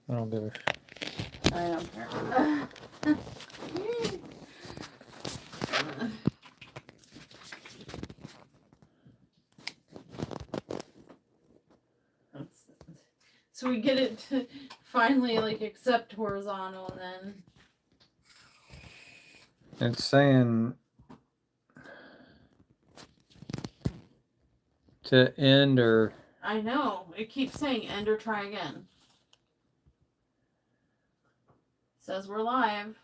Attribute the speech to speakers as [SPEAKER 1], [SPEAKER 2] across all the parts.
[SPEAKER 1] I don't give a shit.
[SPEAKER 2] I don't care. So we get it to finally like accept horizontal, and then
[SPEAKER 1] It's saying to end or.
[SPEAKER 2] I know it keeps saying end or try again. Says we're live.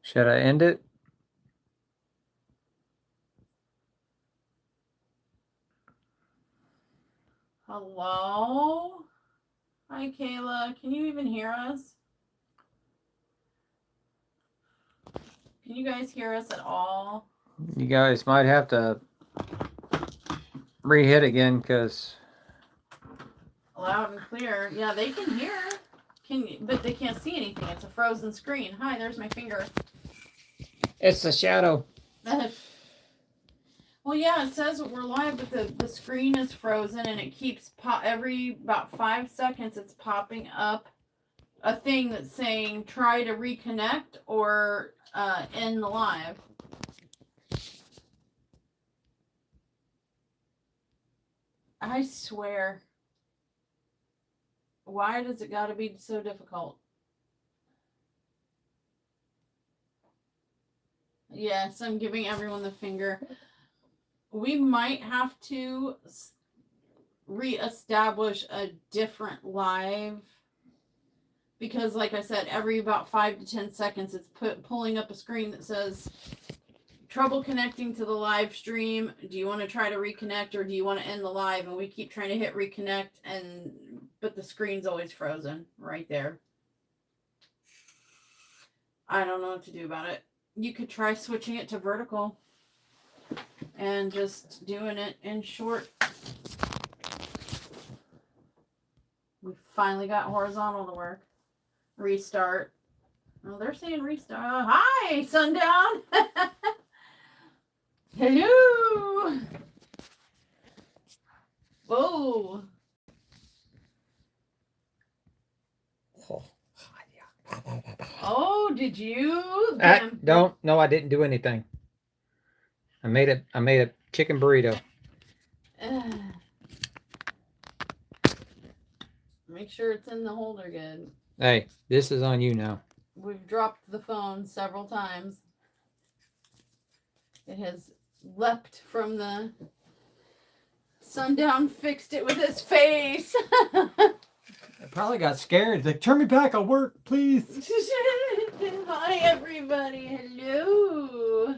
[SPEAKER 1] Should I end it?
[SPEAKER 2] Hello? Hi, Kayla. Can you even hear us? Can you guys hear us at all?
[SPEAKER 1] You guys might have to re-hit again because.
[SPEAKER 2] Loud and clear. Yeah, they can hear. But they can't see anything. It's a frozen screen. Hi, there's my finger.
[SPEAKER 1] It's a shadow.
[SPEAKER 2] Well, yeah, it says we're live, but the screen is frozen, and it keeps every about 5 seconds. It's popping up a thing that's saying try to reconnect or end the live. I swear. Why does it got to be so difficult? Yes, I'm giving everyone the finger. We might have to reestablish a different live because, like I said, every about 5 to 10 seconds, it's pulling up a screen that says trouble connecting to the live stream. Do you want to try to reconnect or do you want to end the live? And we keep trying to hit reconnect, but the screen's always frozen right there. I don't know what to do about it. You could try switching it to vertical and just doing it in short. We finally got horizontal to work. Restart. Oh, they're saying restart. Hi, Sundown. Hello. Whoa. Oh, did you?
[SPEAKER 1] Don't. No, I didn't do anything. I made a chicken burrito.
[SPEAKER 2] Make sure it's in the holder good.
[SPEAKER 1] Hey, this is on you now.
[SPEAKER 2] We've dropped the phone several times. It has leapt from the Sundown, fixed it with his face.
[SPEAKER 1] I probably got scared. Like, turn me back, I'll work, please.
[SPEAKER 2] Hi, everybody. Hello.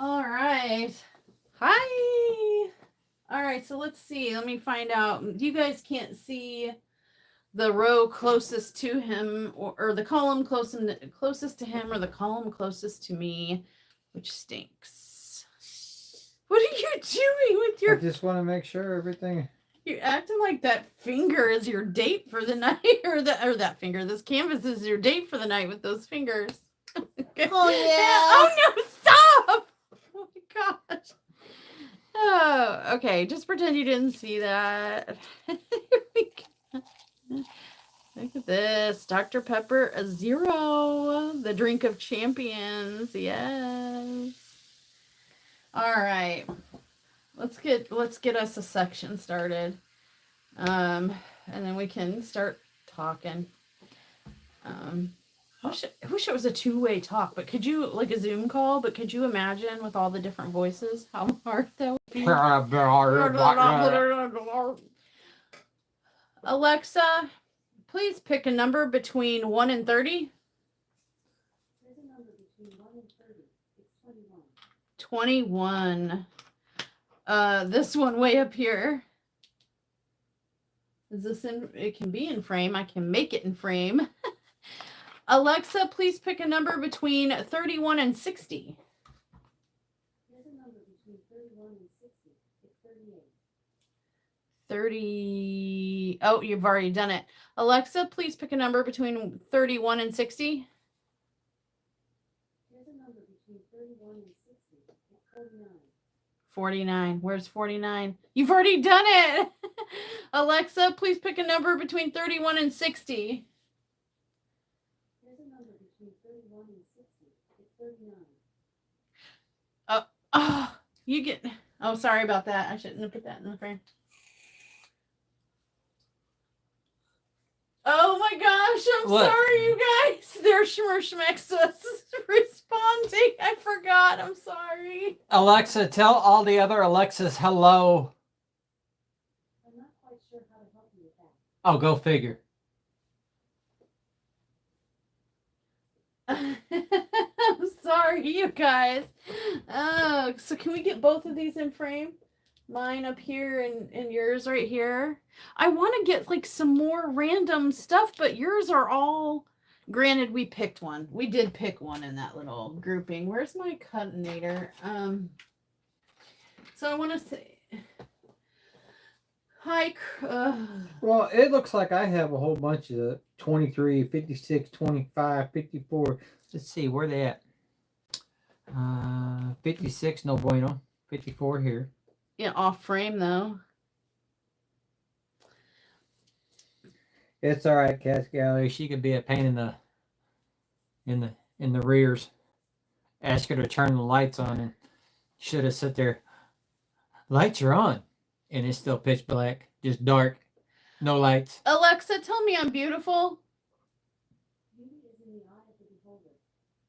[SPEAKER 2] All right. Hi. All right, so let's see. Let me find out. You guys can't see the row closest to him or the column closest to him or the column closest to me, which stinks. What are you doing with your...
[SPEAKER 1] I just want to make sure everything...
[SPEAKER 2] You're acting like that finger is your date for the night, or that finger. This canvas is your date for the night with those fingers.
[SPEAKER 3] Oh, yeah.
[SPEAKER 2] Oh, no, stop! Oh, my gosh. Oh, okay. Just pretend you didn't see that. Here we go. Look at this. Dr. Pepper, a 0. The drink of champions. Yes. All right. Let's get us a section started. And then we can start talking. I wish it was a two-way talk, but could you, like a Zoom call, but could you imagine with all the different voices how hard that would be? Alexa, please pick a number between 1 and 30.
[SPEAKER 3] There's a number between 1 and 30. It's
[SPEAKER 2] 21. This one way up here. Is this in? It can be in frame. I can make it in frame. Alexa, please pick a number between 31 and 60.
[SPEAKER 3] There's a number between 31 and 60. It's 38.
[SPEAKER 2] 30. Oh, you've already done it. Alexa, please pick a number between 31 and 60.
[SPEAKER 3] 31 and 60. It's 49.
[SPEAKER 2] 49. Where's 49? You've already done it. Alexa, please pick a number between 31 and 60.
[SPEAKER 3] There's a number between 31 and 60. It's 39.
[SPEAKER 2] Oh, you get. Oh, sorry about that. I shouldn't have put that in the frame. Oh my gosh, I'm
[SPEAKER 1] What?
[SPEAKER 2] sorry, you guys. There's Schmerschmexus responding. I forgot. I'm sorry.
[SPEAKER 1] Alexa, tell all the other Alexas hello.
[SPEAKER 3] I'm not quite sure how to help you with that.
[SPEAKER 1] Oh, go figure.
[SPEAKER 2] I'm sorry, you guys. Oh, so can we get both of these in frame? Mine up here and yours right here. I want to get like some more random stuff, but yours are all. Granted, we picked one. We did pick one in that little grouping. Where's my coordinator? So I want to say. Hi.
[SPEAKER 1] Well, it looks like I have a whole bunch of 23, 56, 25, 54. Let's see, where they at? 56, no bueno. 54 here.
[SPEAKER 2] Yeah, off frame though.
[SPEAKER 1] It's all right, Cat's Gallery. She could be a pain in the rears. Ask her to turn the lights on, and should have sit there. Lights are on, and it's still pitch black, just dark, no lights.
[SPEAKER 2] Alexa, tell me I'm beautiful.
[SPEAKER 3] Beauty is in the eye of the beholder.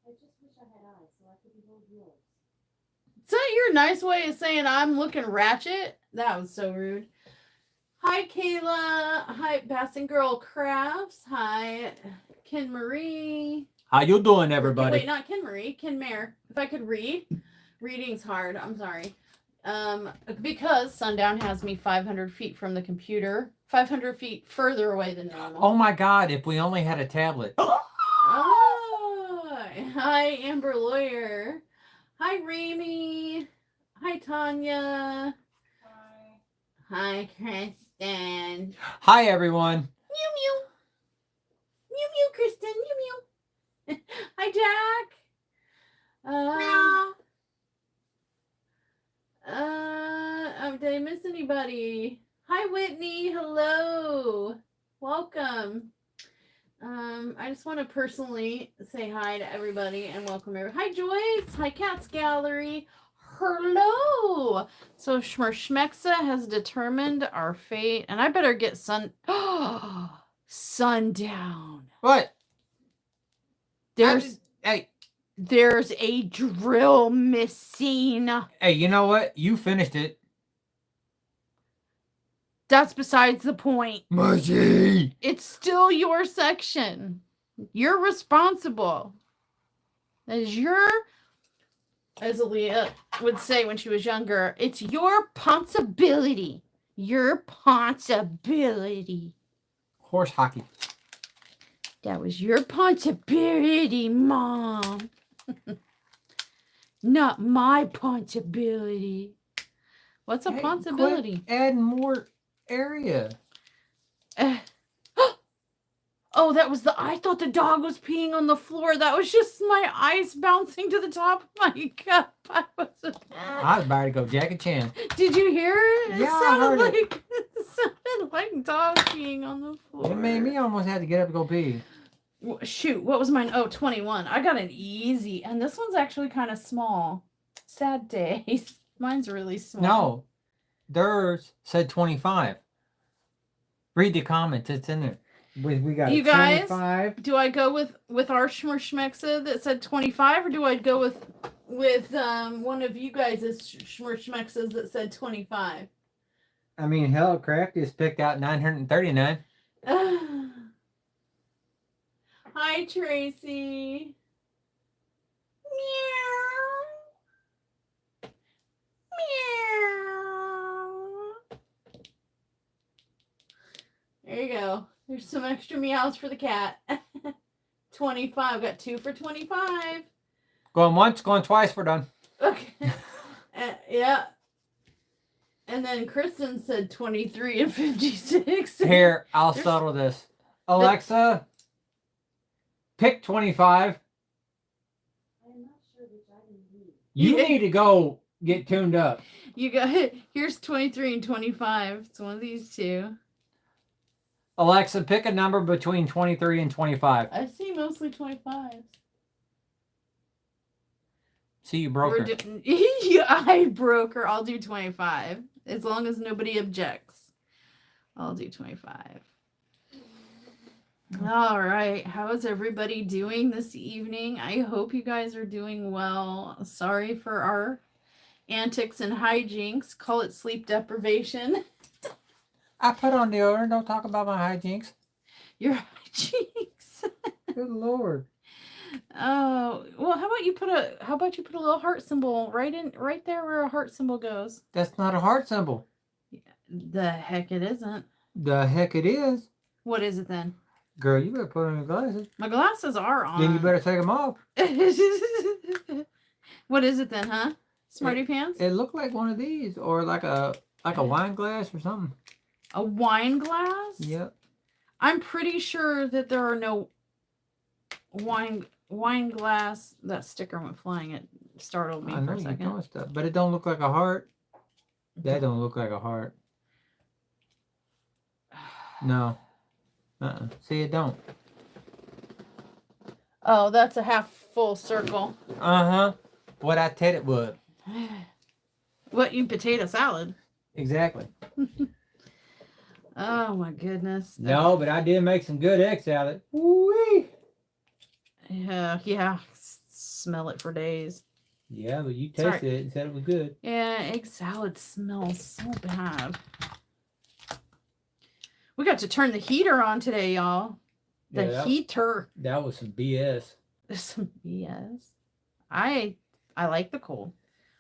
[SPEAKER 3] I just wish I had eyes so I could behold yours.
[SPEAKER 2] Is that your nice way of saying I'm looking ratchet? That was so rude. Hi, Kayla. Hi, Bassin Girl Crafts. Hi, Ken Marie.
[SPEAKER 1] How you doing, everybody?
[SPEAKER 2] Wait, not Ken Marie. Ken Mare. If I could read. Reading's hard. I'm sorry. Because Sundown has me 500 feet from the computer. 500 feet further away than normal.
[SPEAKER 1] Oh my God! If we only had a tablet.
[SPEAKER 2] Oh, hi, Amber Lawyer. Hi, Ramy. Hi, Tanya. Hi, Kristen.
[SPEAKER 1] Hi, everyone.
[SPEAKER 2] Mew mew. Mew mew, Kristen. Mew mew. Hi, Jack. Did I miss anybody? Hi, Whitney. Hello. Welcome. I just want to personally say hi to everybody and welcome everybody. Hi, Joyce. Hi, Cat's Gallery. Hello. So Schmerschmexa has determined our fate, and I better get Sundown.
[SPEAKER 1] What?
[SPEAKER 2] There's
[SPEAKER 1] Hey,
[SPEAKER 2] a drill missing.
[SPEAKER 1] hey, you know what? You finished it.
[SPEAKER 2] That's besides the point.
[SPEAKER 1] Mushy.
[SPEAKER 2] It's still your section. You're responsible. As Aaliyah would say when she was younger, it's your responsibility. Your responsibility.
[SPEAKER 1] Horse hockey.
[SPEAKER 2] That was your responsibility, Mom. Not my responsibility. What's a responsibility?
[SPEAKER 1] Add more area.
[SPEAKER 2] Oh, that was I thought the dog was peeing on the floor. That was just my ice bouncing to the top of my cup. I was
[SPEAKER 1] about to go Jackie Chan.
[SPEAKER 2] Did you hear it?
[SPEAKER 1] Yeah, I heard it.
[SPEAKER 2] It sounded like dog peeing on the floor.
[SPEAKER 1] It made me almost have to get up and go pee.
[SPEAKER 2] Shoot, what was mine? Oh, 21. I got an easy. And this one's actually kind of small. Sad days. Mine's really small.
[SPEAKER 1] No. Theirs said 25. Read the comments. It's in there. We got
[SPEAKER 2] you guys,
[SPEAKER 1] 25.
[SPEAKER 2] Do I go with our Schmerschmexa that said 25, or do I go with one of you guys' Schmerschmexas that said 25?
[SPEAKER 1] I mean, hell, Crafty's picked out 939.
[SPEAKER 2] Hi, Tracy. Meow. Meow. There you go. There's some extra meows for the cat. 25. Got 2 for 25.
[SPEAKER 1] Going once, going twice, we're done.
[SPEAKER 2] Okay. Yeah. And then Kristen said 23 and 56.
[SPEAKER 1] Here, I'll settle this. Alexa, pick 25.
[SPEAKER 3] I am not sure which item you need.
[SPEAKER 1] You
[SPEAKER 2] Yeah.
[SPEAKER 1] need to go get tuned up.
[SPEAKER 2] You got here's 23 and 25. It's one of these two.
[SPEAKER 1] Alexa, pick a number between 23 and 25.
[SPEAKER 2] I see mostly 25s.
[SPEAKER 1] See, you broke her.
[SPEAKER 2] I broke her. I'll do 25. As long as nobody objects. I'll do 25. All right. How is everybody doing this evening? I hope you guys are doing well. Sorry for our antics and hijinks. Call it sleep deprivation.
[SPEAKER 1] I put on deodorant. Don't talk about my hijinks.
[SPEAKER 2] Your hijinks.
[SPEAKER 1] Good Lord.
[SPEAKER 2] Oh, well, how about you put a little heart symbol right there where a heart symbol goes?
[SPEAKER 1] That's not a heart symbol.
[SPEAKER 2] The heck it isn't.
[SPEAKER 1] The heck it is.
[SPEAKER 2] What is it then?
[SPEAKER 1] Girl, you better put on your glasses.
[SPEAKER 2] My glasses are on.
[SPEAKER 1] Then you better take them off.
[SPEAKER 2] What is it then, huh? Smarty pants?
[SPEAKER 1] It looked like one of these, or like a wine glass or something.
[SPEAKER 2] A wine glass?
[SPEAKER 1] Yep.
[SPEAKER 2] I'm pretty sure that there are no wine glass. That sticker went flying. It startled me
[SPEAKER 1] I
[SPEAKER 2] for
[SPEAKER 1] know
[SPEAKER 2] a
[SPEAKER 1] you're
[SPEAKER 2] second.
[SPEAKER 1] doing stuff, but it don't look like a heart. That don't look like a heart. No. See, it don't.
[SPEAKER 2] Oh, that's a half full circle.
[SPEAKER 1] Uh-huh. What I said it would.
[SPEAKER 2] What, you potato salad?
[SPEAKER 1] Exactly.
[SPEAKER 2] Oh my goodness.
[SPEAKER 1] No, but I did make some good egg salad. Woo-wee.
[SPEAKER 2] Yeah. Smell it for days.
[SPEAKER 1] Yeah, but you
[SPEAKER 2] Sorry.
[SPEAKER 1] tasted it and said it was good.
[SPEAKER 2] Yeah, egg salad smells so bad. We got to turn the heater on today, y'all. The heater.
[SPEAKER 1] That was some BS.
[SPEAKER 2] Some BS. I like the cold.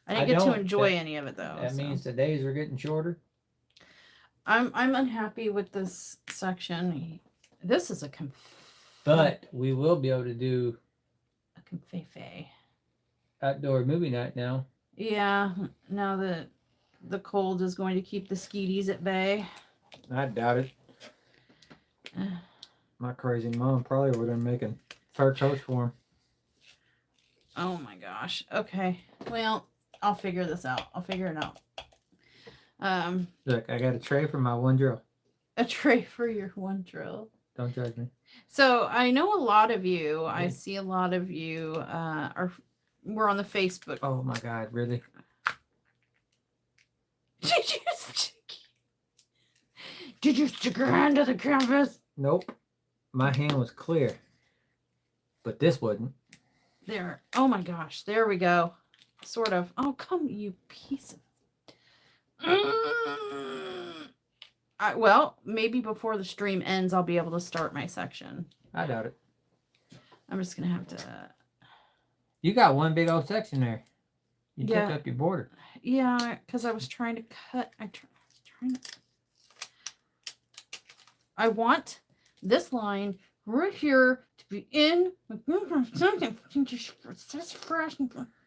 [SPEAKER 2] I didn't get to enjoy any of it though.
[SPEAKER 1] That means the days are getting shorter.
[SPEAKER 2] I'm unhappy with this section. This is a
[SPEAKER 1] But we will be able to do
[SPEAKER 2] a confefe.
[SPEAKER 1] outdoor movie night now.
[SPEAKER 2] Yeah, now that the cold is going to keep the skeeties at bay.
[SPEAKER 1] I doubt it. My crazy mom probably would have making fur coats for him.
[SPEAKER 2] Oh my gosh. Okay. Well, I'll figure this out. I'll figure it out.
[SPEAKER 1] Look, I got a tray for my one drill.
[SPEAKER 2] A tray for your one drill.
[SPEAKER 1] Don't judge me.
[SPEAKER 2] So I know a lot of you. I see a lot of you we're on the Facebook.
[SPEAKER 1] Oh my God, really?
[SPEAKER 2] Did you stick your hand to the canvas?
[SPEAKER 1] Nope. My hand was clear, but this wasn't.
[SPEAKER 2] There. Oh my gosh. There we go. Sort of. Oh, come, you piece of. Well, maybe before the stream ends, I'll be able to start my section.
[SPEAKER 1] I doubt it.
[SPEAKER 2] I'm just going to have to.
[SPEAKER 1] You got one big old section there. You took
[SPEAKER 2] Yeah.
[SPEAKER 1] up your border.
[SPEAKER 2] Yeah, because I was trying to cut. I want this line right here to be in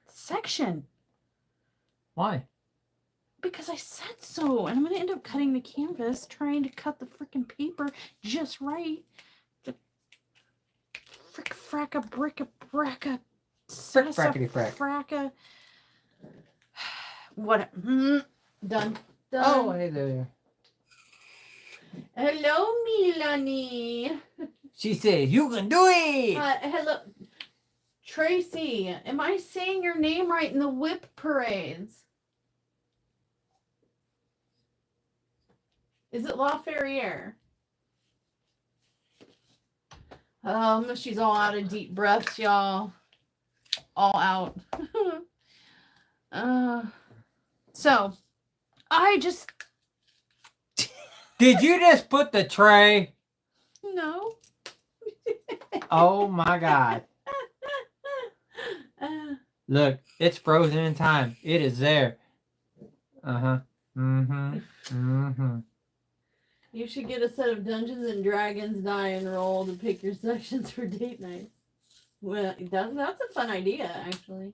[SPEAKER 2] section.
[SPEAKER 1] Why?
[SPEAKER 2] Because I said so, and I'm going to end up cutting the canvas, trying to cut the freaking paper just right. The frick fracka bricka bracka
[SPEAKER 1] Frick frackety frack.
[SPEAKER 2] fracka. What? Done.
[SPEAKER 1] Oh, hey there.
[SPEAKER 2] Hello, Milani.
[SPEAKER 1] She says, you can do it.
[SPEAKER 2] Hello, Tracy. Am I saying your name right in the whip parades? Is it La Ferriere? She's all out of deep breaths, y'all. All out. So, I just...
[SPEAKER 1] Did you just put the tray?
[SPEAKER 2] No.
[SPEAKER 1] Oh my God. Look, it's frozen in time. It is there. Uh-huh. Mm-hmm. Mm-hmm.
[SPEAKER 2] You should get a set of Dungeons and Dragons die and roll to pick your sections for date nights. Well, that's a fun idea, actually.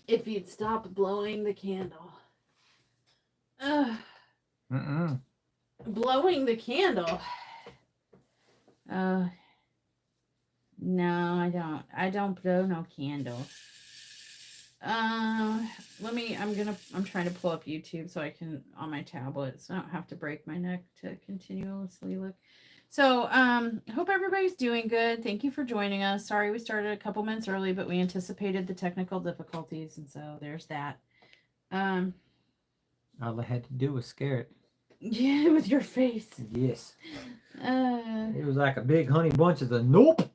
[SPEAKER 2] If you'd stop blowing the candle. Blowing the candle. No, I don't. I don't blow no candle. I'm trying to pull up YouTube so I can on my tablet so I don't have to break my neck to continuously look. So, hope everybody's doing good. Thank you for joining us. Sorry we started a couple minutes early, but we anticipated the technical difficulties, and so there's that.
[SPEAKER 1] All I had to do was scare it.
[SPEAKER 2] Yeah, with your face.
[SPEAKER 1] Yes.
[SPEAKER 2] All
[SPEAKER 1] It was like a big honey bunch of the nope.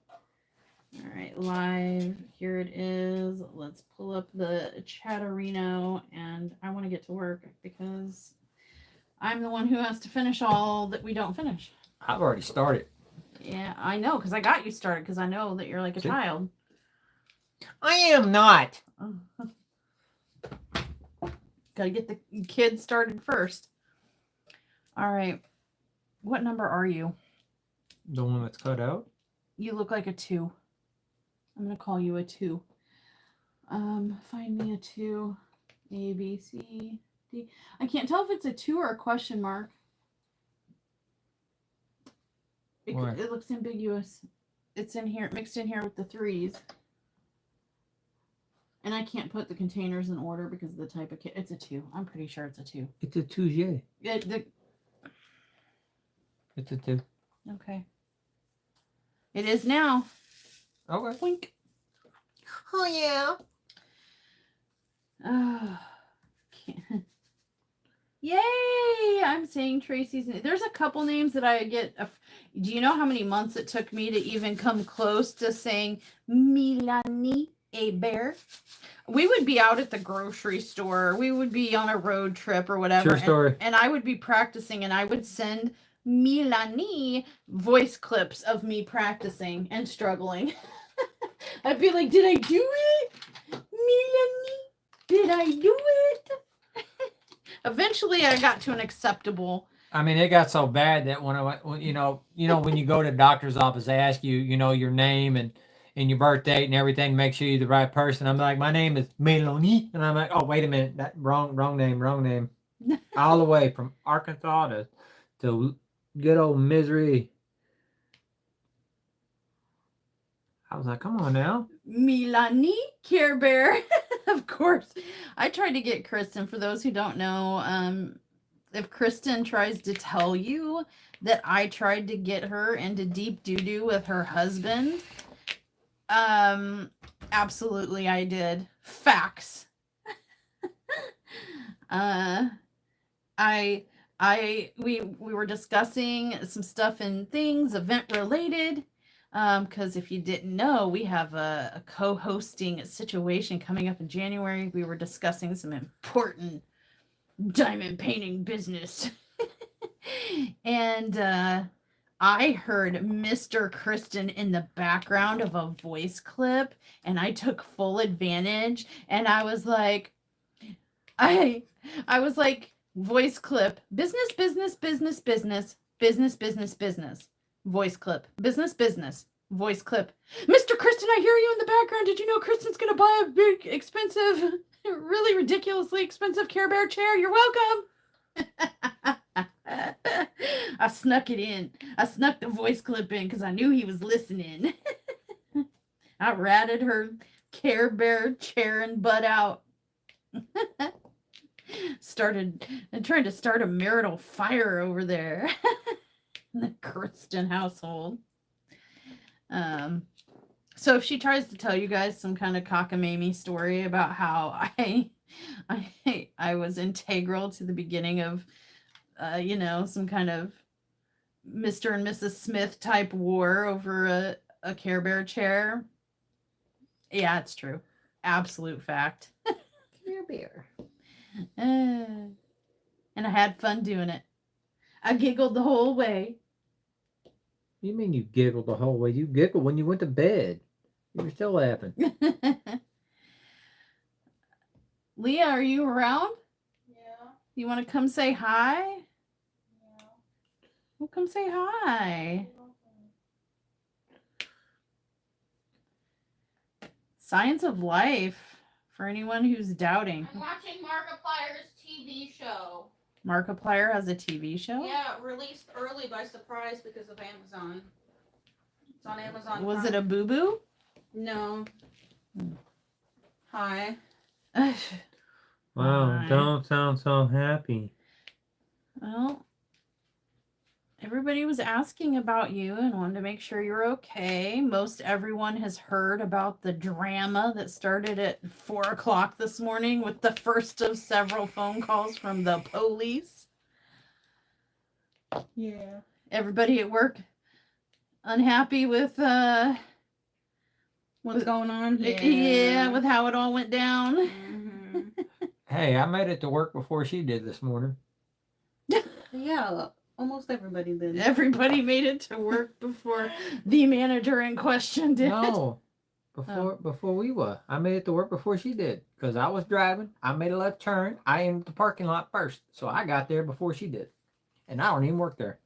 [SPEAKER 2] right, live. Here it is. Let's pull up the Chatterino, and I want to get to work because I'm the one who has to finish all that we don't finish.
[SPEAKER 1] I've already started.
[SPEAKER 2] Yeah, I know, because I got you started, because I know that you're like a
[SPEAKER 1] See?
[SPEAKER 2] child.
[SPEAKER 1] I am not.
[SPEAKER 2] Gotta get the kids started first. All right. What number are you?
[SPEAKER 1] The one that's cut out?
[SPEAKER 2] You look like a 2. I'm gonna call you a 2. Find me a 2. A, B, C, D. I can't tell if it's a 2 or a question mark.
[SPEAKER 1] Why?
[SPEAKER 2] It looks ambiguous. It's in here, mixed in here with the 3s. And I can't put the containers in order because of the type of kit. It's a 2. I'm pretty sure it's a 2.
[SPEAKER 1] It's a 2J. It's a 2.
[SPEAKER 2] Okay. It is now.
[SPEAKER 1] Okay.
[SPEAKER 2] Blink.
[SPEAKER 1] Oh, yeah.
[SPEAKER 2] Oh, yay! I'm saying Tracy's name. There's a couple names that I get. Do you know how many months it took me to even come close to saying Milani Bear? We would be out at the grocery store. We would be on a road trip or whatever.
[SPEAKER 1] True story.
[SPEAKER 2] And I would be practicing, and I would send Milani voice clips of me practicing and struggling. I'd be like, did I do it? Milani, did I do it? Eventually, I got to an acceptable.
[SPEAKER 1] I mean, it got so bad that when I went, when you know, when you go to the doctor's office, they ask you, your name and your birth date and everything, make sure you're the right person. I'm like, my name is Melanie, and I'm like, oh, wait a minute, that wrong name, all the way from Arkansas to good old Misery. I was like, come on now.
[SPEAKER 2] Milani Care Bear. Of course. I tried to get Kristen, for those who don't know, if Kristen tries to tell you that I tried to get her into deep doo-doo with her husband, absolutely I did. Facts. We were discussing some stuff and things event related. Because if you didn't know, we have a co-hosting situation coming up in January. We were discussing some important diamond painting business. And I heard Mr. Kristen in the background of a voice clip, and I took full advantage, and I was like, voice clip, business, voice clip, business, voice clip. Mr. Kristen, I hear you in the background. Did you know Kristen's going to buy a big, expensive, really ridiculously expensive Care Bear chair? You're welcome. I snuck it in. I snuck the voice clip in because I knew he was listening. I ratted her Care Bear chair and butt out. Trying to start a marital fire over there in the Kristen household. So if she tries to tell you guys some kind of cockamamie story about how I was integral to the beginning of some kind of Mr. and Mrs. Smith type war over a Care Bear chair, yeah, it's true. Absolute fact.
[SPEAKER 1] Care Bear.
[SPEAKER 2] And I had fun doing it. I giggled the whole way.
[SPEAKER 1] You mean you giggled the whole way? You giggled when you went to bed. You were still laughing.
[SPEAKER 2] Leah, are you around?
[SPEAKER 3] Yeah.
[SPEAKER 2] You want to come say hi?
[SPEAKER 3] Yeah.
[SPEAKER 2] Well, come say hi. Science of Life, for anyone who's doubting.
[SPEAKER 4] I'm watching Markiplier's TV show.
[SPEAKER 2] Markiplier has a TV show?
[SPEAKER 4] Yeah, released early by surprise because of Amazon. It's on Amazon.
[SPEAKER 2] Was
[SPEAKER 4] Prime.
[SPEAKER 2] it a boo-boo?
[SPEAKER 4] No. Hi.
[SPEAKER 1] Wow,
[SPEAKER 2] Fine.
[SPEAKER 1] don't sound so happy.
[SPEAKER 2] Well, everybody was asking about you and wanted to make sure you're okay. Most everyone has heard about the drama that started at 4 o'clock this morning with the first of several phone calls from the police.
[SPEAKER 4] Yeah.
[SPEAKER 2] Everybody at work unhappy with
[SPEAKER 4] What's going on?
[SPEAKER 2] yeah, with how it all went down.
[SPEAKER 4] Mhm.
[SPEAKER 1] Hey, I made it to work before she did this morning.
[SPEAKER 4] Yeah, almost everybody did.
[SPEAKER 2] Everybody made it to work before the manager in question did.
[SPEAKER 1] No, before we were. I made it to work before she did because I was driving. I made a left turn. I entered the parking lot first, so I got there before she did, and I don't even work there.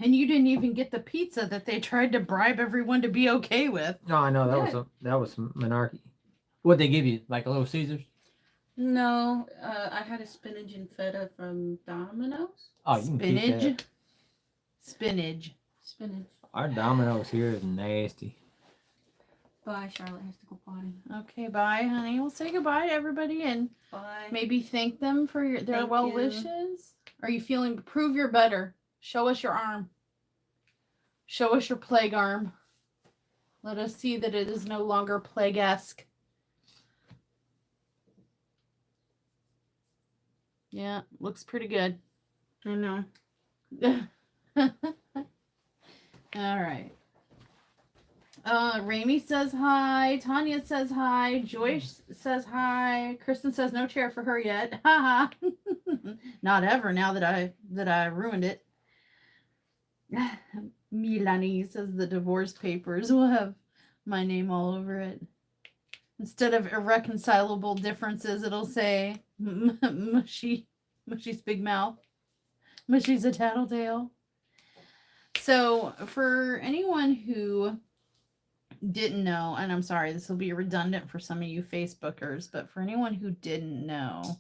[SPEAKER 2] And you didn't even get the pizza that they tried to bribe everyone to be okay with.
[SPEAKER 1] No, I know that was some monarchy. What'd they give you? Like a Little Caesars?
[SPEAKER 4] No, I had a spinach and feta from Domino's.
[SPEAKER 1] Oh, you can keep that.
[SPEAKER 2] Spinach.
[SPEAKER 4] Spinach.
[SPEAKER 1] Our Domino's here is nasty.
[SPEAKER 4] Bye, Charlotte has to go potty.
[SPEAKER 2] Okay, bye, honey. We'll say goodbye to everybody and
[SPEAKER 4] Bye.
[SPEAKER 2] maybe thank them for their
[SPEAKER 4] Thank
[SPEAKER 2] well
[SPEAKER 4] you.
[SPEAKER 2] wishes. Are you feeling? Prove you're better. Show us your arm. Show us your plague arm. Let us see that it is no longer plague-esque. Yeah, looks pretty good.
[SPEAKER 4] I know.
[SPEAKER 2] All right. Rami says hi. Tanya says hi. Joyce says hi. Kristen says no chair for her yet. Haha. Not ever. Now that I ruined it. Milani says the divorce papers will have my name all over it. Instead of irreconcilable differences, it'll say Mushy's big mouth. Mushy's a tattletale. So for anyone who didn't know, and I'm sorry, this will be redundant for some of you Facebookers, but for anyone who didn't know,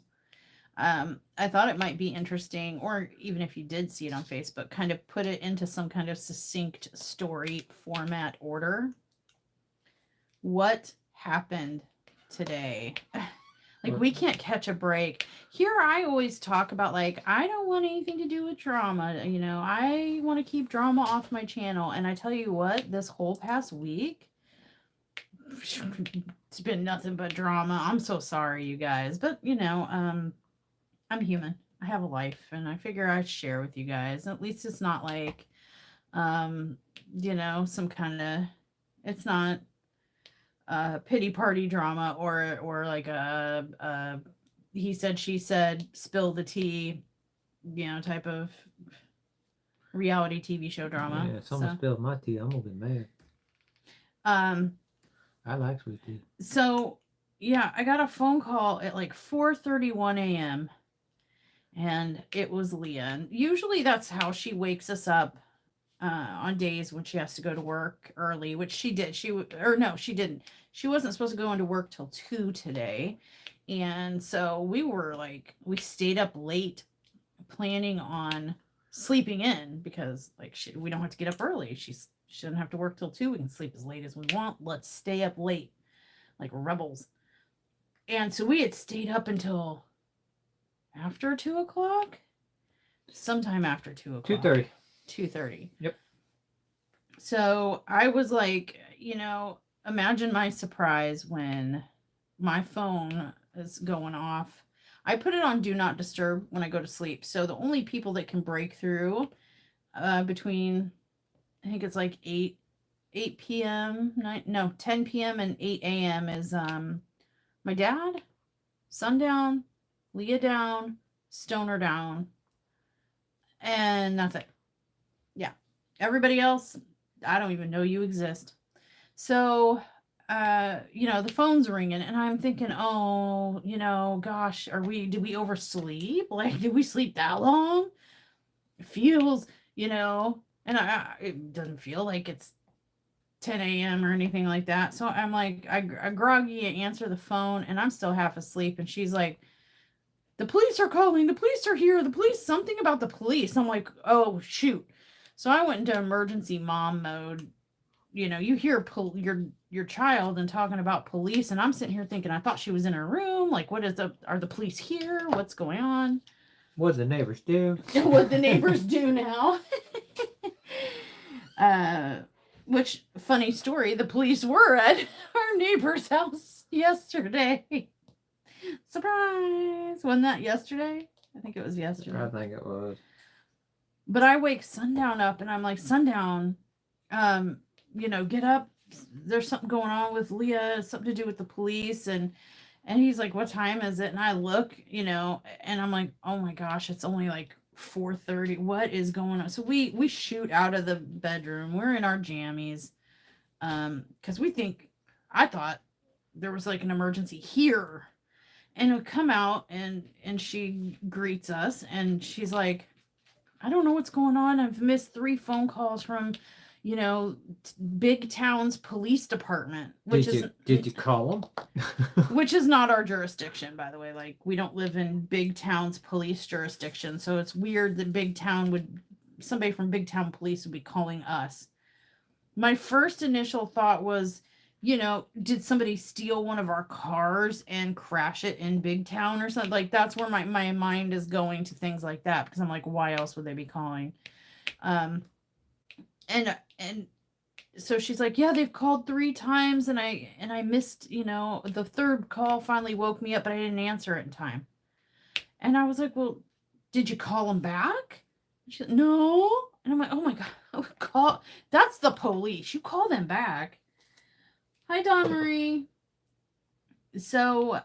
[SPEAKER 2] I thought it might be interesting, or even if you did see it on Facebook, kind of put it into some kind of succinct story format order. What happened today? Like, we can't catch a break. Here I always talk about, like, I don't want anything to do with drama. You know, I want to keep drama off my channel. And I tell you what, this whole past week, it's been nothing but drama. I'm so sorry, you guys. But, you know, I'm human. I have a life. And I figure I'd share with you guys. At least it's not like, you know, some kind of, it's not pity party drama or like a he said she said spill the tea, you know, type of reality TV show drama.
[SPEAKER 1] Yeah, if someone spilled my tea, I'm gonna be mad. I like sweet tea.
[SPEAKER 2] So yeah, I got a phone call at like 4:31 a.m. and it was Leah. And usually that's how she wakes us up on days when she has to go to work early, which she did. She didn't. She wasn't supposed to go into work till 2 today. And so we stayed up late planning on sleeping in because like we don't have to get up early. She doesn't have to work till 2. We can sleep as late as we want. Let's stay up late like rebels. And so we had stayed up until after 2 o'clock, sometime after 2 o'clock.
[SPEAKER 1] 2:30.
[SPEAKER 2] 2:30.
[SPEAKER 1] Yep.
[SPEAKER 2] So I was like, you know, imagine my surprise when my phone is going off. I put it on do not disturb when I go to sleep. So the only people that can break through between, I think it's like 8 p.m., 10 p.m. and 8 a.m. is my dad, Sundown, Leah Down, Stoner Down, and that's it. Yeah. Everybody else, I don't even know you exist. So, you know, the phone's ringing and I'm thinking, oh, you know, gosh, did we oversleep? Like, did we sleep that long? It feels, you know, and it doesn't feel like it's 10 a.m. or anything like that. So I'm like, I groggy answer the phone and I'm still half asleep. And she's like, the police are calling. The police are here. The police, something about the police. I'm like, oh, shoot. So I went into emergency mom mode. You know, you hear your your child and talking about police, and I'm sitting here thinking I thought she was in her room. Like, are the police here? What's going on?
[SPEAKER 1] What the neighbors do?
[SPEAKER 2] What the neighbors do now. Which, funny story, the police were at our neighbor's house yesterday. Surprise! Wasn't that yesterday? I think it was yesterday.
[SPEAKER 1] I think it was.
[SPEAKER 2] But I wake Sundown up and I'm like, Sundown, get up. There's something going on with Leah, something to do with the police. And he's like, what time is it? And I look, and I'm like, oh my gosh, it's only like 4:30. What is going on? So we shoot out of the bedroom. We're in our jammies. Because I thought there was like an emergency here. And we come out and she greets us and she's like, I don't know what's going on. I've missed 3 phone calls from, Big Town's police department,
[SPEAKER 1] Did you call them?
[SPEAKER 2] which is not our jurisdiction, by the way. Like, we don't live in Big Town's police jurisdiction. So it's weird that somebody from Big Town police would be calling us. My first initial thought was, did somebody steal one of our cars and crash it in Big Town or something? Like, that's where my mind is going to things like that, because I'm like, why else would they be calling? And so she's like, yeah, they've called 3 times and I missed, the 3rd call finally woke me up, but I didn't answer it in time. And I was like, well, did you call them back? She said, no. And I'm like, oh my God, that's the police. You call them back. Hi, Dawn Marie. So,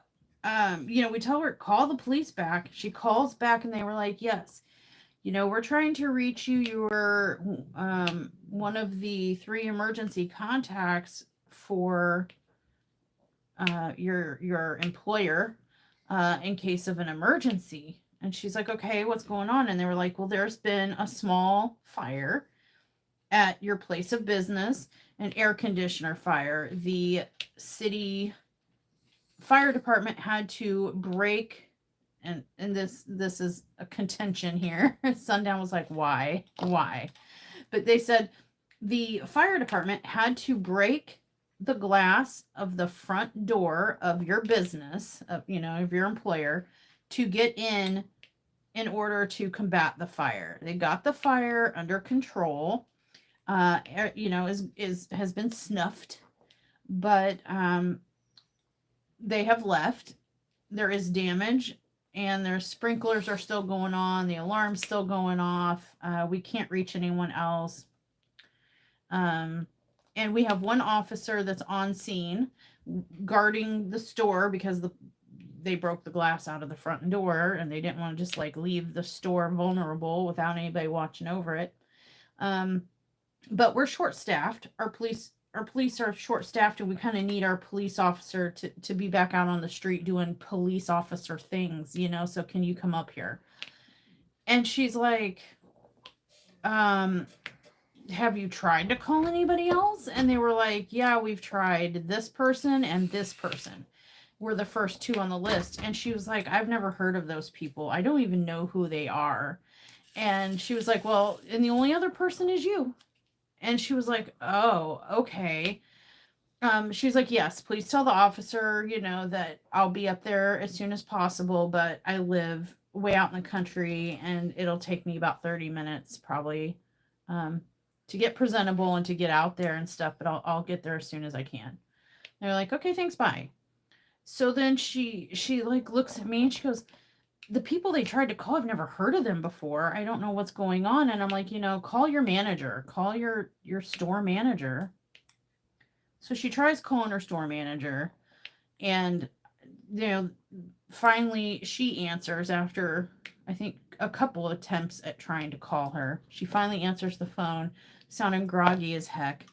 [SPEAKER 2] we tell her, call the police back. She calls back and they were like, yes, we're trying to reach you. You were one of the 3 emergency contacts for your employer in case of an emergency. And she's like, okay, what's going on? And they were like, well, there's been a small fire at your place of business, an air conditioner fire. The city fire department had to break, and this is a contention here. Sundown was like, why? But they said the fire department had to break the glass of the front door of your business, of your employer, to get in order to combat the fire. They got the fire under control. Has been snuffed, but they have left. There is damage, and their sprinklers are still going on. The alarm's still going off. We can't reach anyone else. And we have one officer that's on scene guarding the store because they broke the glass out of the front door, and they didn't want to just leave the store vulnerable without anybody watching over it. But we're short-staffed. Our police are short-staffed, and we kind of need our police officer to be back out on the street doing police officer things, so can you come up here? And she's like, have you tried to call anybody else? And they were like, yeah, we've tried this person and this person. We're the first 2 on the list. And she was like, I've never heard of those people. I don't even know who they are. And she was like, well, and the only other person is you. And she was like, oh, okay. She was like, yes, please tell the officer, that I'll be up there as soon as possible, but I live way out in the country and it'll take me about 30 minutes probably to get presentable and to get out there and stuff, but I'll get there as soon as I can. And they're like, okay, thanks, bye. So then she looks at me and she goes, the people they tried to call, I've never heard of them before. I don't know what's going on. And I'm like, call your manager, call your store manager. So she tries calling her store manager, and, finally she answers after, I think, a couple of attempts at trying to call her. She finally answers the phone, sounding groggy as heck,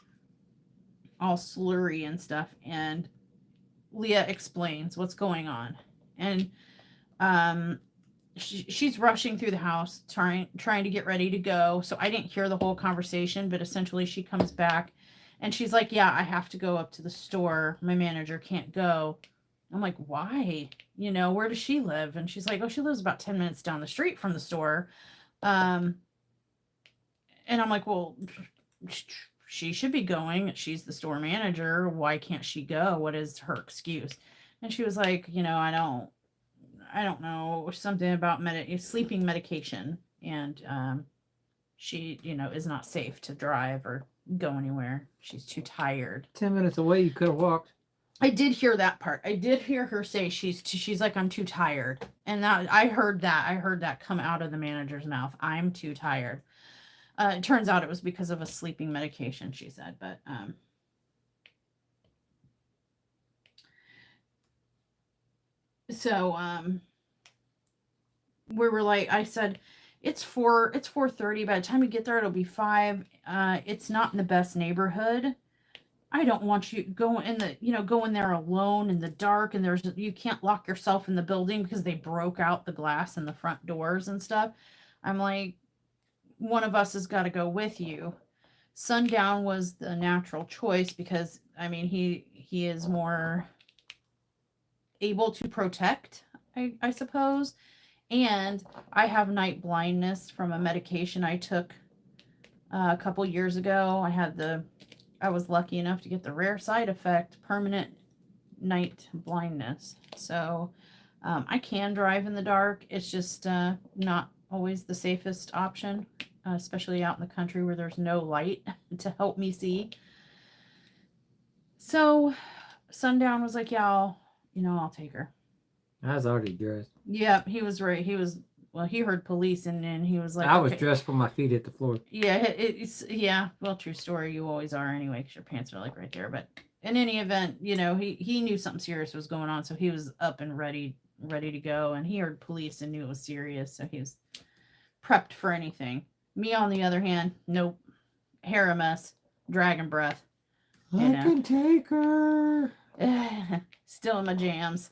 [SPEAKER 2] all slurry and stuff. And Leah explains what's going on. And, she's rushing through the house, trying to get ready to go. So I didn't hear the whole conversation, but essentially she comes back and she's like, yeah, I have to go up to the store. My manager can't go. I'm like, why? Where does she live? And she's like, oh, she lives about 10 minutes down the street from the store. And I'm like, well, she should be going. She's the store manager. Why can't she go? What is her excuse? And she was like, I don't know, something about sleeping medication. And she, is not safe to drive or go anywhere. She's too tired.
[SPEAKER 1] 10 minutes away, you could have walked.
[SPEAKER 2] I did hear that part. I did hear her say she's like, I'm too tired. And that I heard that come out of the manager's mouth. I'm too tired. It turns out it was because of a sleeping medication, she said, but so we were like, I said, it's 4:30. By the time you get there, it'll be 5. It's not in the best neighborhood. I don't want you going there alone in the dark, and you can't lock yourself in the building because they broke out the glass in the front doors and stuff. I'm like, one of us has got to go with you. Sundown was the natural choice because, I mean, he is more able to protect, I suppose. And I have night blindness from a medication I took a couple years ago. I was lucky enough to get the rare side effect, permanent night blindness. So I can drive in the dark. It's just not always the safest option, especially out in the country where there's no light to help me see. So Sundown was like, yeah, I'll take her.
[SPEAKER 1] I was already dressed.
[SPEAKER 2] Yeah, he was right. He heard police and then he was like,
[SPEAKER 1] I was dressed from my feet hit the floor.
[SPEAKER 2] Yeah, well, true story. You always are anyway because your pants are like right there. But in any event, he knew something serious was going on. So he was up and ready to go. And he heard police and knew it was serious. So he was prepped for anything. Me, on the other hand, nope. Hair a mess. Dragon breath.
[SPEAKER 1] I can take her.
[SPEAKER 2] Still in my jams.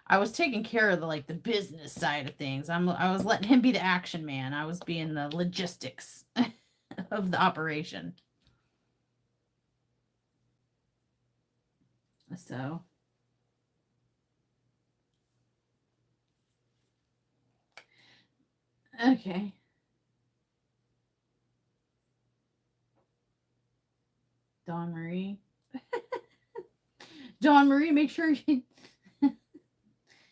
[SPEAKER 2] I was taking care of the business side of things. I was letting him be the action man. I was being the logistics of the operation. So okay. Dawn Marie. Dawn Marie, make sure you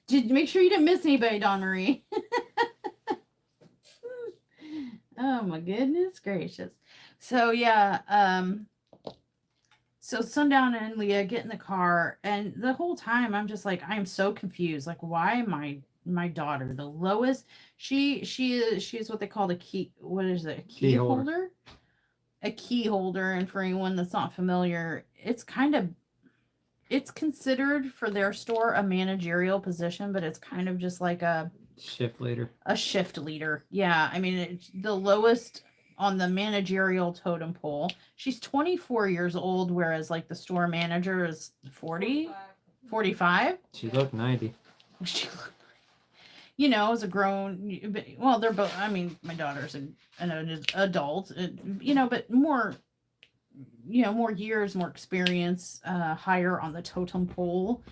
[SPEAKER 2] didn't miss anybody, Dawn Marie. Oh my goodness gracious. So yeah, so Sundown and Leah get in the car, and the whole time I'm just like, I'm so confused. Like, why my daughter, the lowest, she's what they call the key, what is it? A key holder? A key holder. And for anyone that's not familiar, it's considered for their store a managerial position, but it's kind of just like a
[SPEAKER 1] shift leader.
[SPEAKER 2] A shift leader. Yeah. I mean, it's the lowest on the managerial totem pole. She's 24 years old, whereas the store manager is 40, 45.
[SPEAKER 1] She looked 90.
[SPEAKER 2] She looked, as a grown, well, they're both, I mean, my daughter's an adult, but more, more years, more experience, higher on the totem pole.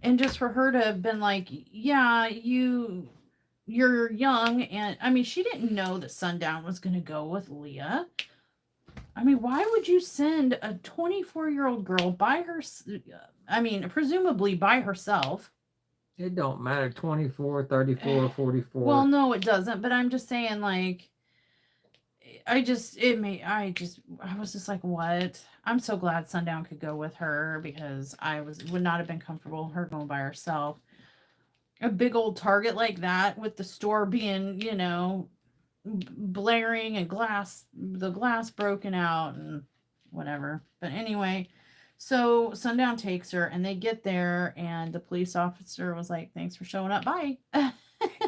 [SPEAKER 2] And just for her to have been like, yeah, you're young. And I mean, she didn't know that Sundown was going to go with Leah. I mean, why would you send a 24-year-old girl presumably by herself?
[SPEAKER 1] It don't matter, 24, 34, 44.
[SPEAKER 2] Well, no, it doesn't. But I'm just saying, I was just like, what? I'm so glad Sundown could go with her because would not have been comfortable her going by herself. A big old Target like that with the store being, blaring and the glass broken out and whatever. But anyway, so Sundown takes her and they get there and the police officer was like, thanks for showing up. Bye.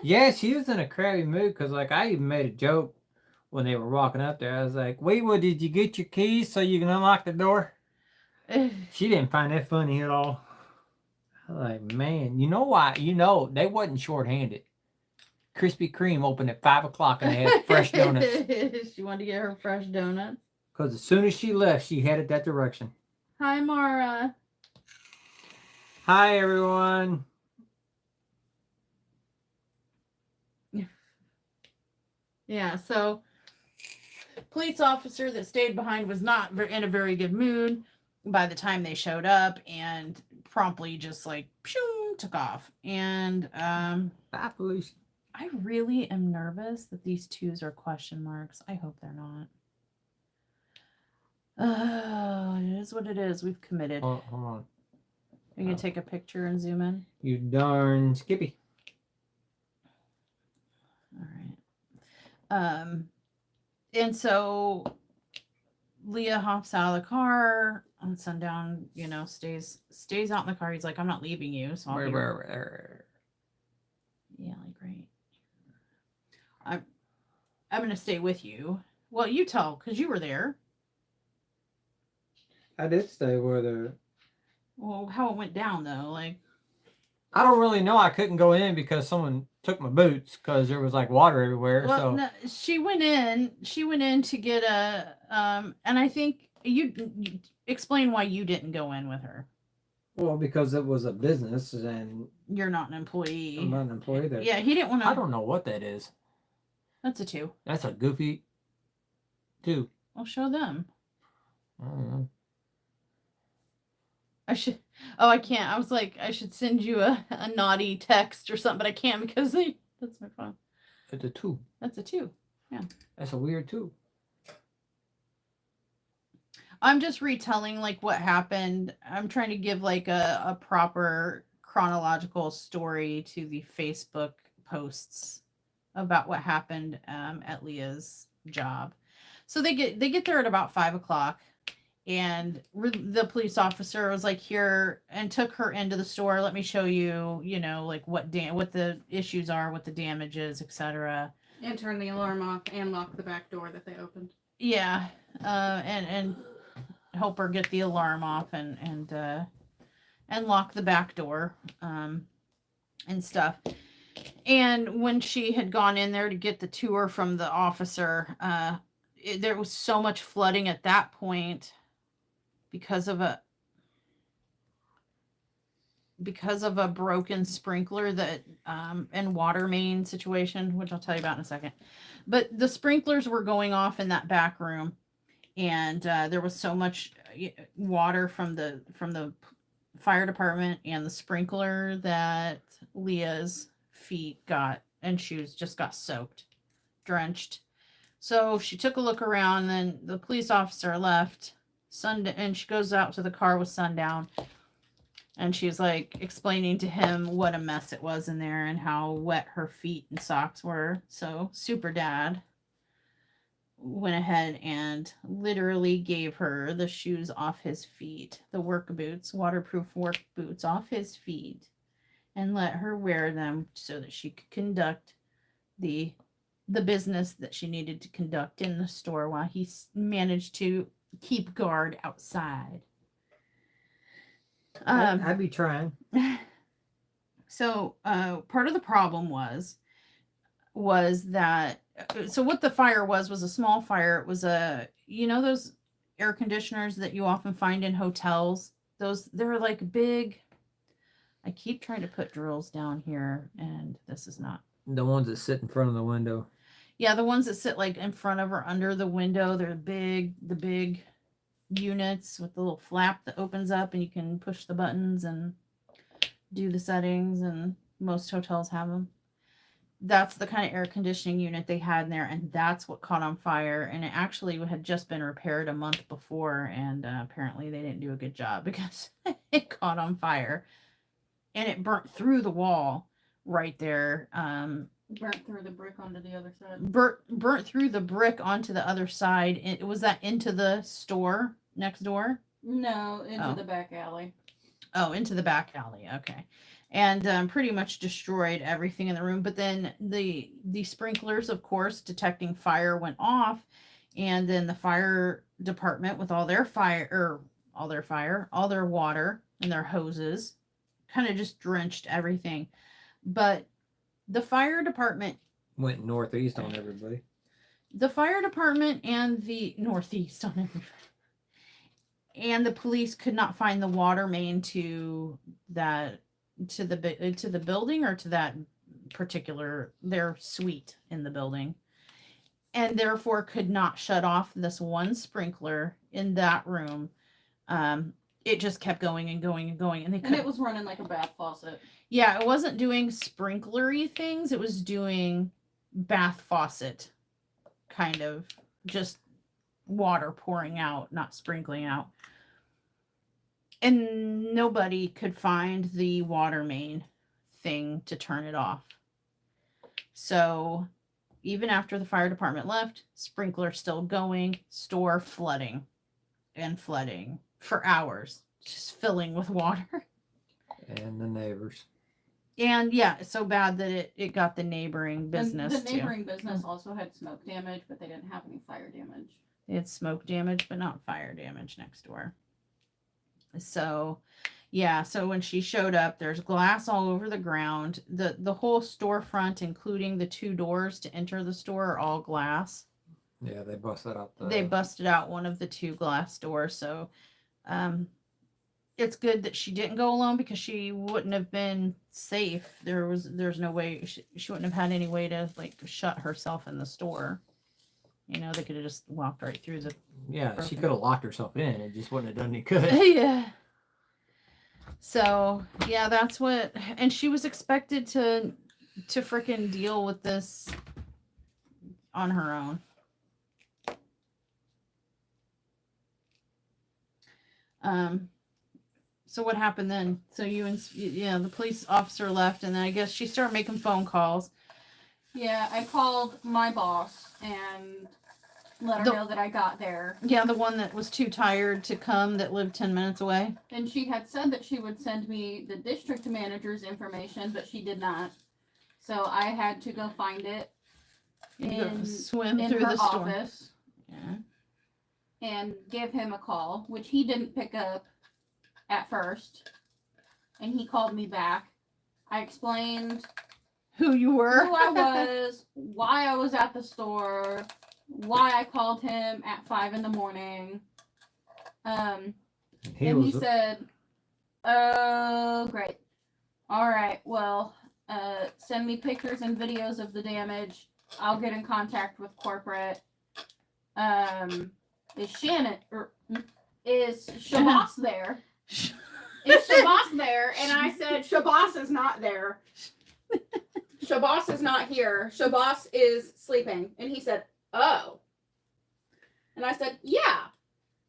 [SPEAKER 1] Yeah, she was in a crabby mood because I even made a joke when they were walking up there. I was like, wait, well, did you get your keys so you can unlock the door? She didn't find that funny at all. I was like, man, you know why? They wasn't short-handed. Krispy Kreme opened at 5 o'clock and they had fresh donuts.
[SPEAKER 2] She wanted to get her fresh donuts.
[SPEAKER 1] Because as soon as she left, she headed that direction.
[SPEAKER 2] Hi, Mara.
[SPEAKER 1] Hi, everyone.
[SPEAKER 2] Yeah, so police officer that stayed behind was not in a very good mood by the time they showed up, and promptly just like pshoo, took off. And
[SPEAKER 1] Bye, police.
[SPEAKER 2] I really am nervous that these twos are question marks. I hope they're not. Oh, it is what it is. We've committed.
[SPEAKER 1] Hold on.
[SPEAKER 2] Are you gonna take a picture and zoom in?
[SPEAKER 1] You darn Skippy.
[SPEAKER 2] All right. And so Leah hops out of the car on Sundown, stays out in the car. He's like, I'm not leaving you. So I'll be... Yeah, like, right. I'm going to stay with you. Well, you tell, because you were there.
[SPEAKER 1] I did stay with her.
[SPEAKER 2] Well, how it went down, though, like...
[SPEAKER 1] I don't really know. I couldn't go in because someone took my boots because there was like water everywhere.
[SPEAKER 2] Well,
[SPEAKER 1] so
[SPEAKER 2] no, she went in to get a... and I think you explain why you didn't go in with her.
[SPEAKER 1] Well, because it was a business and
[SPEAKER 2] you're not an employee.
[SPEAKER 1] I'm not an employee there.
[SPEAKER 2] Yeah, he didn't want to...
[SPEAKER 1] I don't know what that is.
[SPEAKER 2] That's a 2.
[SPEAKER 1] That's a goofy 2.
[SPEAKER 2] I'll show them.
[SPEAKER 1] I don't know.
[SPEAKER 2] I should... Oh, I can't. I was like, I should send you a naughty text or something, but I can't because that's my phone.
[SPEAKER 1] It's a 2.
[SPEAKER 2] That's a 2. Yeah.
[SPEAKER 1] That's a weird 2.
[SPEAKER 2] I'm just retelling like what happened. I'm trying to give like a proper chronological story to the Facebook posts about what happened at Leah's job. So they get there at about 5:00, and the police officer was like, here, and took her into the store. Let me show you, like what the issues are, what the damage is, etc.
[SPEAKER 4] And turn the alarm off and lock the back door that they opened.
[SPEAKER 2] Yeah, and help her get the alarm off and lock the back door and stuff. And when she had gone in there to get the tour from the officer, there was so much flooding at that point because of a broken sprinkler that and water main situation, which I'll tell you about in a second. But the sprinklers were going off in that back room, and there was so much water from the fire department and the sprinkler that Leah's feet got and shoes just got soaked, drenched. So she took a look around, and then the police officer left. And she goes out to the car with Sundown, and she's like explaining to him what a mess it was in there and how wet her feet and socks were. So Super Dad went ahead and literally gave her the shoes off his feet, the work boots, waterproof work boots off his feet, and let her wear them so that she could conduct the business that she needed to conduct in the store while he managed to keep guard outside.
[SPEAKER 1] I'd be trying.
[SPEAKER 2] So part of the problem was that, so what the fire was a small fire. It was those air conditioners that you often find in hotels. They're like big. I keep trying to put drills down here, and this is not.
[SPEAKER 1] The ones that sit in front of the window.
[SPEAKER 2] Yeah, the ones that sit like in front of or under the window. They're big, the big units with the little flap that opens up, and you can push the buttons and do the settings, and most hotels have them. That's the kind of air conditioning unit they had in there, and that's what caught on fire. And it actually had just been repaired a month before, and apparently they didn't do a good job because it caught on fire, and it burnt through the wall right there.
[SPEAKER 4] Burnt through the brick onto the other side.
[SPEAKER 2] Burnt through the brick onto the other side. It was that into the store next door?
[SPEAKER 4] No, into the back alley.
[SPEAKER 2] Oh, into the back alley. Okay. And pretty much destroyed everything in the room. But then the sprinklers, of course, detecting fire went off. And then the fire department with all their water and their hoses kind of just drenched everything. But the fire department
[SPEAKER 1] went northeast on everybody.
[SPEAKER 2] The fire department and the northeast on everybody. And the police could not find the water main to the building or to that particular their suite in the building. and therefore could not shut off this one sprinkler in that room. It just kept going and going and going, and they
[SPEAKER 4] And
[SPEAKER 2] could.
[SPEAKER 4] it was running like a bath faucet.
[SPEAKER 2] Yeah, it wasn't doing sprinklery things. It was doing bath faucet kind of, just water pouring out, not sprinkling out. And nobody could find the water main thing to turn it off. So even after the fire department left, sprinkler still going, store flooding and flooding for hours, just filling with water.
[SPEAKER 1] And the neighbors.
[SPEAKER 2] And yeah, it's so bad that it got the neighboring business
[SPEAKER 4] And the
[SPEAKER 2] too.
[SPEAKER 4] neighboring business also had smoke damage, but they didn't have any fire damage.
[SPEAKER 2] They had smoke damage, but not fire damage next door. So yeah, so when she showed up, there's glass all over the ground. The whole storefront, including the 2 doors to enter the store, are all glass.
[SPEAKER 1] Yeah, they busted out
[SPEAKER 2] They busted out one of the 2 glass doors. So it's good that she didn't go alone, because she wouldn't have been safe. There's no way she wouldn't have had any way to like shut herself in the store. You know, they could have just walked right through the.
[SPEAKER 1] Yeah, she
[SPEAKER 2] broken.
[SPEAKER 1] could have locked herself in. It just wouldn't have done any good.
[SPEAKER 2] Yeah. So yeah, that's what, and she was expected to frickin' deal with this on her own. So what happened then? So the police officer left, and then I guess she started making phone calls.
[SPEAKER 4] Yeah, I called my boss and let her know that I got there.
[SPEAKER 2] Yeah, the one that was too tired to come, that lived 10 minutes away.
[SPEAKER 4] And she had said that she would send me the district manager's information, but she did not. So I had to go find it
[SPEAKER 2] Swim
[SPEAKER 4] in
[SPEAKER 2] through
[SPEAKER 4] her
[SPEAKER 2] the storm.
[SPEAKER 4] office
[SPEAKER 2] Yeah.
[SPEAKER 4] and give him a call, which he didn't pick up at first. And he called me back. I explained
[SPEAKER 2] Who you were?
[SPEAKER 4] who I was, why I was at the store, why I called him at 5 a.m. And he said, "Oh, great. All right. Well, send me pictures and videos of the damage. I'll get in contact with corporate. Is Shabazz there? Is Shabazz there?" And I said, "Shabazz is not there. Shabazz is not here. Shabazz is sleeping." And he said, "Oh." And I said, "Yeah."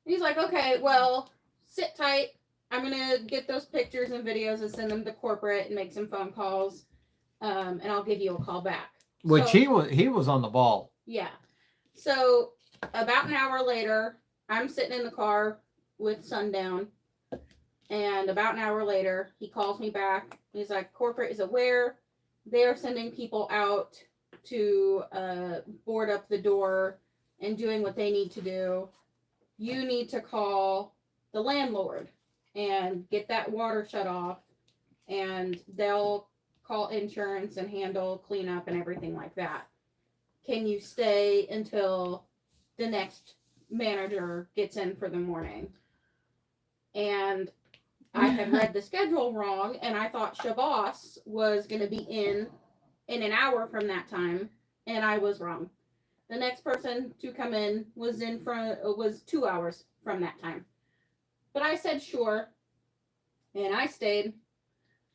[SPEAKER 4] And he's like, "Okay, well, sit tight. I'm going to get those pictures and videos and send them to corporate and make some phone calls. And I'll give you a call back."
[SPEAKER 1] Which
[SPEAKER 4] So-
[SPEAKER 1] he was on the ball.
[SPEAKER 4] Yeah. So about an hour later, I'm sitting in the car with Sundown. And about an hour later, he calls me back. He's like, "Corporate is aware. They're sending people out to board up the door and doing what they need to do. You need to call the landlord and get that water shut off. And they'll call insurance and handle cleanup and everything like that. Can you stay until the next manager gets in for the morning?" And I had read the schedule wrong, and I thought Shabazz was going to be in an hour from that time, and I was wrong. The next person to come in was 2 hours from that time. But I said sure, and I stayed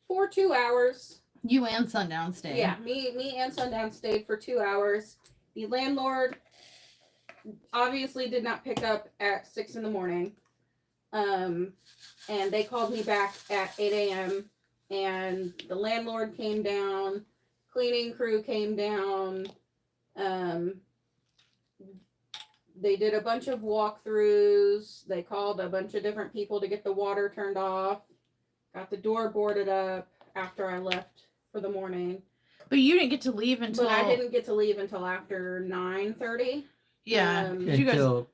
[SPEAKER 4] for 2 hours.
[SPEAKER 2] You and Sundown stayed.
[SPEAKER 4] Yeah, me and Sundown stayed for 2 hours. The landlord obviously did not pick up at 6 a.m. And they called me back at 8 a.m. And the landlord came down, cleaning crew came down. They did a bunch of walkthroughs. They called a bunch of different people to get the water turned off. Got the door boarded up after I left for the morning.
[SPEAKER 2] But you didn't get to leave until.
[SPEAKER 4] But I didn't get to leave until after 9:30.
[SPEAKER 2] Yeah.
[SPEAKER 4] Um,
[SPEAKER 2] 'cause you guys, it
[SPEAKER 1] Until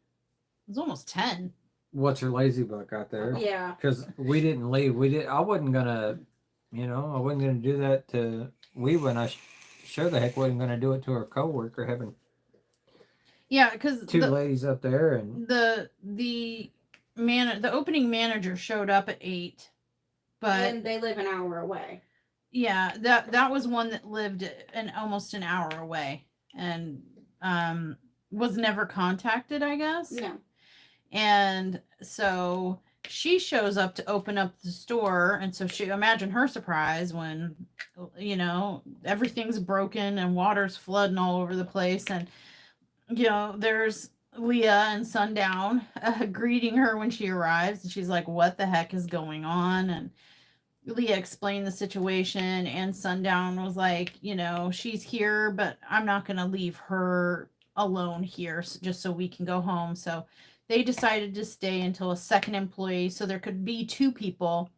[SPEAKER 2] was almost 10.
[SPEAKER 1] what's her lazy book got there?
[SPEAKER 4] Yeah.
[SPEAKER 1] Because we didn't leave. I wasn't gonna, I wasn't gonna do that to when I sure the heck wasn't gonna do it to her coworker, having
[SPEAKER 2] Yeah, because
[SPEAKER 1] 2 ladies up there, and
[SPEAKER 2] the opening manager showed up at 8, but
[SPEAKER 4] And they live an hour away.
[SPEAKER 2] yeah, that was one that lived almost an hour away, and was never contacted, I guess.
[SPEAKER 4] No.
[SPEAKER 2] And so she shows up to open up the store, and so she imagine her surprise when everything's broken and water's flooding all over the place, and there's Leah and Sundown greeting her when she arrives, and she's like, what the heck is going on? And Leah explained the situation, and Sundown was like, she's here, but I'm not going to leave her alone here just so we can go home. So they decided to stay until a second employee, so there could be two people,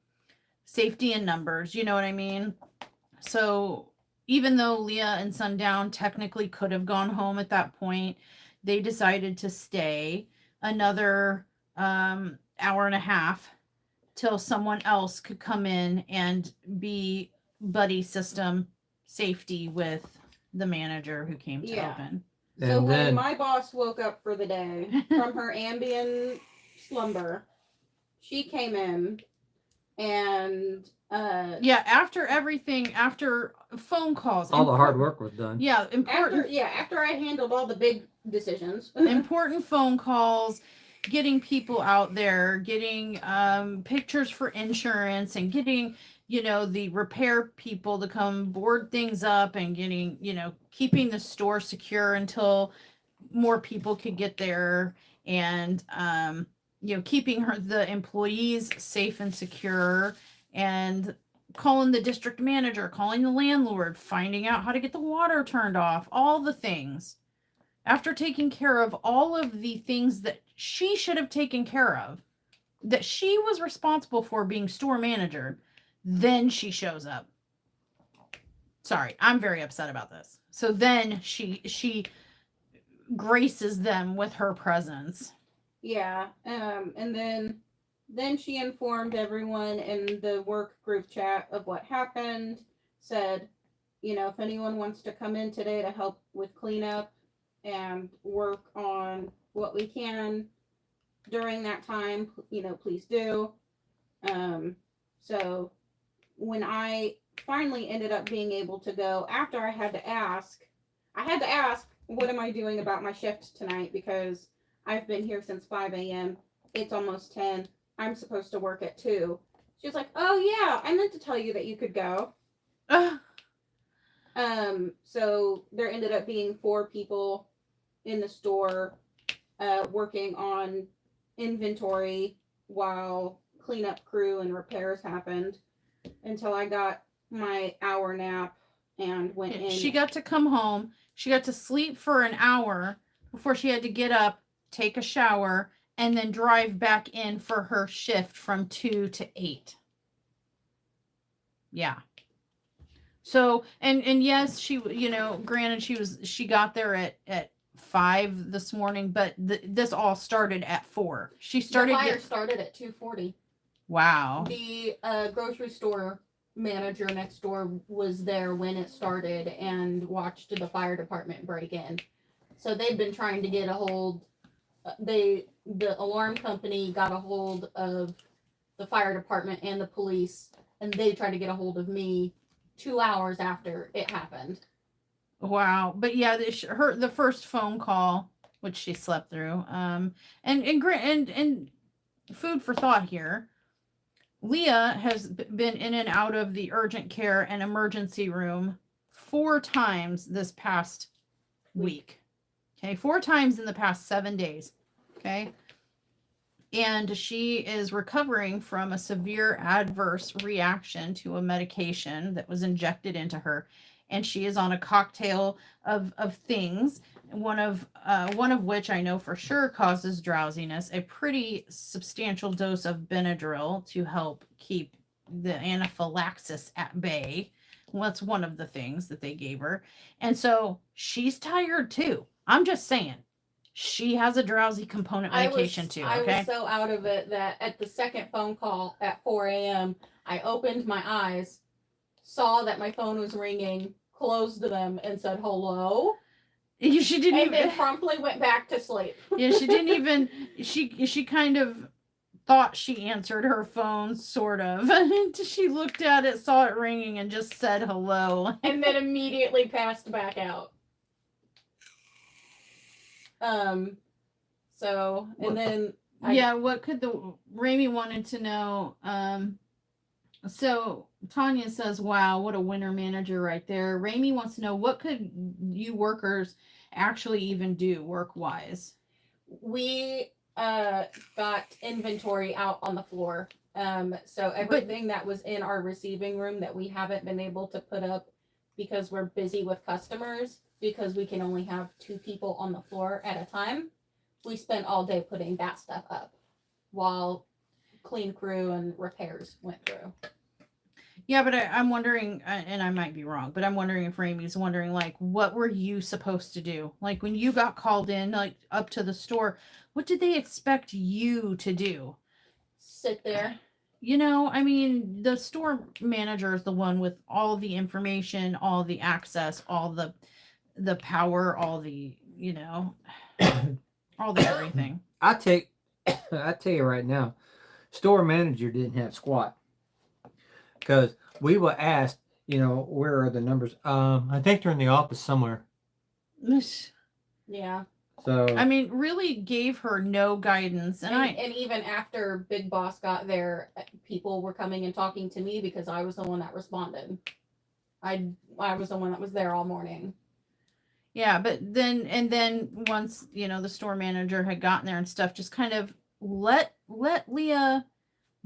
[SPEAKER 2] safety in numbers, you know what I mean? So even though Leah and Sundown technically could have gone home at that point, they decided to stay another hour and a half till someone else could come in and be buddy system safety with the manager who came to
[SPEAKER 4] Yeah.
[SPEAKER 2] open.
[SPEAKER 4] So
[SPEAKER 1] And
[SPEAKER 4] when
[SPEAKER 1] then
[SPEAKER 4] my boss woke up for the day from her ambient slumber, she came in and
[SPEAKER 2] after phone calls,
[SPEAKER 1] all the hard work was done.
[SPEAKER 2] Yeah,
[SPEAKER 4] after I handled all the big decisions.
[SPEAKER 2] important phone calls, getting people out there, getting pictures for insurance, and getting the repair people to come board things up, and getting keeping the store secure until more people could get there, and keeping the employees safe and secure, and calling the district manager, calling the landlord, finding out how to get the water turned off, all the things. After taking care of all of the things that she should have taken care of, that she was responsible for being store manager, then she shows up. Sorry, I'm very upset about this. So then she graces them with her presence.
[SPEAKER 4] Yeah. And then she informed everyone in the work group chat of what happened, said, if anyone wants to come in today to help with cleanup and work on what we can during that time, please do. So when I finally ended up being able to go, after I had to ask, what am I doing about my shift tonight? Because I've been here since 5 a.m. It's almost 10. I'm supposed to work at 2. She's like, oh yeah, I meant to tell you that you could go. So there ended up being 4 people in the store working on inventory while cleanup crew and repairs happened until I got my hour nap and went in.
[SPEAKER 2] She got to come home. She got to sleep for an hour before she had to get up, take a shower, and then drive back in for her shift from 2 to 8. Yeah. So, and yes, she, granted she got there at 5 this morning, but this all started at 4. She started.
[SPEAKER 4] The fire started at 2:40.
[SPEAKER 2] Wow.
[SPEAKER 4] The grocery store manager next door was there when it started and watched the fire department break in. So they've been trying to get a hold. The alarm company got a hold of the fire department and the police, and they tried to get a hold of me 2 hours after it happened.
[SPEAKER 2] Wow. But yeah, the first phone call, which she slept through, and food for thought here. Leah has been in and out of the urgent care and emergency room 4 times this past week. Okay, 4 times in the past 7 days. Okay. And she is recovering from a severe adverse reaction to a medication that was injected into her. And she is on a cocktail of things, one of which I know for sure causes drowsiness, a pretty substantial dose of Benadryl to help keep the anaphylaxis at bay. Well, that's one of the things that they gave her. And so she's tired too. I'm just saying. She has a drowsy component medication too, okay?
[SPEAKER 4] I was so out of it that at the second phone call at 4 a.m., I opened my eyes, saw that my phone was ringing, closed them, and said hello.
[SPEAKER 2] She didn't
[SPEAKER 4] and then promptly went back to sleep.
[SPEAKER 2] Yeah, she didn't even. She kind of thought she answered her phone, sort of. She looked at it, saw it ringing, and just said hello.
[SPEAKER 4] And then immediately passed back out. So, and then
[SPEAKER 2] what could the Ramey wanted to know? So Tanya says, "Wow, what a winner manager right there." Ramey wants to know, what could you workers actually even do work wise?
[SPEAKER 4] we got inventory out on the floor. So everything that was in our receiving room that we haven't been able to put up because we're busy with customers, because we can only have 2 people on the floor at a time, we spent all day putting that stuff up while clean crew and repairs went through.
[SPEAKER 2] Yeah, but I'm wondering, and I might be wrong, but I'm wondering if Ramey's wondering, like, what were you supposed to do? Like, when you got called in, like, up to the store, what did they expect you to do?
[SPEAKER 4] Sit there.
[SPEAKER 2] You know, I mean, the store manager is the one with all the information, all the access, all the power, all the, you know, all the everything.
[SPEAKER 1] I tell you right now, store manager didn't have squat, because we were asked, where are the numbers? I think they're in the office somewhere.
[SPEAKER 4] Yeah.
[SPEAKER 1] So
[SPEAKER 2] I mean, really gave her no guidance, and
[SPEAKER 4] even after Big Boss got there, people were coming and talking to me because I was the one that responded. I was the one that was there all morning.
[SPEAKER 2] Yeah, but then once, the store manager had gotten there and stuff, just kind of let Leah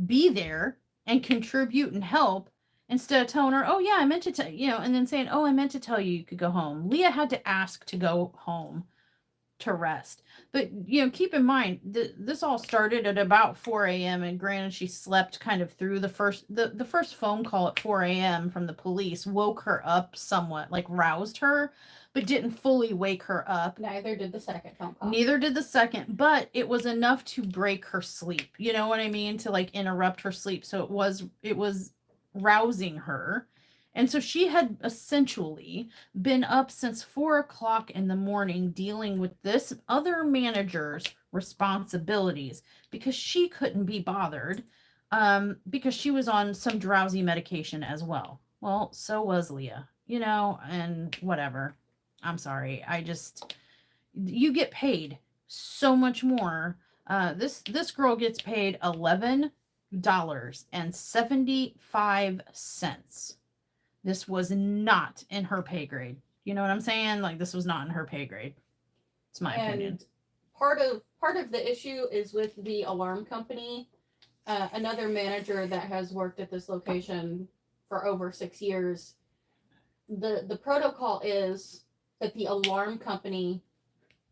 [SPEAKER 2] be there and contribute and help, instead of telling her, "Oh yeah, I meant to tell you," and then saying, "Oh, I meant to tell you could go home." Leah had to ask to go home to rest. But keep in mind, this all started at about 4 a.m. and granted, she slept kind of through the first phone call at 4 a.m. from the police woke her up somewhat, like roused her, but didn't fully wake her up.
[SPEAKER 4] Neither did the second phone call.
[SPEAKER 2] Neither did the second, but it was enough to break her sleep. You know what I mean? To like interrupt her sleep. So it was rousing her. And so she had essentially been up since 4 o'clock in the morning dealing with this other manager's responsibilities because she couldn't be bothered, because she was on some drowsy medication as well. Well, so was Leah, and whatever. I'm sorry. You get paid so much more. This girl gets paid $11.75. This was not in her pay grade. You know what I'm saying? Like, this was not in her pay grade. It's my opinion.
[SPEAKER 4] Part of the issue is with the alarm company. Another manager that has worked at this location for over 6 years. The protocol is that the alarm company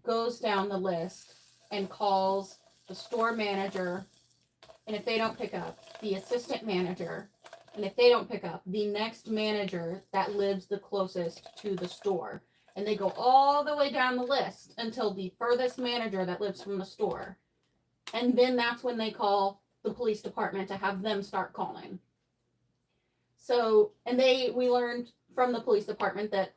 [SPEAKER 4] goes down the list and calls the store manager, and if they don't pick up, the assistant manager, and if they don't pick up, the next manager that lives the closest to the store. And they go all the way down the list until the furthest manager that lives from the store. And then that's when they call the police department to have them start calling. So, and we learned from the police department that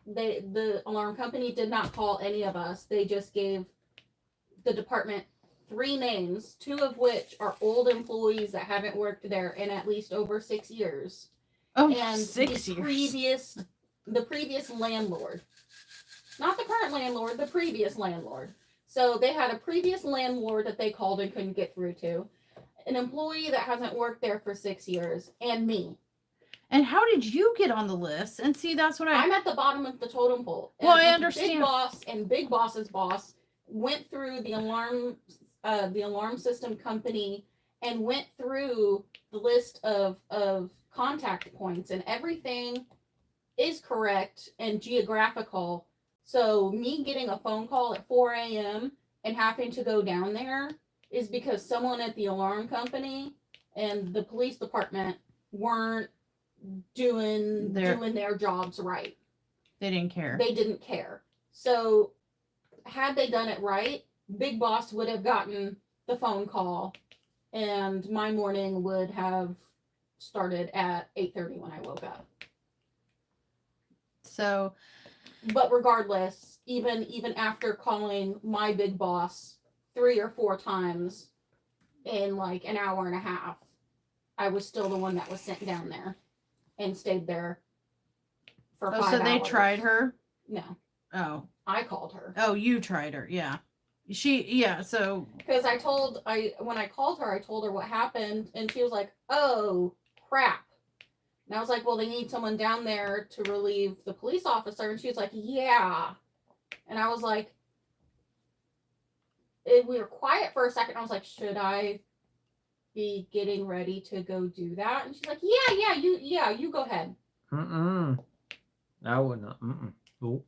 [SPEAKER 4] the alarm company did not call any of us. They just gave the department 3 names, 2 of which are old employees that haven't worked there in at least over 6 years.
[SPEAKER 2] Oh,
[SPEAKER 4] And
[SPEAKER 2] 6 years.
[SPEAKER 4] The previous landlord, not the current landlord, the previous landlord. So they had a previous landlord that they called and couldn't get through to, an employee that hasn't worked there for 6 years, and me.
[SPEAKER 2] And how did you get on the list? And see, that's what
[SPEAKER 4] I'm at the bottom of the totem pole.
[SPEAKER 2] Well, I understand.
[SPEAKER 4] Big Boss and Big Boss's boss went through the alarm system company and went through the list of contact points, and everything is correct and geographical. So me getting a phone call at 4 a.m. and having to go down there is because someone at the alarm company and the police department weren't doing their jobs right.
[SPEAKER 2] They didn't care.
[SPEAKER 4] They didn't care. So had they done it right, Big Boss would have gotten the phone call and my morning would have started at 8:30 when I woke up.
[SPEAKER 2] So,
[SPEAKER 4] but regardless, even after calling my big boss 3 or 4 times in like an hour and a half, I was still the one that was sent down there and stayed there for 5 hours.
[SPEAKER 2] So they tried her?
[SPEAKER 4] No.
[SPEAKER 2] Oh,
[SPEAKER 4] I called her.
[SPEAKER 2] Oh, you tried her. Yeah. So
[SPEAKER 4] Because when I called her, I told her what happened, and she was like, "Oh crap!" And I was like, "Well, they need someone down there to relieve the police officer," and she was like, "Yeah," and I was like, we were quiet for a second. I was like, "Should I be getting ready to go do that?" And she's like, "Yeah, you go ahead."
[SPEAKER 1] I would not. Nope.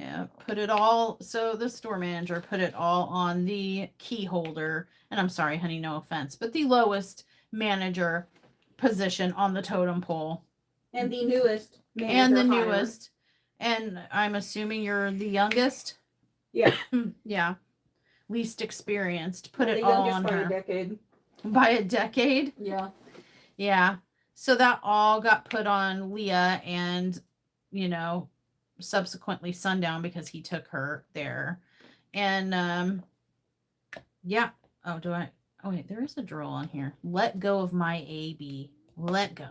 [SPEAKER 2] yeah, put it all. So the store manager put it all on the key holder. And I'm sorry, honey, no offense, but the lowest manager position on the totem pole.
[SPEAKER 4] And the newest
[SPEAKER 2] And the
[SPEAKER 4] manager hire.
[SPEAKER 2] newest. And I'm assuming you're the youngest.
[SPEAKER 4] Yeah.
[SPEAKER 2] Yeah. Least experienced. Put
[SPEAKER 4] The
[SPEAKER 2] it all
[SPEAKER 4] youngest
[SPEAKER 2] on
[SPEAKER 4] by
[SPEAKER 2] her.
[SPEAKER 4] a decade.
[SPEAKER 2] By a decade?
[SPEAKER 4] Yeah.
[SPEAKER 2] Yeah. So that all got put on Leah and, subsequently Sundown because he took her there. And yeah. Oh, wait, there is a drill on here. Let go of my AB. Let go.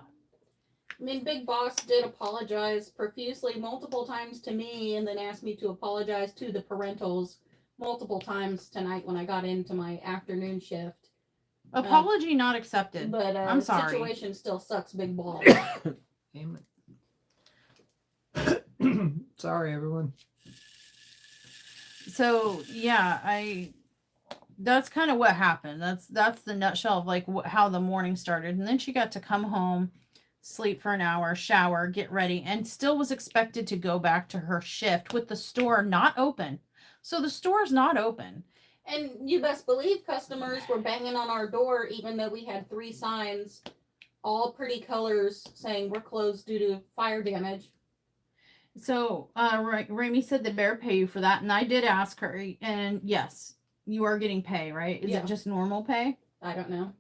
[SPEAKER 4] I mean, Big Boss did apologize profusely multiple times to me and then asked me to apologize to the parentals multiple times tonight when I got into my afternoon shift.
[SPEAKER 2] Apology not accepted.
[SPEAKER 4] But
[SPEAKER 2] I'm sorry.
[SPEAKER 4] Situation still sucks, Big Balls.
[SPEAKER 1] Damn it. Sorry, everyone.
[SPEAKER 2] So yeah, that's kind of what happened. That's the nutshell of like how the morning started. And then she got to come home, sleep for an hour, shower, get ready, and still was expected to go back to her shift with the store not open. So the store's not open.
[SPEAKER 4] And you best believe customers were banging on our door even though we had 3 signs, all pretty colors, saying we're closed due to fire damage.
[SPEAKER 2] So Rami said the bear pay you for that, and I did ask her, and yes, you are getting pay, right? Is
[SPEAKER 4] Yeah.
[SPEAKER 2] it just normal pay?
[SPEAKER 4] I don't know.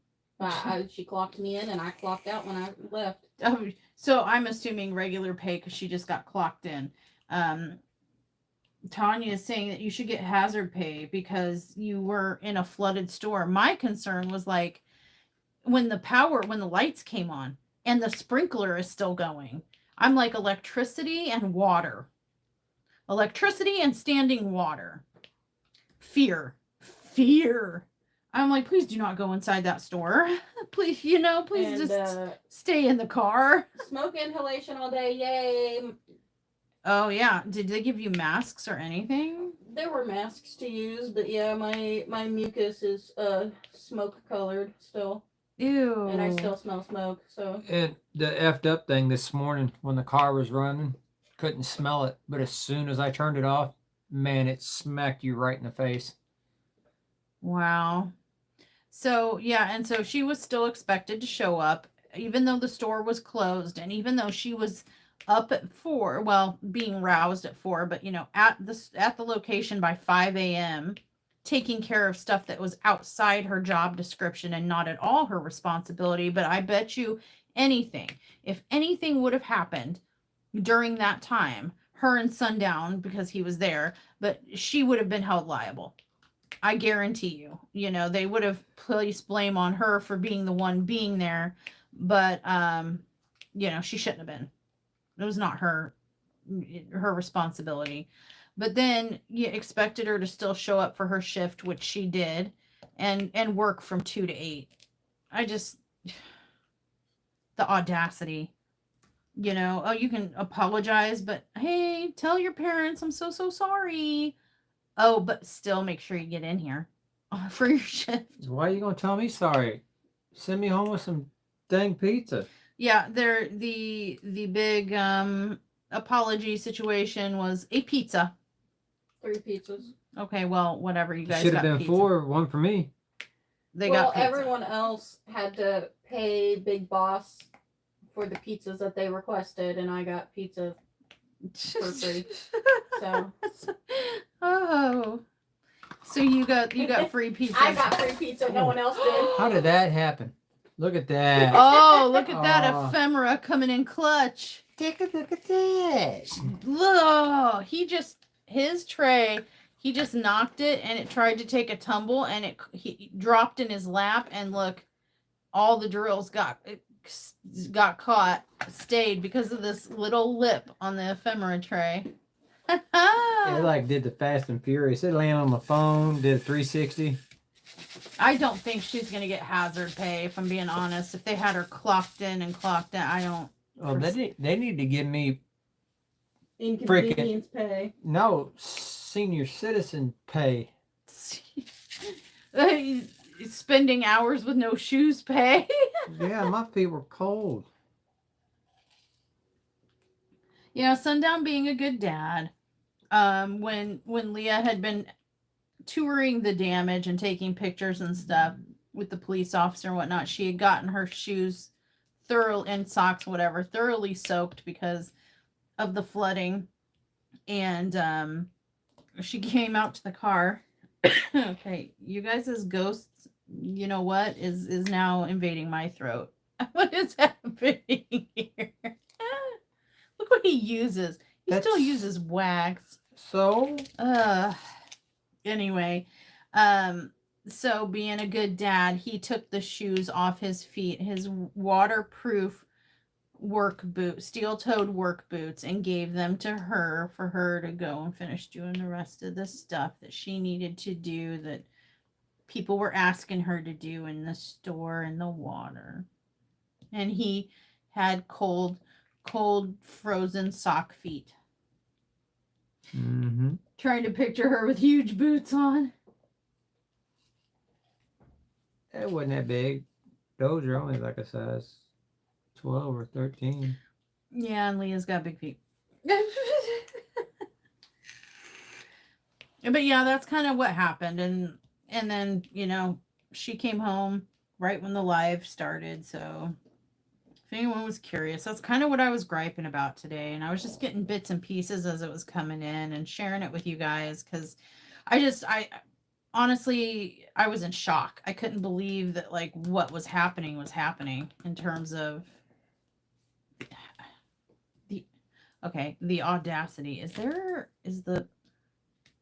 [SPEAKER 4] She clocked me in and I clocked out when I left.
[SPEAKER 2] Oh, so I'm assuming regular pay because she just got clocked in. Tanya is saying that you should get hazard pay because you were in a flooded store. My concern was like when the lights came on and the sprinkler is still going. I'm like electricity and water. Electricity and standing water. Fear. I'm like, please do not go inside that store. Please, please just stay in the car.
[SPEAKER 4] Smoke inhalation all day, yay.
[SPEAKER 2] Oh, yeah. Did they give you masks or anything?
[SPEAKER 4] There were masks to use, but yeah, my mucus is smoke colored still.
[SPEAKER 2] Ew.
[SPEAKER 4] And I still smell smoke, so.
[SPEAKER 1] And the effed up thing this morning when the car was running, couldn't smell it, but as soon as I turned it off, man, it smacked you right in the face.
[SPEAKER 2] Wow. So, yeah, and so she was still expected to show up, even though the store was closed, and even though she was up at 4, well, being roused at 4, but, at the location by 5 a.m., taking care of stuff that was outside her job description and not at all her responsibility. But I bet you if anything would have happened during that time, her and Sundown, because he was there, but she would have been held liable. I guarantee you, they would have placed blame on her for being the one being there, but, she shouldn't have been. It was not her responsibility. But then you expected her to still show up for her shift, which she did, and work from 2 to 8. The audacity, you can apologize, but hey, tell your parents I'm so sorry. Oh, but still make sure you get in here for your shift.
[SPEAKER 1] Why are you going to tell me sorry? Send me home with some dang pizza.
[SPEAKER 2] Yeah, the big apology situation was a pizza.
[SPEAKER 4] 3 pizzas.
[SPEAKER 2] Okay, well, whatever, you guys
[SPEAKER 1] Should
[SPEAKER 2] got
[SPEAKER 1] have been
[SPEAKER 2] pizza.
[SPEAKER 1] 4, 1 for me.
[SPEAKER 2] They got pizza.
[SPEAKER 4] Everyone else had to pay Big Boss for the pizzas that they requested, and I got pizza for free. So.
[SPEAKER 2] Oh. So you got free pizza.
[SPEAKER 4] I got free pizza, no one else did.
[SPEAKER 1] How did that happen? Look at that.
[SPEAKER 2] Oh, look at that ephemera coming in clutch.
[SPEAKER 1] Look at that.
[SPEAKER 2] Look, his tray, he just knocked it and it tried to take a tumble and he dropped in his lap, and look, all the drills got caught, stayed because of this little lip on the ephemera tray.
[SPEAKER 1] It like did the Fast and Furious. It landed on my phone, did a 360.
[SPEAKER 2] I don't think she's gonna get hazard pay, if I'm being honest. If they had her clocked in and clocked out, I don't.
[SPEAKER 1] Oh, they need to give me
[SPEAKER 4] Inconvenience pay.
[SPEAKER 1] no senior citizen pay.
[SPEAKER 2] Spending hours with no shoes pay.
[SPEAKER 1] Yeah, my feet were cold.
[SPEAKER 2] Yeah, Sundown being a good dad. When Leah had been touring the damage and taking pictures and stuff with the police officer and whatnot, she had gotten her shoes and socks, whatever, thoroughly soaked because of the flooding. And she came out to the car. Okay, you guys as ghosts, you know what is now invading my throat. What is happening here? Look what he uses. He still uses wax.
[SPEAKER 1] So
[SPEAKER 2] Anyway, so being a good dad, he took the shoes off his feet, his waterproof work boot, steel-toed work boots, and gave them to her for her to go and finish doing the rest of the stuff that she needed to do, that people were asking her to do in the store and the water. And he had cold frozen sock feet.
[SPEAKER 1] mm-hmm.
[SPEAKER 2] Trying to picture her with huge boots on.
[SPEAKER 1] It wasn't that big. Those are only like a size 12 or 13.
[SPEAKER 2] Yeah, and Leah's got big feet. But yeah, that's kind of what happened. And then, she came home right when the live started. So if anyone was curious, that's kind of what I was griping about today. And I was just getting bits and pieces as it was coming in and sharing it with you guys, because I honestly, I was in shock. I couldn't believe that like what was happening in terms of the audacity.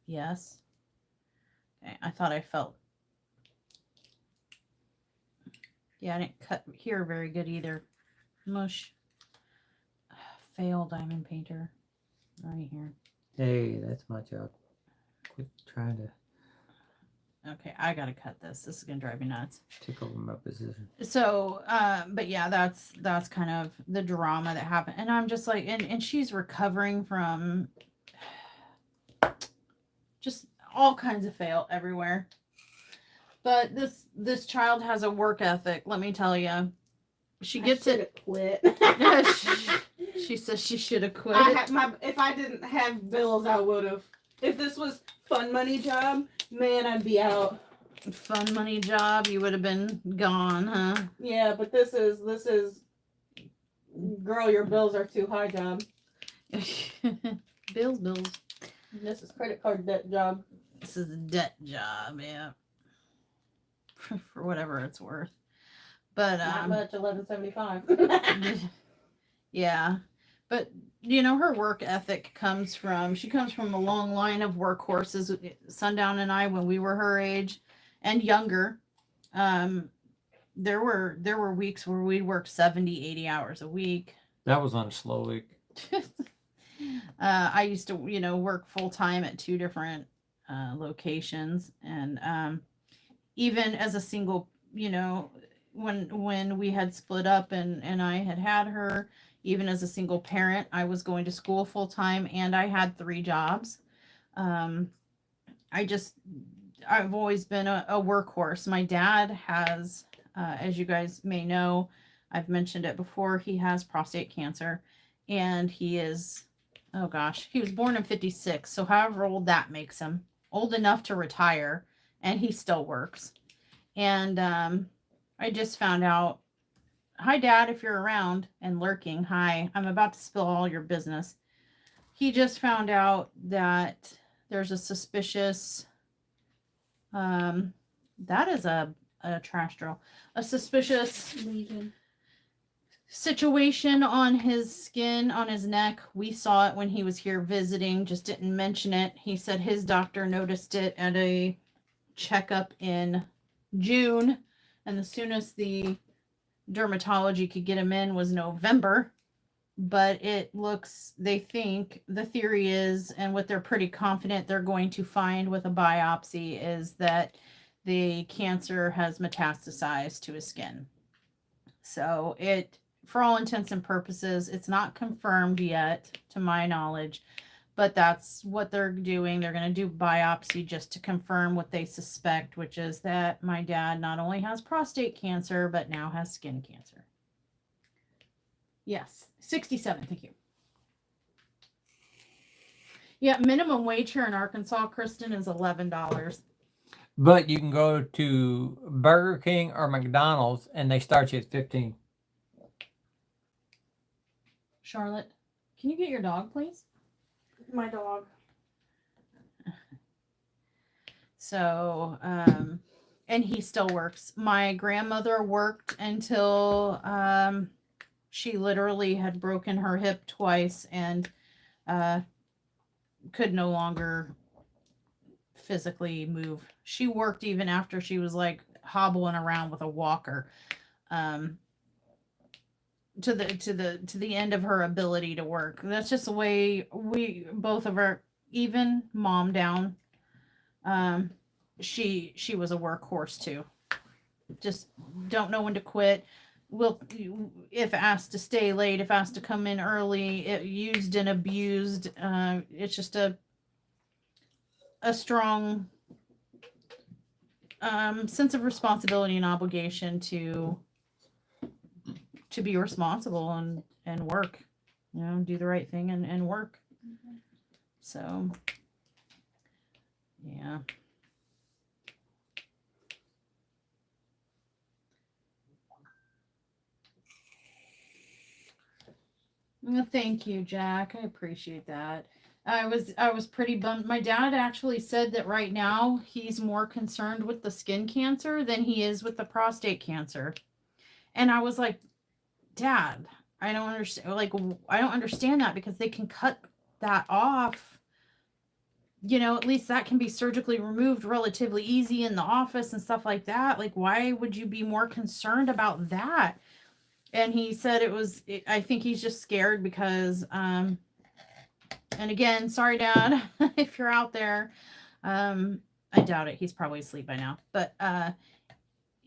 [SPEAKER 2] Yes. Okay, I thought I felt. Yeah, I didn't hear very good either. Mush. Fail diamond painter. Right here.
[SPEAKER 1] Hey, that's my job. Quit trying to
[SPEAKER 2] Okay, I gotta cut this. This is gonna drive me nuts.
[SPEAKER 1] take over my position.
[SPEAKER 2] So, but yeah, that's kind of the drama that happened. And I'm just like, and she's recovering from just all kinds of fail everywhere. But this child has a work ethic, let me tell you. She gets it.
[SPEAKER 4] Quit.
[SPEAKER 2] She says she should have quit.
[SPEAKER 4] If I didn't have bills, I would have. If this was fun money job, man, I'd be out.
[SPEAKER 2] Fun money job, you would have been gone, huh?
[SPEAKER 4] Yeah, but this is girl, your bills are too high job.
[SPEAKER 2] Bills.
[SPEAKER 4] This is credit card debt job.
[SPEAKER 2] This is a debt job, yeah. For whatever it's worth. But
[SPEAKER 4] not much, $11.75.
[SPEAKER 2] Yeah. But her work ethic comes from a long line of workhorses. Sundown and I, when we were her age and younger, there were weeks where we'd work 70, 80 hours a week.
[SPEAKER 1] That was on a slow week.
[SPEAKER 2] I used to, work full time at 2 different locations, and even as a single, when we had split up and I had her, even as a single parent, I was going to school full time and I had 3 jobs. I've always been a workhorse. My dad has, as you guys may know, I've mentioned it before, he has prostate cancer, and he is, oh gosh, he was born in 56. So however old that makes him, old enough to retire, and he still works. And I just found out, hi Dad, if you're around and lurking, hi, I'm about to spill all your business. He just found out that there's a suspicious, that is a trash drill, a suspicious
[SPEAKER 4] Legion.
[SPEAKER 2] situation on his skin, on his neck. We saw it when he was here visiting, just didn't mention it. He said his doctor noticed it at a checkup in June, and the soonest the dermatology could get him in was November. but they think the theory is, and what they're pretty confident they're going to find with a biopsy is that the cancer has metastasized to his skin. So for all intents and purposes, it's not confirmed yet, to my knowledge, but that's what they're doing. They're going to do biopsy just to confirm what they suspect, which is that my dad not only has prostate cancer, but now has skin cancer. Yes, 67. Thank you. Yeah, minimum wage here in Arkansas, Kristen, is $11.
[SPEAKER 1] But you can go to Burger King or McDonald's and they start you at 15.
[SPEAKER 2] Charlotte, can you get your dog, please?
[SPEAKER 4] My dog.
[SPEAKER 2] So, and he still works. My grandmother worked until she literally had broken her hip twice and could no longer physically move. She worked even after she was like hobbling around with a walker, to the end of her ability to work. That's just the way we both of our, even mom down. She was a workhorse too. Just don't know when to quit. Will, if asked to stay late, if asked to come in early, used and abused. It's just a strong sense of responsibility and obligation to be responsible and work, do the right thing and work. So, yeah. Well, thank you, Jack. I appreciate that. I was pretty bummed. My dad actually said that right now he's more concerned with the skin cancer than he is with the prostate cancer. And I was like, Dad, I don't understand. Like, I don't understand that, because they can cut that off. At least that can be surgically removed relatively easy in the office and stuff like that. Like, why would you be more concerned about that? And he said I think he's just scared because, and again, sorry, Dad, if you're out there. I doubt it. He's probably asleep by now. But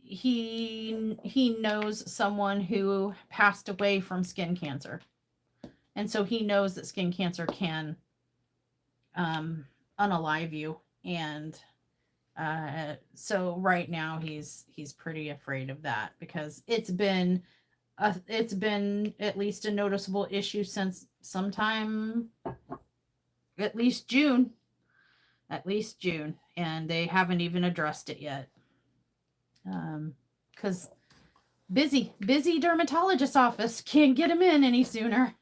[SPEAKER 2] he knows someone who passed away from skin cancer. And so he knows that skin cancer can unalive you. And so right now he's pretty afraid of that, because it's been at least a noticeable issue since sometime at least June, and they haven't even addressed it yet. Because busy dermatologist office can't get him in any sooner.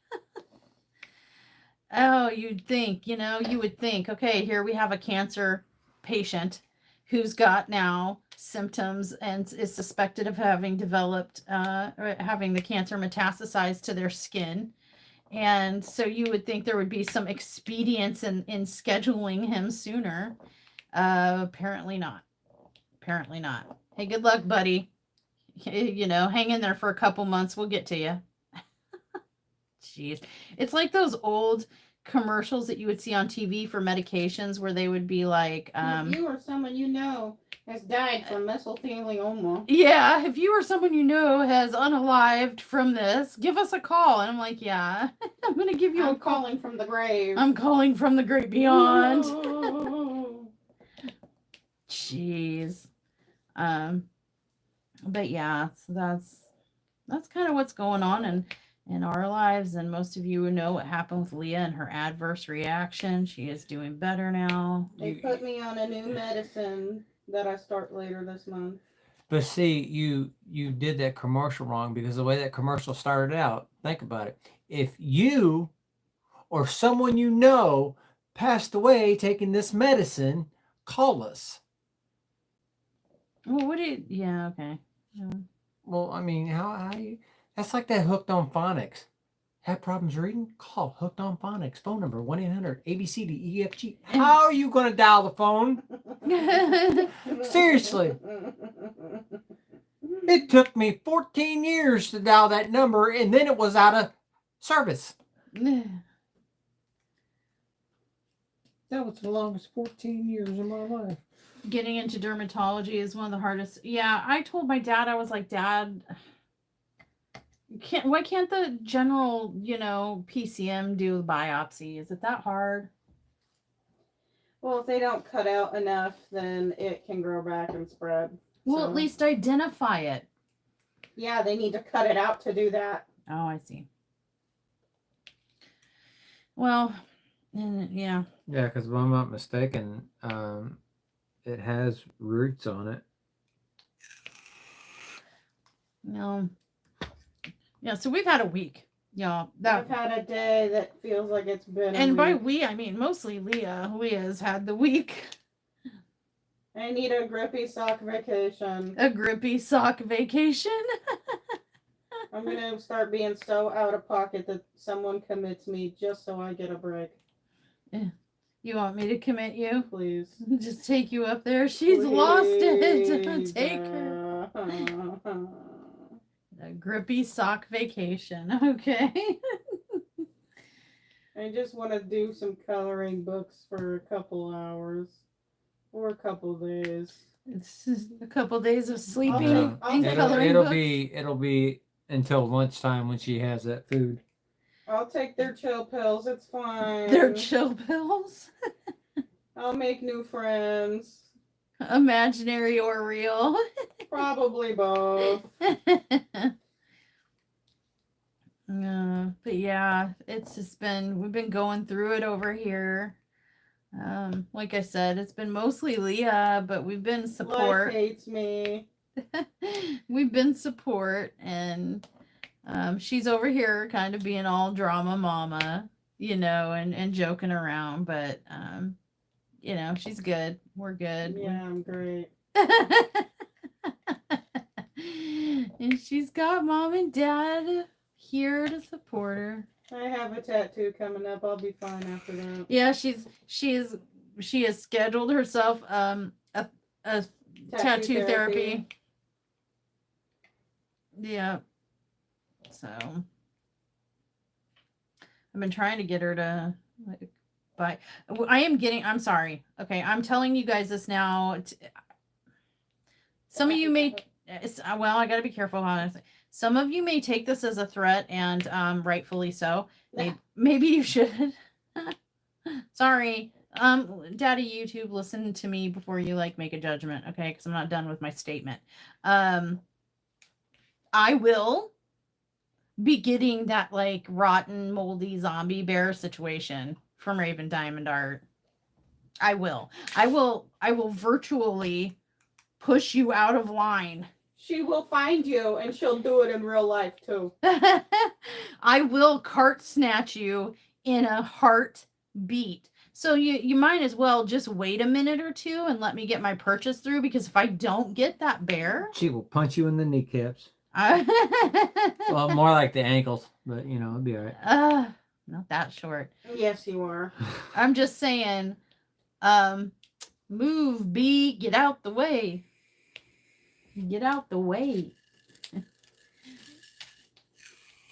[SPEAKER 2] Oh, you'd think, you would think, okay, here we have a cancer patient who's got now symptoms and is suspected of having developed, or having the cancer metastasize to their skin. And so you would think there would be some expedience in scheduling him sooner. Apparently not. Hey, good luck, buddy. Hang in there for a couple months. We'll get to you. Jeez. It's like those old commercials that you would see on TV for medications where they would be like,
[SPEAKER 4] if you or someone you know has died from mesothelioma.
[SPEAKER 2] Yeah, if you or someone you know has unalived from this, give us a call. And I'm like, yeah, I'm going to give you a call.
[SPEAKER 4] I'm calling from the grave.
[SPEAKER 2] I'm calling from the great beyond. Jeez. But yeah, so that's kind of what's going on in our lives. And most of you know what happened with Leah and her adverse reaction. She is doing better now.
[SPEAKER 4] They put me on a new medicine that I start later this month.
[SPEAKER 1] But see, you did that commercial wrong, because the way that commercial started out, think about it. If you or someone you know passed away taking this medicine, call us.
[SPEAKER 2] Well, yeah, okay. Yeah.
[SPEAKER 1] Well, I mean, how you, that's like that Hooked on Phonics. Have problems reading? Call Hooked on Phonics. Phone number 1-800-ABCDEFG. How are you going to dial the phone? Seriously. It took me 14 years to dial that number, and then it was out of service.
[SPEAKER 2] Yeah.
[SPEAKER 1] That was the longest 14 years of my life.
[SPEAKER 2] Getting into dermatology is one of the hardest. Yeah, I told my dad, I was like, Dad, why can't the general, PCM do a biopsy? Is it that hard?
[SPEAKER 4] Well, if they don't cut out enough, then it can grow back and spread.
[SPEAKER 2] Well,
[SPEAKER 4] So,
[SPEAKER 2] at least identify it.
[SPEAKER 4] yeah, they need to cut it out to do that.
[SPEAKER 2] Oh, I see. Well, yeah.
[SPEAKER 1] Yeah, because if I'm not mistaken, it has roots on it.
[SPEAKER 2] No. Yeah, so we've had a week. Yeah.
[SPEAKER 4] I've had a day that feels like it's been
[SPEAKER 2] And
[SPEAKER 4] a
[SPEAKER 2] by
[SPEAKER 4] week.
[SPEAKER 2] we, I mean mostly Leah. Leah's had the week.
[SPEAKER 4] I need a grippy sock vacation.
[SPEAKER 2] A grippy sock vacation.
[SPEAKER 4] I'm going to start being so out of pocket that someone commits me just so I get a break.
[SPEAKER 2] You want me to commit you?
[SPEAKER 4] Please.
[SPEAKER 2] Just take you up there. She's lost it.
[SPEAKER 4] Please,
[SPEAKER 2] Take her. A grippy sock vacation. Okay.
[SPEAKER 4] I just want to do some coloring books for a couple hours or a couple days.
[SPEAKER 2] It's just a couple days of sleeping
[SPEAKER 4] I'll
[SPEAKER 2] and
[SPEAKER 4] take-
[SPEAKER 2] coloring
[SPEAKER 1] It'll
[SPEAKER 2] books.
[SPEAKER 1] be until lunchtime when she has that food.
[SPEAKER 4] I'll take their chill pills. It's fine.
[SPEAKER 2] They're chill pills.
[SPEAKER 4] I'll make new friends.
[SPEAKER 2] Imaginary or real.
[SPEAKER 4] Probably both.
[SPEAKER 2] But yeah, it's just we've been going through it over here. Like I said, it's been mostly Leah, but we've been
[SPEAKER 4] Life
[SPEAKER 2] support.
[SPEAKER 4] hates me.
[SPEAKER 2] We've been support, and she's over here kind of being all drama mama, and joking around, but she's good. We're good.
[SPEAKER 4] Yeah, I'm great.
[SPEAKER 2] And she's got mom and dad here to support her.
[SPEAKER 4] I have a tattoo coming up. I'll be fine after that.
[SPEAKER 2] Yeah, she has scheduled herself a tattoo therapy. Yeah. So I've been trying to get her to buy. I'm sorry. Okay, I'm telling you guys this now. Some of you may. Well, I got to be careful how I say. Some of you may take this as a threat, and rightfully so. Maybe you should. Sorry. Daddy YouTube, listen to me before you make a judgment, okay? Because I'm not done with my statement. I will be getting that rotten, moldy zombie bear situation from Raven Diamond Art. I will virtually push you out of line.
[SPEAKER 4] She will find you and she'll do it in real life too.
[SPEAKER 2] I will cart snatch you in a heartbeat. So you might as well just wait a minute or two and let me get my purchase through, because if I don't get that bear,
[SPEAKER 1] She will punch you in the kneecaps.
[SPEAKER 2] well,
[SPEAKER 1] More like the ankles, but it'll be all right.
[SPEAKER 2] not that short.
[SPEAKER 4] Yes, you are.
[SPEAKER 2] I'm just saying, move, B, get out the way. Get out the way.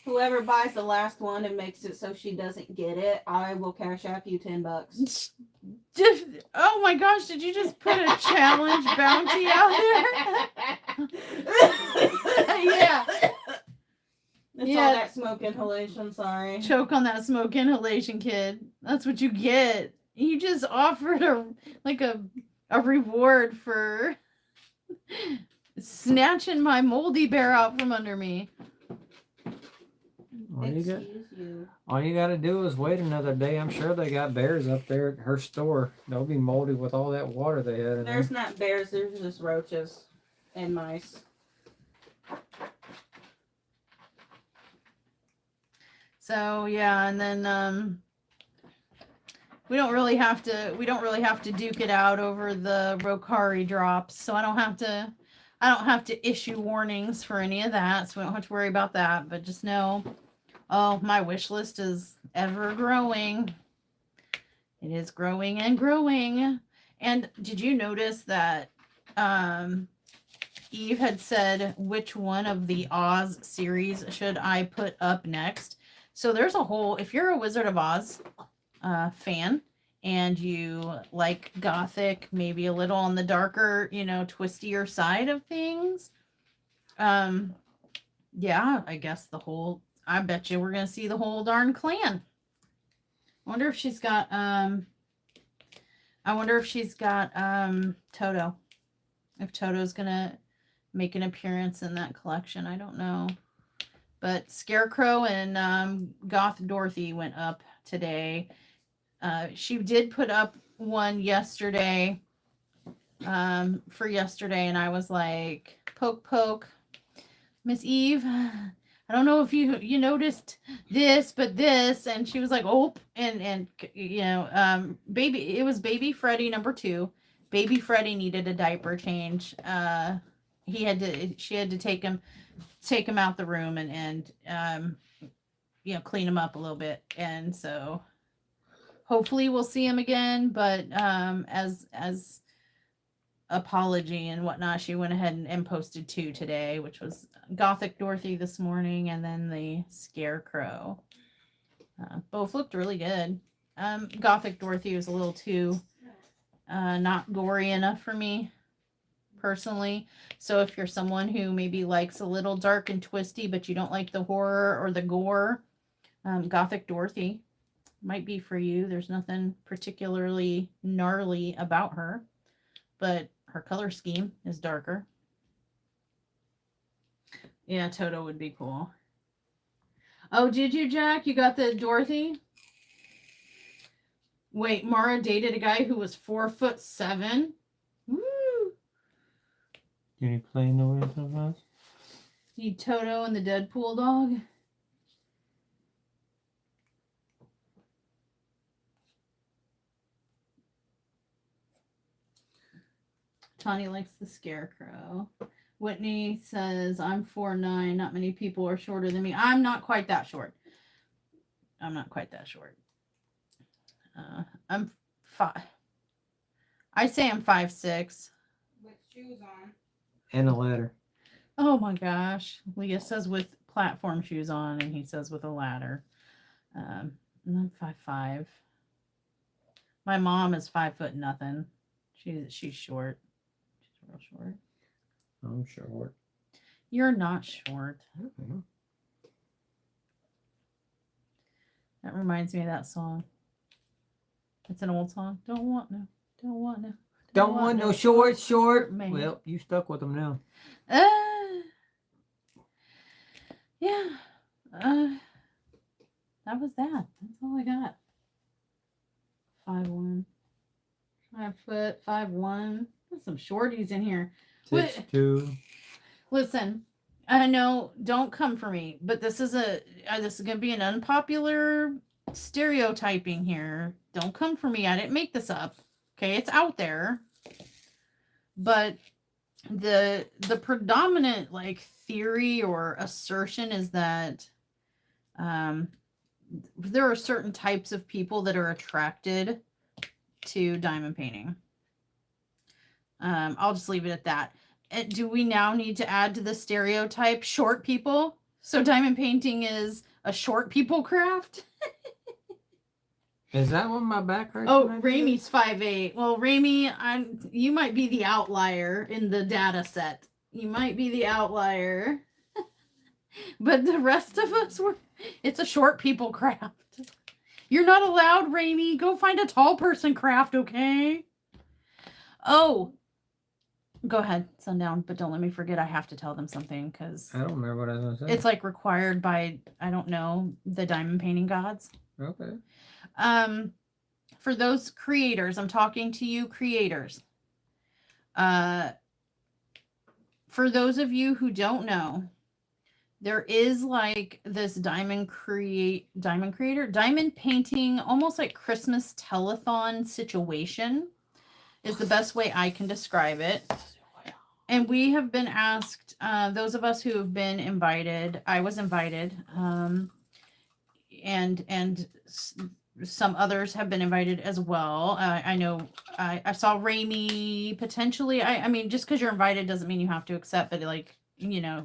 [SPEAKER 4] Whoever buys the last one and makes it so she doesn't get it, I will cash out you $10.
[SPEAKER 2] Oh my gosh, did you just put a challenge bounty out there? Yeah.
[SPEAKER 4] It's all that smoke inhalation, sorry.
[SPEAKER 2] Choke on that smoke inhalation, kid. That's what you get. You just offered a reward for snatching my moldy bear out from under me.
[SPEAKER 1] All you got to do is wait another day. I'm sure they got bears up there at her store. They'll be moldy with all that water they had in there.
[SPEAKER 4] There's not bears, there's just roaches and mice.
[SPEAKER 2] So yeah, and then we don't really have to duke it out over the Rokari drops. So I don't have to issue warnings for any of that. So we don't have to worry about that. But just know, my wish list is ever growing. It is growing and growing. And did you notice that Eve had said which one of the Oz series should I put up next? So there's a whole, if you're a Wizard of Oz fan and you like gothic, maybe a little on the darker, twistier side of things, yeah, I guess I bet you we're gonna see the whole darn clan. I wonder if she's got Toto. If Toto's gonna make an appearance in that collection. I don't know. But Scarecrow and Goth Dorothy went up today. She did put up one yesterday for yesterday, and I was like, poke, Miss Eve, I don't know if you noticed this, but this, and she was like, oh, and baby, it was baby Freddy number 2. Baby Freddy needed a diaper change. She had to take him out the room and clean him up a little bit, and so hopefully we'll see him again. But as apology and whatnot, she went ahead and posted 2 today, which was Gothic Dorothy this morning and then the Scarecrow. Both looked really good. Gothic Dorothy was a little too not gory enough for me personally. So if you're someone who maybe likes a little dark and twisty, but you don't like the horror or the gore, Gothic Dorothy might be for you. There's nothing particularly gnarly about her, but her color scheme is darker. Yeah, Toto would be cool. Oh, did you, Jack? You got the Dorothy? Wait, Mara dated a guy who was 4'7"? Woo!
[SPEAKER 1] Did he play in the Wizard of Oz?
[SPEAKER 2] Need Toto and the Deadpool dog? Tawny likes the Scarecrow. Whitney says, I'm 4'9". Not many people are shorter than me. I'm not quite that short. I'm 5. I say I'm 5'6".
[SPEAKER 4] With shoes on.
[SPEAKER 1] And a ladder.
[SPEAKER 2] Oh my gosh. Leah says with platform shoes on, and he says with a ladder. And I'm 5'5". My mom is 5 foot nothing. She's short. She's real short.
[SPEAKER 1] I'm short.
[SPEAKER 2] You're not short.
[SPEAKER 1] Okay.
[SPEAKER 2] That reminds me of that song. It's an old song. Don't want no.
[SPEAKER 1] Don't want no short.
[SPEAKER 2] man.
[SPEAKER 1] Well, you stuck with them now.
[SPEAKER 2] Yeah. That was that. That's all I got. 5'1". 5 foot, 5'1". There's some shorties in here.
[SPEAKER 1] 6'2".
[SPEAKER 2] Listen, I know, don't come for me, but this is gonna be an unpopular stereotyping here. Don't come for me. I didn't make this up. Okay, it's out there. But the predominant theory or assertion is that there are certain types of people that are attracted to diamond painting. I'll just leave it at that. Do we now need to add to the stereotype short people? So diamond painting is a short people craft?
[SPEAKER 1] Is that what my back hurts?
[SPEAKER 2] Oh, Ramey's 5'8". Well, Ramey, you might be the outlier in the data set. You might be the outlier. But the rest of us, it's a short people craft. You're not allowed, Ramey. Go find a tall person craft, okay? Oh, go ahead, Sundown, but don't let me forget I have to tell them something because
[SPEAKER 1] I don't remember what I was going to say.
[SPEAKER 2] it's required by, I don't know, the diamond painting gods.
[SPEAKER 1] Okay.
[SPEAKER 2] For those creators, I'm talking to you creators. For those of you who don't know, there is this diamond painting, almost like Christmas telethon situation is the best way I can describe it. And we have been asked, those of us who have been invited, I was invited, and some others have been invited as well. I know I saw Ramey potentially. I mean, just because you're invited doesn't mean you have to accept, but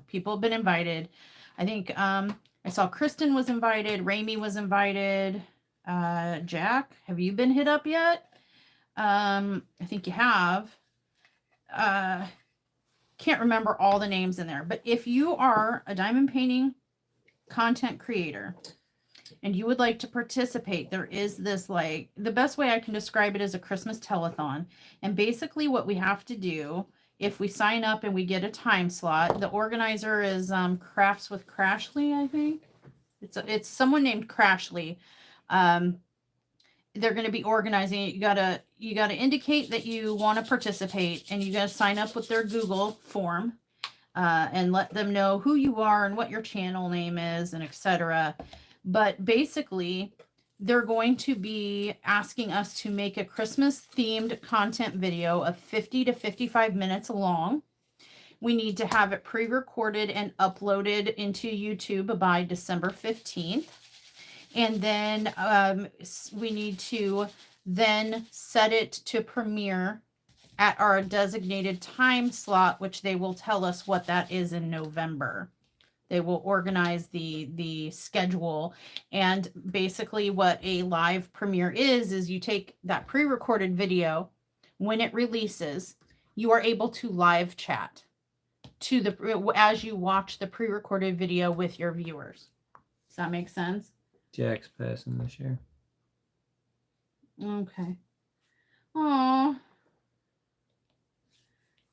[SPEAKER 2] people have been invited. I think I saw Kristen was invited. Ramey was invited. Jack, have you been hit up yet? I think you have. Can't remember all the names in there, but if you are a diamond painting content creator and you would like to participate, there is this, like, the best way I can describe it is a Christmas telethon. And basically what we have to do, if we sign up and we get a time slot, the organizer is Crafts with Crashly, I think. It's someone named Crashly. They're going to be organizing it. You gotta indicate that you want to participate, and you gotta sign up with their Google form, and let them know who you are and what your channel name is, and etc. But basically, they're going to be asking us to make a Christmas themed content video of 50 to 55 minutes long. We need to have it pre-recorded and uploaded into YouTube by December 15th. And then we need to then set it to premiere at our designated time slot, which they will tell us what that is in November. They will organize the schedule. And basically what a live premiere is you take that pre-recorded video. When it releases, you are able to live chat as you watch the pre-recorded video with your viewers. Does that make sense?
[SPEAKER 1] Jack's passing this year.
[SPEAKER 2] Okay. Oh,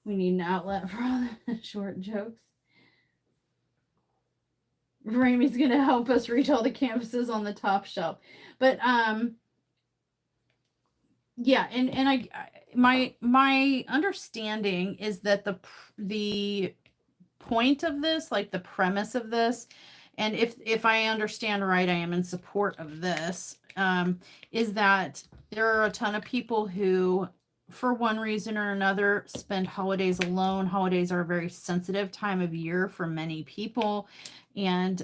[SPEAKER 2] we need an outlet for all the short jokes. Ramey's gonna help us reach all the campuses on the top shelf. But yeah, and my understanding is that the point of this, like the premise of this, and if I understand right, I am in support of this, is that there are a ton of people who, for one reason or another, spend holidays alone. Holidays are a very sensitive time of year for many people. And,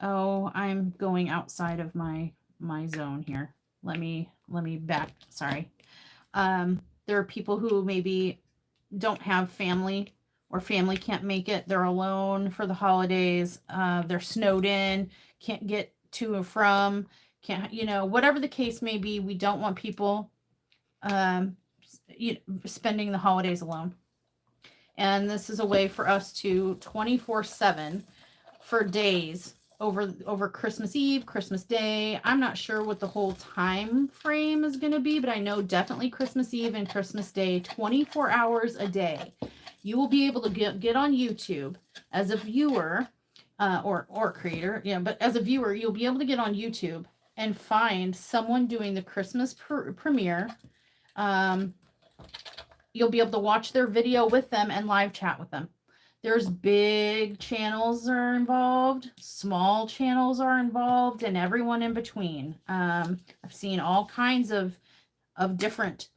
[SPEAKER 2] oh, I'm going outside of my zone here. Let me back. Sorry. There are people who maybe don't have family, or family can't make it. They're alone for the holidays. They're snowed in, can't get to and from, can't, whatever the case may be. We don't want people spending the holidays alone. And this is a way for us to 24/7 for days over Christmas Eve, Christmas Day. I'm not sure what the whole time frame is going to be, but I know definitely Christmas Eve and Christmas Day, 24 hours a day. You will be able to get on YouTube as a viewer, or creator, but as a viewer, you'll be able to get on YouTube and find someone doing the Christmas premiere. You'll be able to watch their video with them and live chat with them. There's big channels are involved, small channels are involved, and everyone in between. I've seen all kinds of different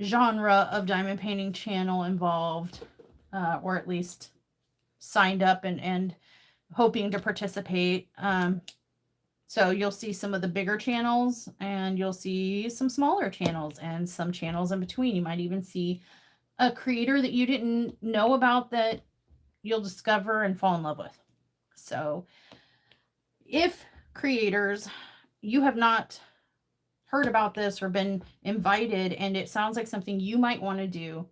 [SPEAKER 2] genre of diamond painting channel involved, or at least signed up and hoping to participate. So you'll see some of the bigger channels, and you'll see some smaller channels, and some channels in between. You might even see a creator that you didn't know about that you'll discover and fall in love with. So if creators, you have not heard about this or been invited and it sounds like something you might want to do,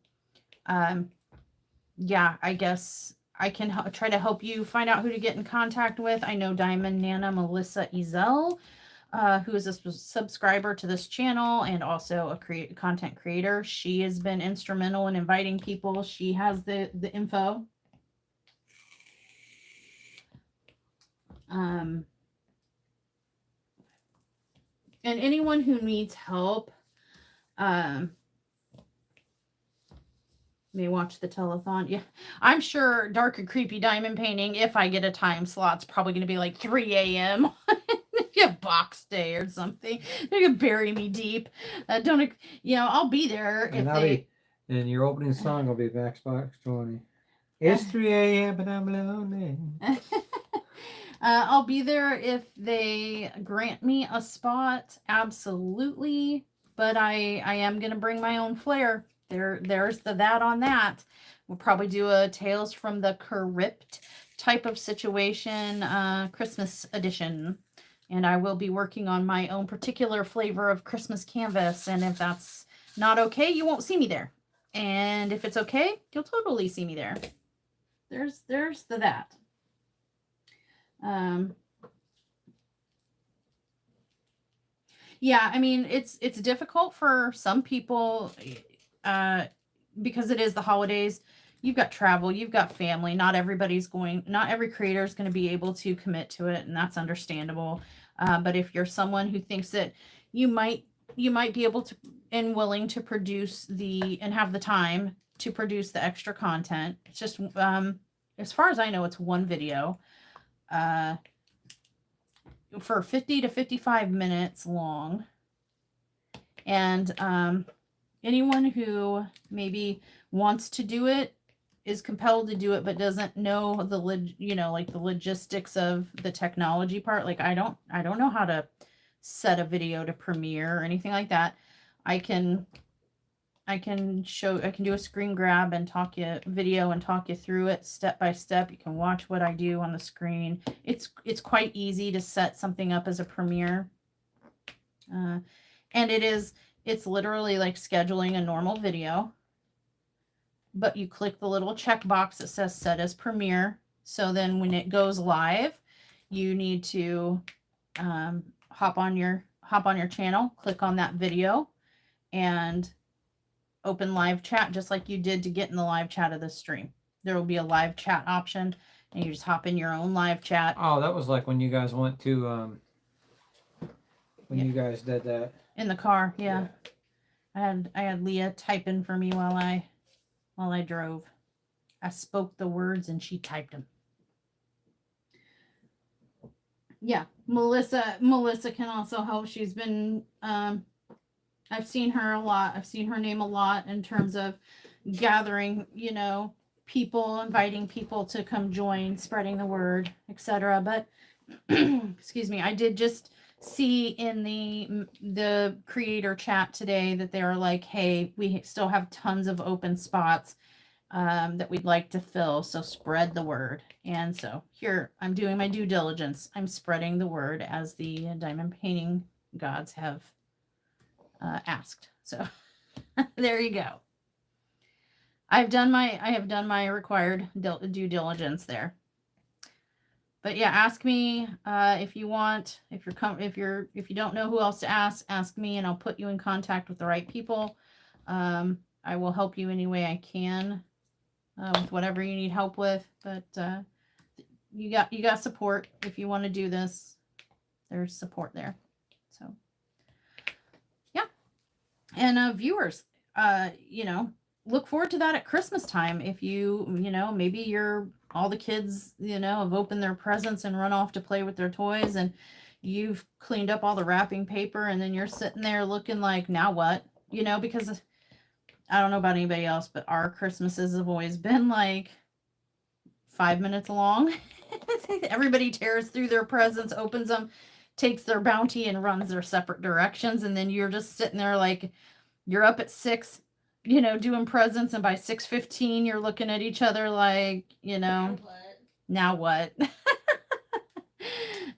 [SPEAKER 2] yeah, I guess I can try to help you find out who to get in contact with. I know Diamond Nana Melissa Ezel, who is a subscriber to this channel and also a content creator. She has been instrumental in inviting people. She has the info. And anyone who needs help may watch the telethon. Yeah, I'm sure Dark and Creepy Diamond Painting, if I get a time slot, it's probably going to be like 3 a.m. Yeah, box day or something. They're going to bury me deep. I'll be there.
[SPEAKER 1] And your opening song will be Backbox 20. It's 3 a.m. but I'm lonely.
[SPEAKER 2] I'll be there if they grant me a spot. Absolutely. But I am going to bring my own flair. There's that on that. We'll probably do a Tales from the Crypt type of situation, Christmas edition. And I will be working on my own particular flavor of Christmas canvas. And if that's not okay, you won't see me there. And if it's okay, you'll totally see me there. There's that. Yeah, I mean, it's difficult for some people because it is the holidays. You've got travel, you've got family. Not every creator is going to be able to commit to it, and that's understandable. But if you're someone who thinks that you might be able to and willing to produce and have the time to produce the extra content, it's just as far as I know, it's one video for 50 to 55 minutes long. And anyone who maybe wants to do it is compelled to do it, but doesn't know the logistics of the technology part. Like I don't know how to set a video to premiere or anything like that. I can do a screen grab and talk you through it step by step. You can watch what I do on the screen. It's quite easy to set something up as a premiere. And it's literally like scheduling a normal video, but you click the little checkbox that says set as premiere. So then when it goes live, you need to hop on your channel, click on that video, and open live chat just like you did to get in the live chat of the stream. There will be a live chat option, and you just hop in your own live chat.
[SPEAKER 1] Oh, that was like when you guys went to you guys did that
[SPEAKER 2] in the car. Yeah. I had Leah typing for me while I drove. I spoke the words and she typed them. Yeah, Melissa can also help. She's been I've seen her a lot. I've seen her name a lot in terms of gathering, people, inviting people to come join, spreading the word, etc. But excuse me, I did just see in the creator chat today that they are like, hey, we still have tons of open spots that we'd like to fill, so spread the word. And so here I'm doing my due diligence. I'm spreading the word as the diamond painting gods have asked. So there you go. I have done my required due diligence there. But yeah, ask me if you want. If you don't know who else to ask me, and I'll put you in contact with the right people. I will help you any way I can with whatever you need help with. But you got support if you want to do this. There's support there. So yeah, and viewers, look forward to that at Christmas time. If maybe all the kids, have opened their presents and run off to play with their toys, and you've cleaned up all the wrapping paper, and then you're sitting there looking like, now what? Because I don't know about anybody else, but our Christmases have always been like 5 minutes long. Everybody tears through their presents, opens them, takes their bounty, and runs their separate directions. And then you're just sitting there like you're up at 6, doing presents, and by 6:15 you're looking at each other like, now what?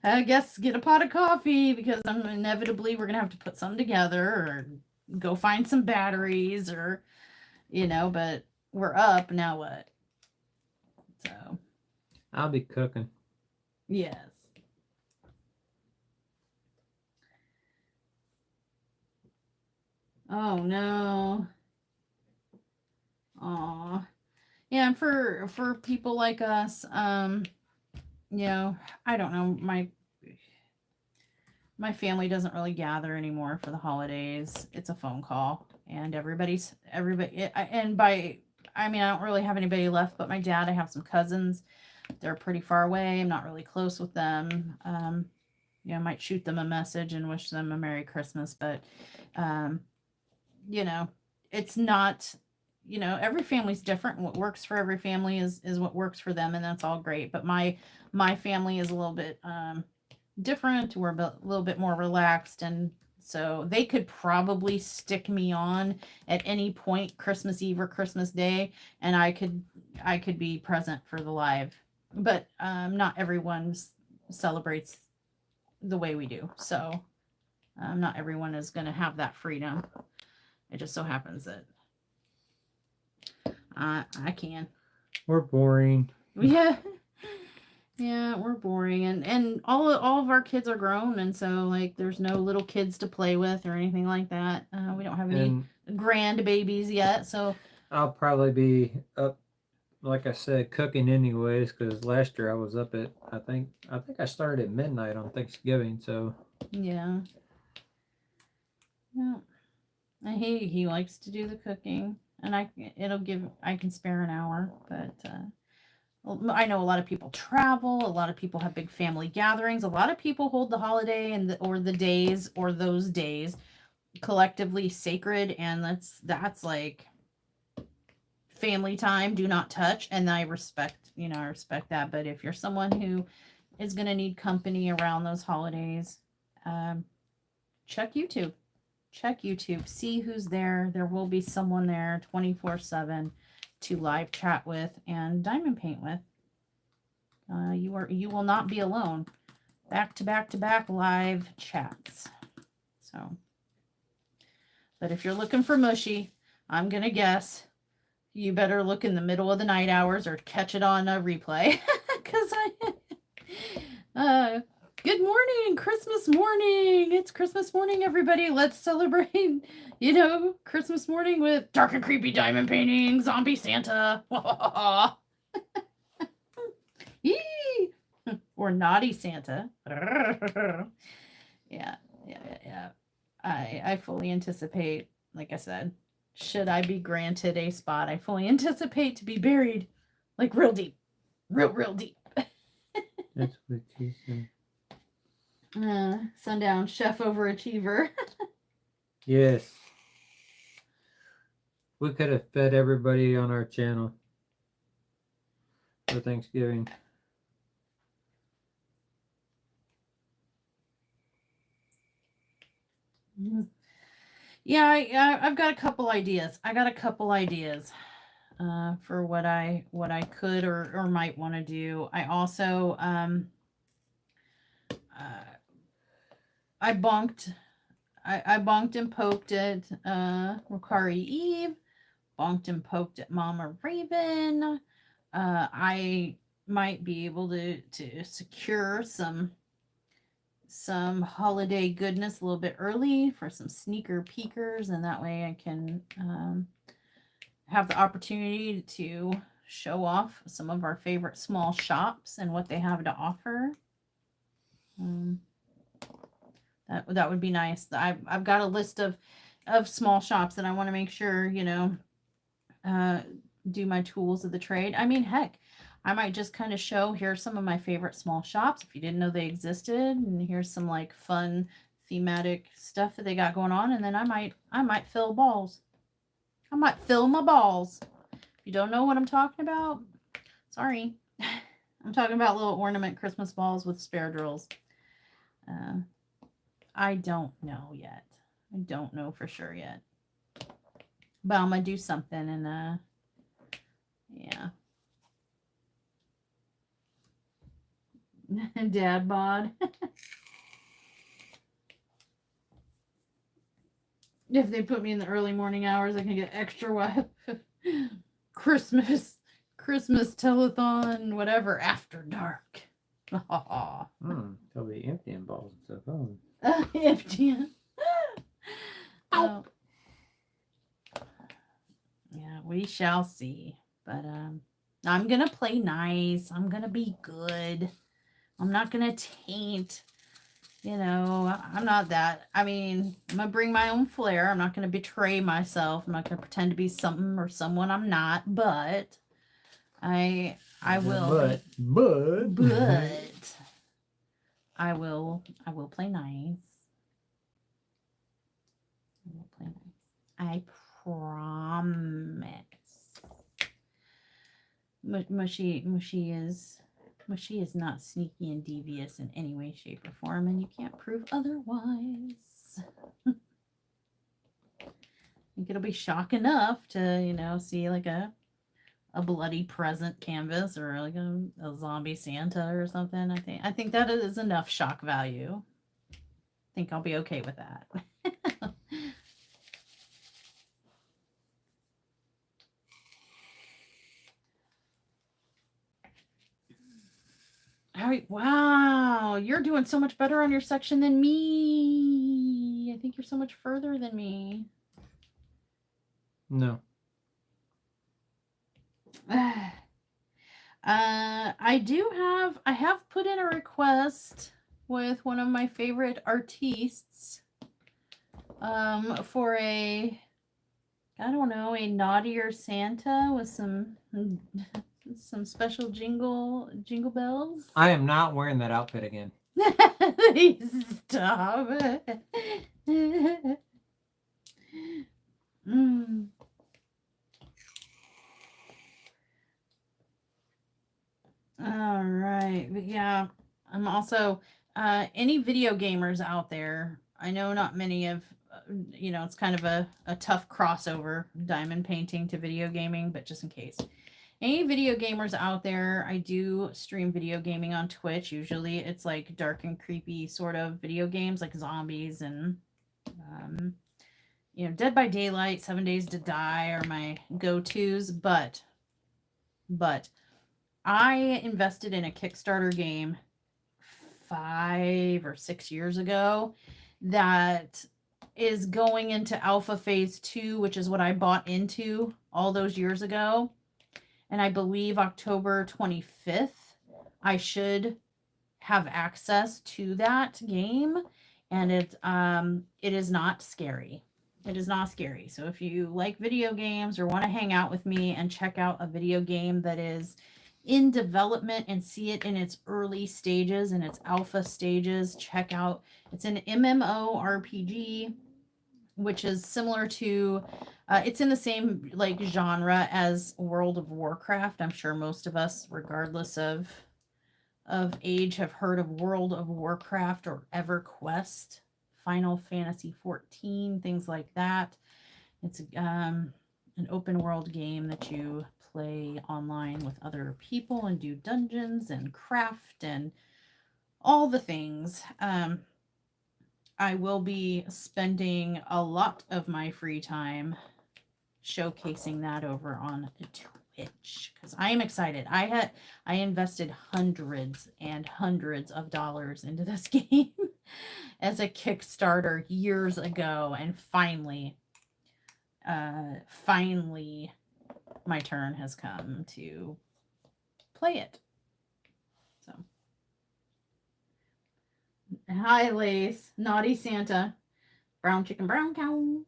[SPEAKER 2] I guess get a pot of coffee, because inevitably we're gonna have to put some together, or go find some batteries, or but we're up, now what? So
[SPEAKER 1] I'll be cooking.
[SPEAKER 2] yes. Oh no. Aw. Yeah, and for people like us, I don't know, my family doesn't really gather anymore for the holidays. It's a phone call, and everybody, I don't really have anybody left but my dad. I have some cousins. They're pretty far away. I'm not really close with them. I might shoot them a message and wish them a Merry Christmas, but it's not, every family's different, and what works for every family is what works for them, and that's all great. But my family is a little bit different. We're a little bit more relaxed, and so they could probably stick me on at any point, Christmas Eve or Christmas Day, and I could be present for the live but not everyone celebrates the way we do. So not everyone is going to have that freedom. It just so happens that I can.
[SPEAKER 1] We're boring.
[SPEAKER 2] Yeah. Yeah, we're boring, and all of our kids are grown, and so like there's no little kids to play with or anything like that. We don't have any
[SPEAKER 1] And
[SPEAKER 2] grand babies yet, so
[SPEAKER 1] I'll probably be up, like I said, cooking anyways. Because last year I was up at I think I started at midnight on Thanksgiving. So
[SPEAKER 2] yeah. Yeah. And he likes to do the cooking, and I can spare an hour, but I know a lot of people travel, a lot of people have big family gatherings, a lot of people hold the holiday or the days or those days collectively sacred, and that's like family time, do not touch, and I respect that. But if you're someone who is going to need company around those holidays, check YouTube. See who's there. There will be someone there 24/7 to live chat with and diamond paint with. You will not be alone. Back to back to back live chats. So, but if you're looking for mushy, I'm gonna guess you better look in the middle of the night hours or catch it on a replay. Cause good morning, Christmas morning. It's Christmas morning, everybody. Let's celebrate, Christmas morning with dark and creepy diamond painting, zombie Santa. Yee! Or naughty Santa. Yeah. I fully anticipate, like I said, should I be granted a spot, I fully anticipate to be buried like real deep. Real deep.
[SPEAKER 1] that's what she said.
[SPEAKER 2] Sundown chef overachiever.
[SPEAKER 1] Yes. We could have fed everybody on our channel for Thanksgiving.
[SPEAKER 2] Yeah, I've got a couple ideas. For what I could or might want to do. I also I bonked and poked at Rokari Eve, bonked and poked at Mama Raven. I might be able to secure some holiday goodness a little bit early for some sneaker peekers, and that way I can have the opportunity to show off some of our favorite small shops and what they have to offer. That would be nice. I've got a list of small shops that I want to make sure, do my tools of the trade. I mean, heck, I might just kind of show, here's some of my favorite small shops if you didn't know they existed, and here's some like fun thematic stuff that they got going on, and then I might fill balls. I might fill my balls. If you don't know what I'm talking about, sorry. I'm talking about little ornament Christmas balls with spare drills. I don't know yet. I don't know for sure yet. But I'm going to do something, and yeah. Dad bod. If they put me in the early morning hours, I can get extra wild. Christmas telethon, whatever, after dark.
[SPEAKER 1] They'll be emptying balls and stuff. Oh.
[SPEAKER 2] Emptying. Oh. Yeah, we shall see. But I'm gonna play nice. I'm gonna be good. I'm not gonna taint. I'm not that. I mean, I'm gonna bring my own flair. I'm not gonna betray myself. I'm not gonna pretend to be something or someone I'm not. But I will. But I will play nice. I will play nice. I promise. Mushy is not sneaky and devious in any way, shape, or form, and you can't prove otherwise. I think it'll be shock enough to, see like a a bloody present canvas or like a zombie Santa or something. I think that is enough shock value. I think I'll be okay with that. All right, wow, you're doing so much better on your section than me. I think you're so much further than me.
[SPEAKER 1] No.
[SPEAKER 2] I have put in a request with one of my favorite artistes for a, I don't know, a naughtier Santa with some special jingle bells.
[SPEAKER 1] I am not wearing that outfit again.
[SPEAKER 2] Stop. Mm. All right. But yeah, I'm also any video gamers out there. I know not many of it's kind of a tough crossover, diamond painting to video gaming, but just in case. Any video gamers out there, I do stream video gaming on Twitch. Usually it's like dark and creepy sort of video games like zombies and Dead by Daylight, 7 Days to Die are my go-tos, but I invested in a Kickstarter game 5 or 6 years ago that is going into alpha phase 2, which is what I bought into all those years ago. And I believe October 25th, I should have access to that game. And it is not scary. It is not scary. So if you like video games or want to hang out with me and check out a video game that is in development and see it in its early stages and its alpha stages, check out, it's an MMORPG, which is similar to, it's in the same like genre as World of Warcraft. I'm sure most of us, regardless of age, have heard of World of Warcraft or EverQuest, Final Fantasy 14, things like that. It's an open world game that you play online with other people and do dungeons and craft and all the things. I will be spending a lot of my free time showcasing that over on Twitch because I am excited. I invested hundreds and hundreds of dollars into this game as a Kickstarter years ago, and finally my turn has come to play it. So, hi, Lace, Naughty Santa, Brown Chicken, Brown Cow.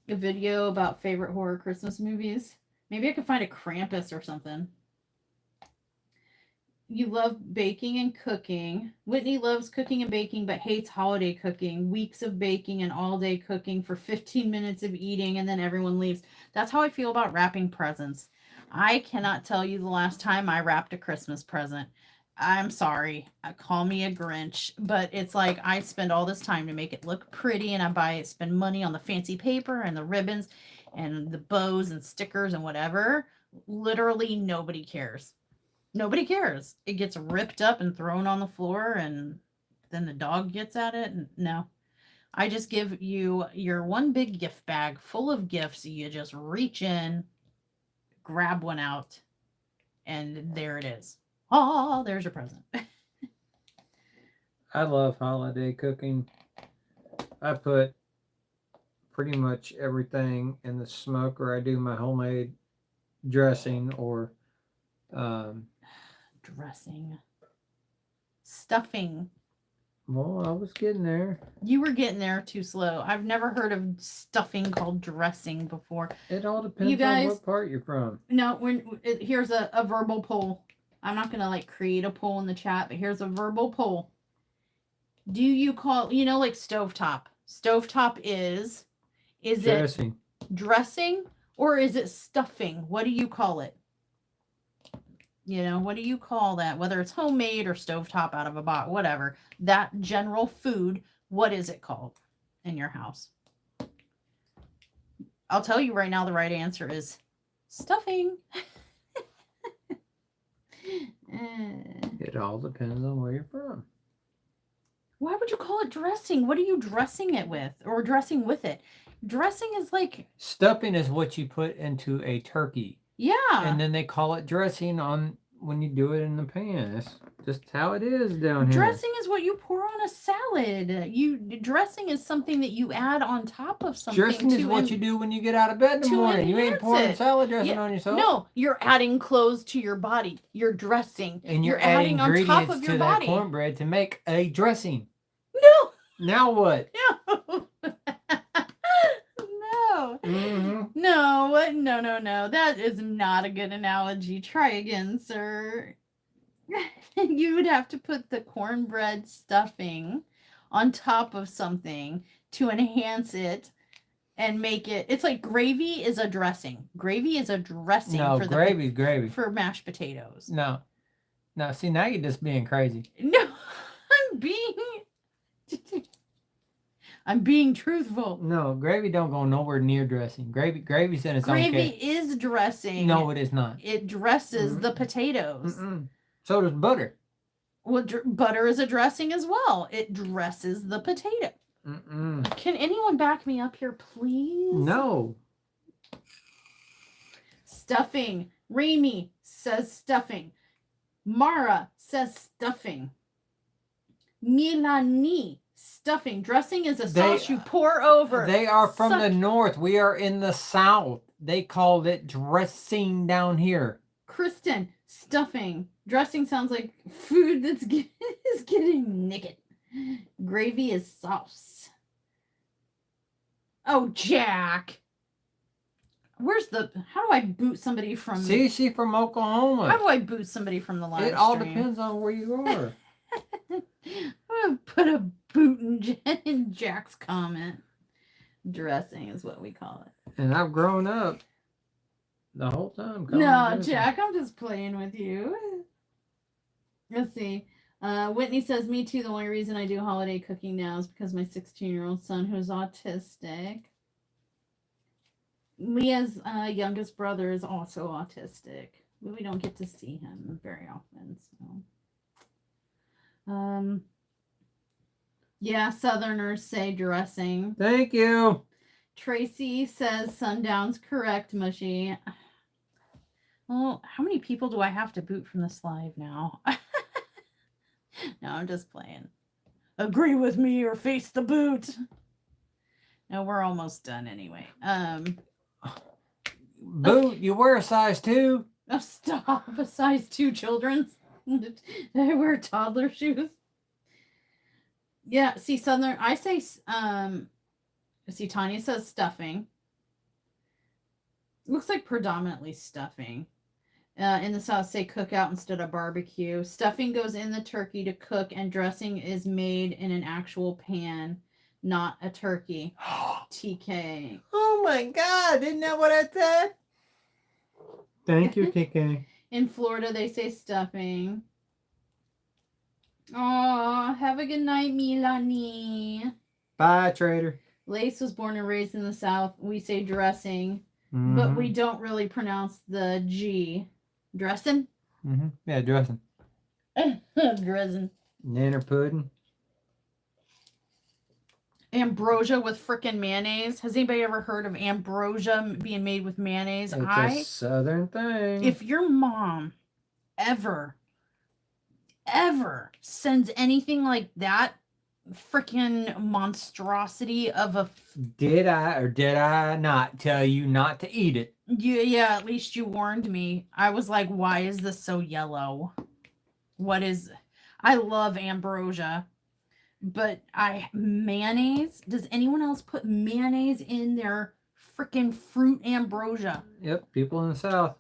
[SPEAKER 2] A video about favorite horror Christmas movies. Maybe I could find a Krampus or something. You love baking and cooking. Whitney loves cooking and baking, but hates holiday cooking. Weeks of baking and all day cooking for 15 minutes of eating, and then everyone leaves. That's how I feel about wrapping presents. I cannot tell you the last time I wrapped a Christmas present. I'm sorry. Call me a Grinch, but it's like I spend all this time to make it look pretty, and spend money on the fancy paper and the ribbons and the bows and stickers and whatever. Literally nobody cares. Nobody cares. It gets ripped up and thrown on the floor, and then the dog gets at it. No, I just give you your one big gift bag full of gifts. You just reach in, grab one out, and there it is. Oh, there's your present.
[SPEAKER 1] I love holiday cooking. I put pretty much everything in the smoker. I do my homemade dressing or
[SPEAKER 2] dressing. Stuffing.
[SPEAKER 1] Well, I was getting there.
[SPEAKER 2] You were getting there too slow. I've never heard of stuffing called dressing before.
[SPEAKER 1] It all depends on what part you're from.
[SPEAKER 2] No, here's a verbal poll. I'm not going to like create a poll in the chat, but here's a verbal poll. Do you call, like stovetop? Stovetop is
[SPEAKER 1] dressing.
[SPEAKER 2] It dressing or is it stuffing? What do you call it? What do you call that? Whether it's homemade or stovetop out of a box, whatever. That general food, what is it called in your house? I'll tell you right now, the right answer is stuffing.
[SPEAKER 1] It all depends on where you're from.
[SPEAKER 2] Why would you call it dressing? What are you dressing it with, or dressing with it? Dressing is like,
[SPEAKER 1] Stuffing is what you put into a turkey,
[SPEAKER 2] yeah.
[SPEAKER 1] and then they call it dressing on when you do it in the pan. That's just how it is down here.
[SPEAKER 2] Dressing is what you pour on a salad. Dressing is something that you add on top of something.
[SPEAKER 1] Dressing is what you do when you get out of bed in the
[SPEAKER 2] to
[SPEAKER 1] morning. You ain't
[SPEAKER 2] enhance
[SPEAKER 1] pouring
[SPEAKER 2] it.
[SPEAKER 1] salad dressing
[SPEAKER 2] Yeah,
[SPEAKER 1] on yourself.
[SPEAKER 2] No, you're adding clothes to your body. You're dressing.
[SPEAKER 1] And
[SPEAKER 2] you're
[SPEAKER 1] adding
[SPEAKER 2] adding on top
[SPEAKER 1] ingredients
[SPEAKER 2] of
[SPEAKER 1] to
[SPEAKER 2] your
[SPEAKER 1] that
[SPEAKER 2] body.
[SPEAKER 1] cornbread to make a dressing.
[SPEAKER 2] No.
[SPEAKER 1] Now what?
[SPEAKER 2] No. No.
[SPEAKER 1] Mm-hmm.
[SPEAKER 2] No. That is not a good analogy. Try again, sir. You would have to put the cornbread stuffing on top of something to enhance it and make it. It's like gravy is a dressing. Gravy is a dressing.
[SPEAKER 1] No,
[SPEAKER 2] for
[SPEAKER 1] gravy's gravy.
[SPEAKER 2] For mashed potatoes.
[SPEAKER 1] No. See, now you're just being crazy.
[SPEAKER 2] No, I'm being truthful.
[SPEAKER 1] No, gravy don't go nowhere near dressing. Gravy's in its own
[SPEAKER 2] Gravy
[SPEAKER 1] case.
[SPEAKER 2] is dressing.
[SPEAKER 1] No, it is not.
[SPEAKER 2] It dresses the potatoes.
[SPEAKER 1] Mm-mm. So does butter.
[SPEAKER 2] Well, butter is a dressing as well. It dresses the potato.
[SPEAKER 1] Mm-mm.
[SPEAKER 2] Can anyone back me up here, please?
[SPEAKER 1] No.
[SPEAKER 2] Stuffing. Remy says stuffing. Mara says stuffing. Milani, stuffing. Dressing is a sauce you pour over.
[SPEAKER 1] They are from the north. We are in the south. They called it dressing down here.
[SPEAKER 2] Kristen, stuffing. Dressing sounds like food that's is getting naked. Gravy is sauce. Oh, Jack. How do I boot somebody from...
[SPEAKER 1] See, she from Oklahoma.
[SPEAKER 2] How do I boot somebody from the live
[SPEAKER 1] It all
[SPEAKER 2] stream?
[SPEAKER 1] depends on where you are.
[SPEAKER 2] I'm going to put a boot in Jack's comment. Dressing is what we call it.
[SPEAKER 1] And I've grown up the whole time.
[SPEAKER 2] No, Jack, I'm just playing with you. Let's see. Whitney says, me too. The only reason I do holiday cooking now is because my 16-year-old son, who's autistic. Leah's youngest brother is also autistic, but we don't get to see him very often. So, yeah, Southerners say dressing.
[SPEAKER 1] Thank you.
[SPEAKER 2] Tracy says sundown's correct, Mushy. Well, how many people do I have to boot from this live now? No, I'm just playing. Agree with me or face the boot. No, we're almost done anyway.
[SPEAKER 1] Boot, you wear a size 2?
[SPEAKER 2] Oh, stop. A size 2 children's. I wear toddler shoes. Yeah, see, Southern, I say, see, Tanya says stuffing. Looks like predominantly stuffing. In the South, say cookout instead of barbecue. Stuffing goes in the turkey to cook, and dressing is made in an actual pan, not a turkey. TK.
[SPEAKER 1] Oh my God, isn't that what I said? Thank you, TK.
[SPEAKER 2] In Florida, they say stuffing. Oh, have a good night, Milani.
[SPEAKER 1] Bye, trader.
[SPEAKER 2] Lace was born and raised in the South. We say dressing,
[SPEAKER 1] Mm-hmm.
[SPEAKER 2] but we don't really pronounce the G. Dressing?
[SPEAKER 1] Mm-hmm. Yeah, dressing.
[SPEAKER 2] Dressing.
[SPEAKER 1] Nanner pudding.
[SPEAKER 2] Ambrosia with frickin' mayonnaise. Has anybody ever heard of ambrosia being made with mayonnaise?
[SPEAKER 1] It's a southern thing.
[SPEAKER 2] If your mom ever sends anything like that freaking monstrosity of a...
[SPEAKER 1] Did I or did I not tell you not to eat it?
[SPEAKER 2] Yeah, at least you warned me. I was like, why is this so yellow? What is... I love ambrosia. But mayonnaise? Does anyone else put mayonnaise in their freaking fruit ambrosia?
[SPEAKER 1] Yep, people in the South.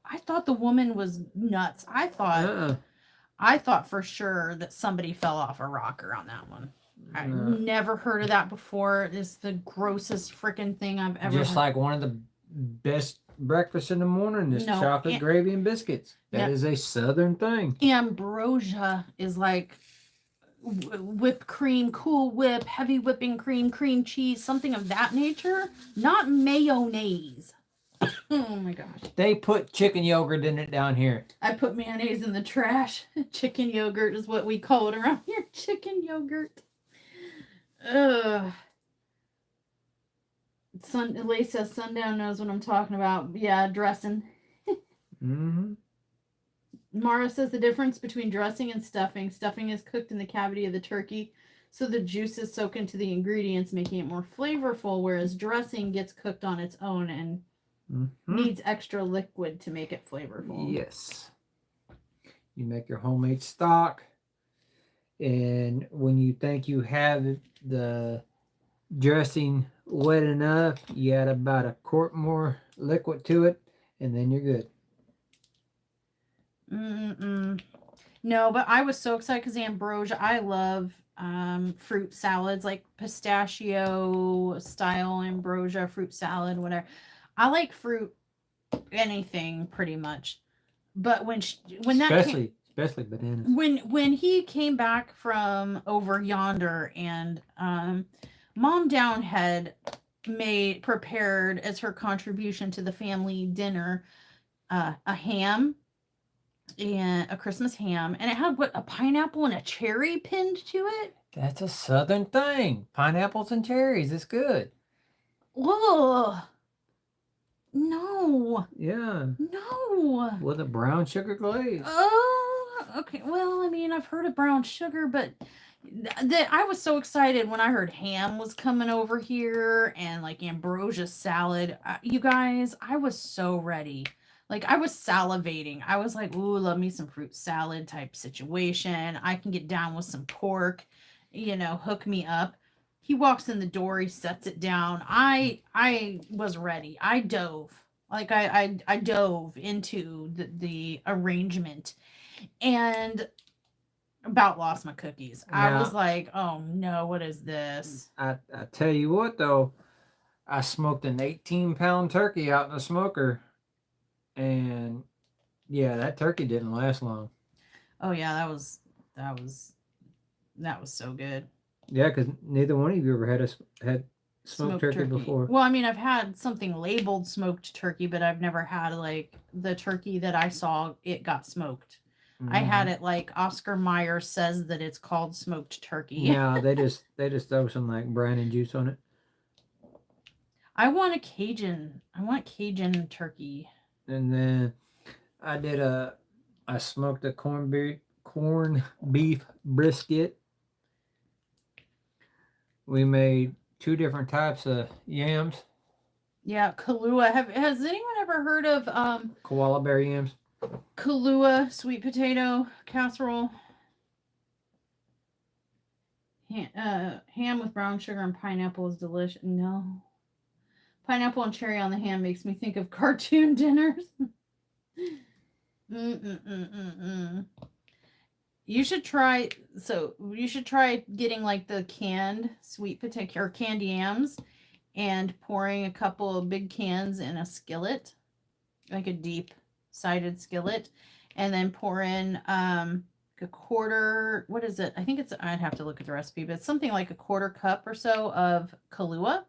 [SPEAKER 2] I thought the woman was nuts. I thought for sure that somebody fell off a rocker on that one. I've never heard of that before. It's the grossest freaking thing I've ever
[SPEAKER 1] Just
[SPEAKER 2] heard.
[SPEAKER 1] like one of the best breakfasts in the morning is chocolate gravy and biscuits. That is a southern thing.
[SPEAKER 2] Ambrosia is like whipped cream, Cool Whip, heavy whipping cream, cream cheese, something of that nature. Not mayonnaise. Oh my gosh.
[SPEAKER 1] They put chicken yogurt in it down here.
[SPEAKER 2] I put mayonnaise in the trash. Chicken yogurt is what we call it around here. Chicken yogurt. Ugh. Lay says Sundown knows what I'm talking about. Yeah, dressing.
[SPEAKER 1] Mm-hmm.
[SPEAKER 2] Mara says the difference between dressing and stuffing. Stuffing is cooked in the cavity of the turkey, so the juices soak into the ingredients, making it more flavorful, whereas dressing gets cooked on its own and needs extra liquid to make it flavorful.
[SPEAKER 1] Yes. You make your homemade stock, and when you think you have the dressing wet enough, you add about a quart more liquid to it, and then you're good.
[SPEAKER 2] No, but I was so excited because ambrosia. I love fruit salads, like pistachio style ambrosia fruit salad, whatever. I like fruit, anything pretty much. But when
[SPEAKER 1] especially bananas.
[SPEAKER 2] When he came back from over yonder, and Mom Down had prepared as her contribution to the family dinner a ham, and a Christmas ham, and it had a pineapple and a cherry pinned to it.
[SPEAKER 1] That's a southern thing. Pineapples and cherries. It's good.
[SPEAKER 2] Ugh. No.
[SPEAKER 1] Yeah.
[SPEAKER 2] No.
[SPEAKER 1] With a brown sugar glaze.
[SPEAKER 2] Oh, okay. Well, I mean, I've heard of brown sugar, but I was so excited when I heard ham was coming over here and like ambrosia salad. You guys, I was so ready. Like, I was salivating. I was like, ooh, love me some fruit salad type situation. I can get down with some pork, hook me up. He walks in the door, he sets it down. I was ready. I dove. Like, I dove into the arrangement and about lost my cookies. I was like, oh no, what is this?
[SPEAKER 1] I tell you what, though, I smoked an 18-pound turkey out in the smoker. And yeah, that turkey didn't last long.
[SPEAKER 2] Oh yeah, that was so good.
[SPEAKER 1] Yeah, because neither one of you ever had smoked turkey before.
[SPEAKER 2] Well, I mean, I've had something labeled smoked turkey, but I've never had like the turkey that I saw it got smoked. I had it like Oscar Mayer says that it's called smoked turkey.
[SPEAKER 1] Yeah, they just throw some like branding juice on it.
[SPEAKER 2] I want Cajun turkey.
[SPEAKER 1] And then I smoked a corned beef brisket. We made 2 different types of yams.
[SPEAKER 2] Yeah, Kahlua. Has anyone ever heard of
[SPEAKER 1] koala bear yams?
[SPEAKER 2] Kahlua sweet potato casserole? Ham with brown sugar and pineapple is delicious. No. Pineapple and cherry on the ham makes me think of cartoon dinners. You should try getting like the canned sweet potato or canned yams and pouring a couple of big cans in a skillet, like a deep sided skillet, and then pour in a quarter, what is it? I think I'd have to look at the recipe, but it's something like a quarter cup or so of Kahlua.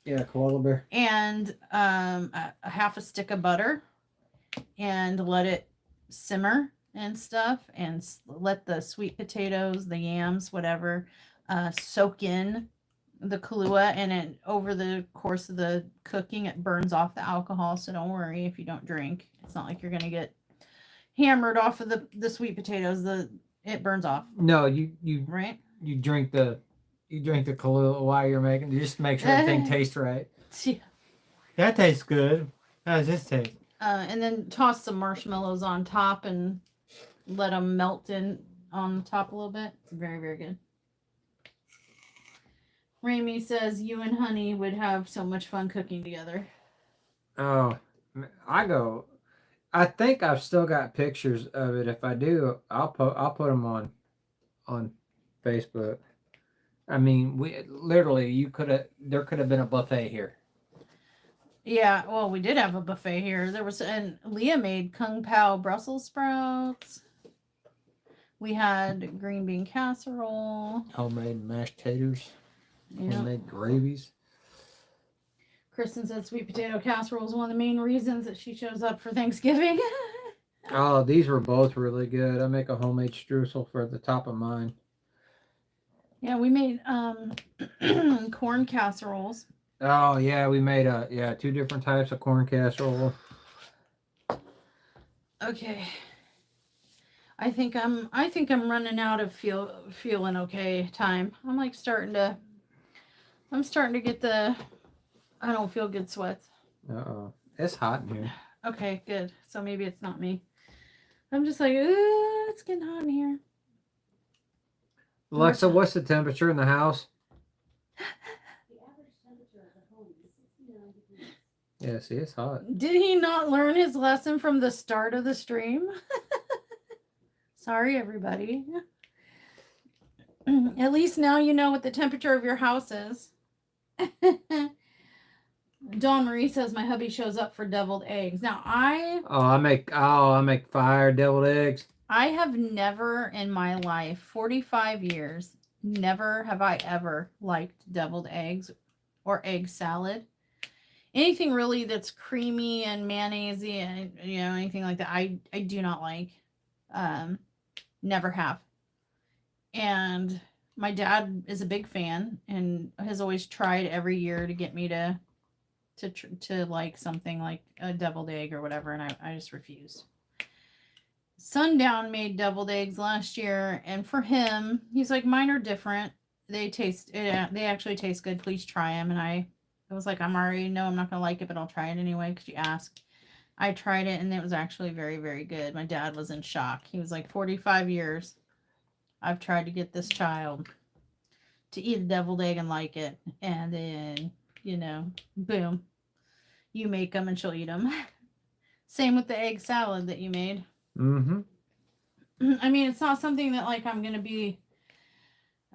[SPEAKER 1] Yeah, koala bear.
[SPEAKER 2] And a half a stick of butter, and let it simmer and stuff, and let the sweet potatoes, the yams, whatever, soak in the Kahlua, and it, over the course of the cooking, it burns off the alcohol, so don't worry if you don't drink. It's not like you're going to get hammered off of the sweet potatoes. It burns off.
[SPEAKER 1] No, you
[SPEAKER 2] right?
[SPEAKER 1] You drink the Kahlua while you're making it, just to make sure everything tastes right.
[SPEAKER 2] Yeah.
[SPEAKER 1] That tastes good. How does this taste?
[SPEAKER 2] And then toss some marshmallows on top and let them melt in on top a little bit. It's very, very good. Raimi says you and Honey would have so much fun cooking together.
[SPEAKER 1] Oh, I think I've still got pictures of it. If I do, I'll put them on Facebook. I mean, there could have been a buffet here.
[SPEAKER 2] Yeah, well, we did have a buffet here. And Leah made Kung Pao Brussels sprouts. We had green bean casserole.
[SPEAKER 1] Homemade mashed potatoes.
[SPEAKER 2] Yep.
[SPEAKER 1] Homemade gravies.
[SPEAKER 2] Kristen said sweet potato casserole is one of the main reasons that she shows up for Thanksgiving.
[SPEAKER 1] Oh, these were both really good. I make a homemade streusel for the top of mine.
[SPEAKER 2] Yeah, we made corn casseroles.
[SPEAKER 1] Oh yeah, we made 2 different types of corn casserole.
[SPEAKER 2] Okay. I think I'm running out of feeling okay time. I'm starting to get the I don't feel good sweats.
[SPEAKER 1] It's hot in here.
[SPEAKER 2] Okay, good. So maybe it's not me. I'm just like, it's getting hot in here.
[SPEAKER 1] Alexa, what's the temperature in the house?
[SPEAKER 3] The average temperature of the home is 69 degrees.
[SPEAKER 1] Yeah, see, it's hot.
[SPEAKER 2] Did he not learn his lesson from the start of the stream? Sorry, everybody. At least now you know what the temperature of your house is. Dawn Marie says my hubby shows up for deviled eggs. Now
[SPEAKER 1] I make fire deviled eggs.
[SPEAKER 2] I have never in my life, 45 years, never have I ever liked deviled eggs or egg salad. Anything really that's creamy and mayonnaisey and anything like that, I do not like. Never have. And my dad is a big fan and has always tried every year to get me to like something like a deviled egg or whatever, and I just refused. Sundown made deviled eggs last year, and for him, he's like, mine are different. They actually taste good. Please try them. And I was like, I'm already know I'm not gonna like it, but I'll try it anyway because you asked. I tried it, and it was actually very, very good. My dad was in shock. He was like, 45 years I've tried to get this child to eat a deviled egg and like it, and then boom, you make them and she'll eat them. Same with the egg salad that you made.
[SPEAKER 1] Mm-hmm.
[SPEAKER 2] I mean, it's not something that like I'm gonna be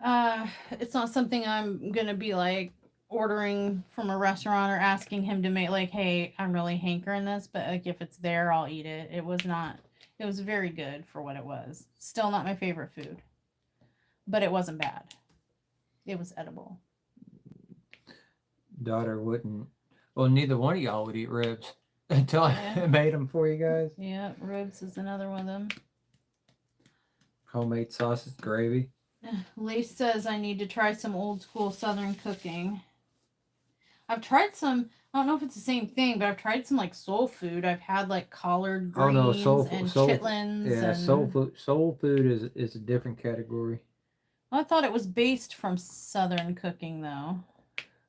[SPEAKER 2] it's not something I'm gonna be like ordering from a restaurant or asking him to make, like, hey, I'm really hankering this, but like if it's there, I'll eat it. It was very good for what it was. Still not my favorite food, but it wasn't bad. It was edible.
[SPEAKER 1] Daughter wouldn't. Well, neither one of y'all would eat ribs until I made them for you guys.
[SPEAKER 2] Yeah, ribs is another one of them.
[SPEAKER 1] Homemade sausage gravy.
[SPEAKER 2] Lace says I need to try some old school Southern cooking. I've tried some, I don't know if it's the same thing, but I've tried some like soul food. I've had like collard greens and chitlins.
[SPEAKER 1] Yeah,
[SPEAKER 2] and...
[SPEAKER 1] soul food is a different category.
[SPEAKER 2] I thought it was based from Southern cooking though.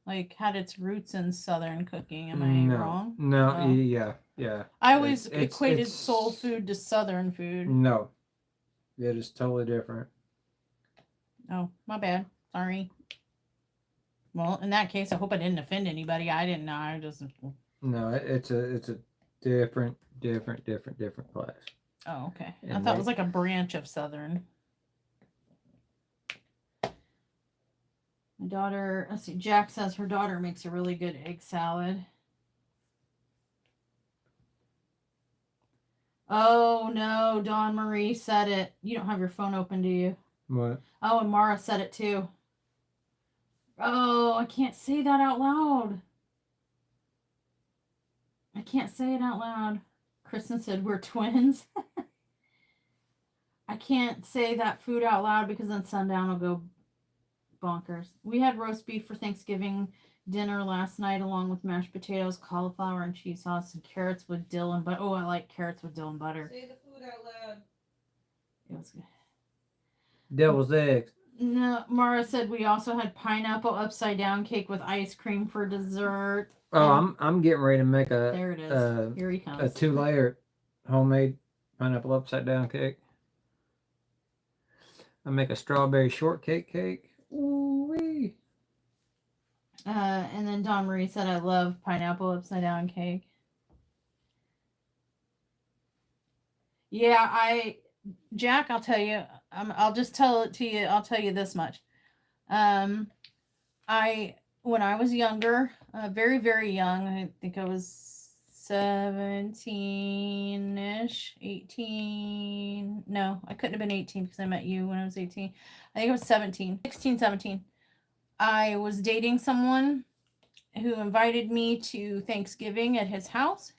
[SPEAKER 2] Like had its roots in Southern cooking. Am I wrong?
[SPEAKER 1] No,
[SPEAKER 2] Oh.
[SPEAKER 1] Yeah.
[SPEAKER 2] I always equated soul food to Southern food.
[SPEAKER 1] No. It is totally different.
[SPEAKER 2] Oh, my bad. Sorry. Well, in that case, I hope I didn't offend anybody. I didn't know. I just...
[SPEAKER 1] No, it's a different class.
[SPEAKER 2] Oh, okay.
[SPEAKER 1] And
[SPEAKER 2] I thought it was like a branch of Southern. My daughter, let's see, Jack says her daughter makes a really good egg salad. Oh, no, Dawn Marie said it. You don't have your phone open, do you?
[SPEAKER 1] What?
[SPEAKER 2] Oh, and Mara said it too. Oh, I can't say that out loud. I can't say it out loud. Kristen said we're twins. I can't say that food out loud because then Sundown will go bonkers. We had roast beef for Thanksgiving dinner last night along with mashed potatoes, cauliflower and cheese sauce, and carrots with dill and butter. Oh, I like carrots with dill and butter.
[SPEAKER 4] Say the food out loud.
[SPEAKER 2] It was good.
[SPEAKER 1] Devil's eggs.
[SPEAKER 2] No, Mara said we also had pineapple upside down cake with ice cream for dessert.
[SPEAKER 1] Oh, I'm getting ready to make
[SPEAKER 2] There it is. Here he comes.
[SPEAKER 1] a 2-layer homemade pineapple upside down cake. I make a strawberry shortcake cake. Ooh-wee.
[SPEAKER 2] And then Dawn Marie said I love pineapple upside down cake. Yeah, Jack, I'll tell you. I'll just tell it to you. I'll tell you this much. When I was younger, very, very young, I think I was 17-ish, 18. No, I couldn't have been 18 because I met you when I was 18. I think I was 17, 16, 17. I was dating someone who invited me to Thanksgiving at his house.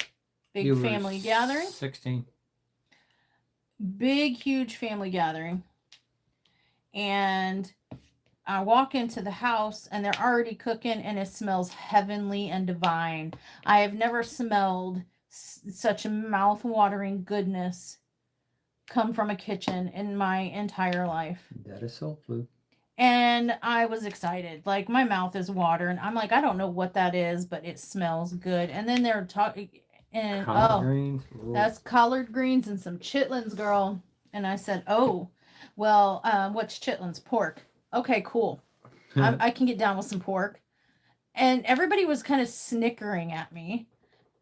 [SPEAKER 2] Big
[SPEAKER 1] You were
[SPEAKER 2] family gathering.
[SPEAKER 1] 16.
[SPEAKER 2] Big, huge family gathering. And I walk into the house and they're already cooking and it smells heavenly and divine. I have never smelled such a mouth-watering goodness come from a kitchen in my entire life.
[SPEAKER 1] That is soul food.
[SPEAKER 2] And I was excited. Like, my mouth is watering. I'm like, I don't know what that is, but it smells good. And then they're talking, and
[SPEAKER 1] Collard greens. Ooh.
[SPEAKER 2] that's collard greens and some chitlins, girl. And I said, oh, well, what's chitlins? Pork. Okay, cool. I can get down with some pork. And everybody was kind of snickering at me.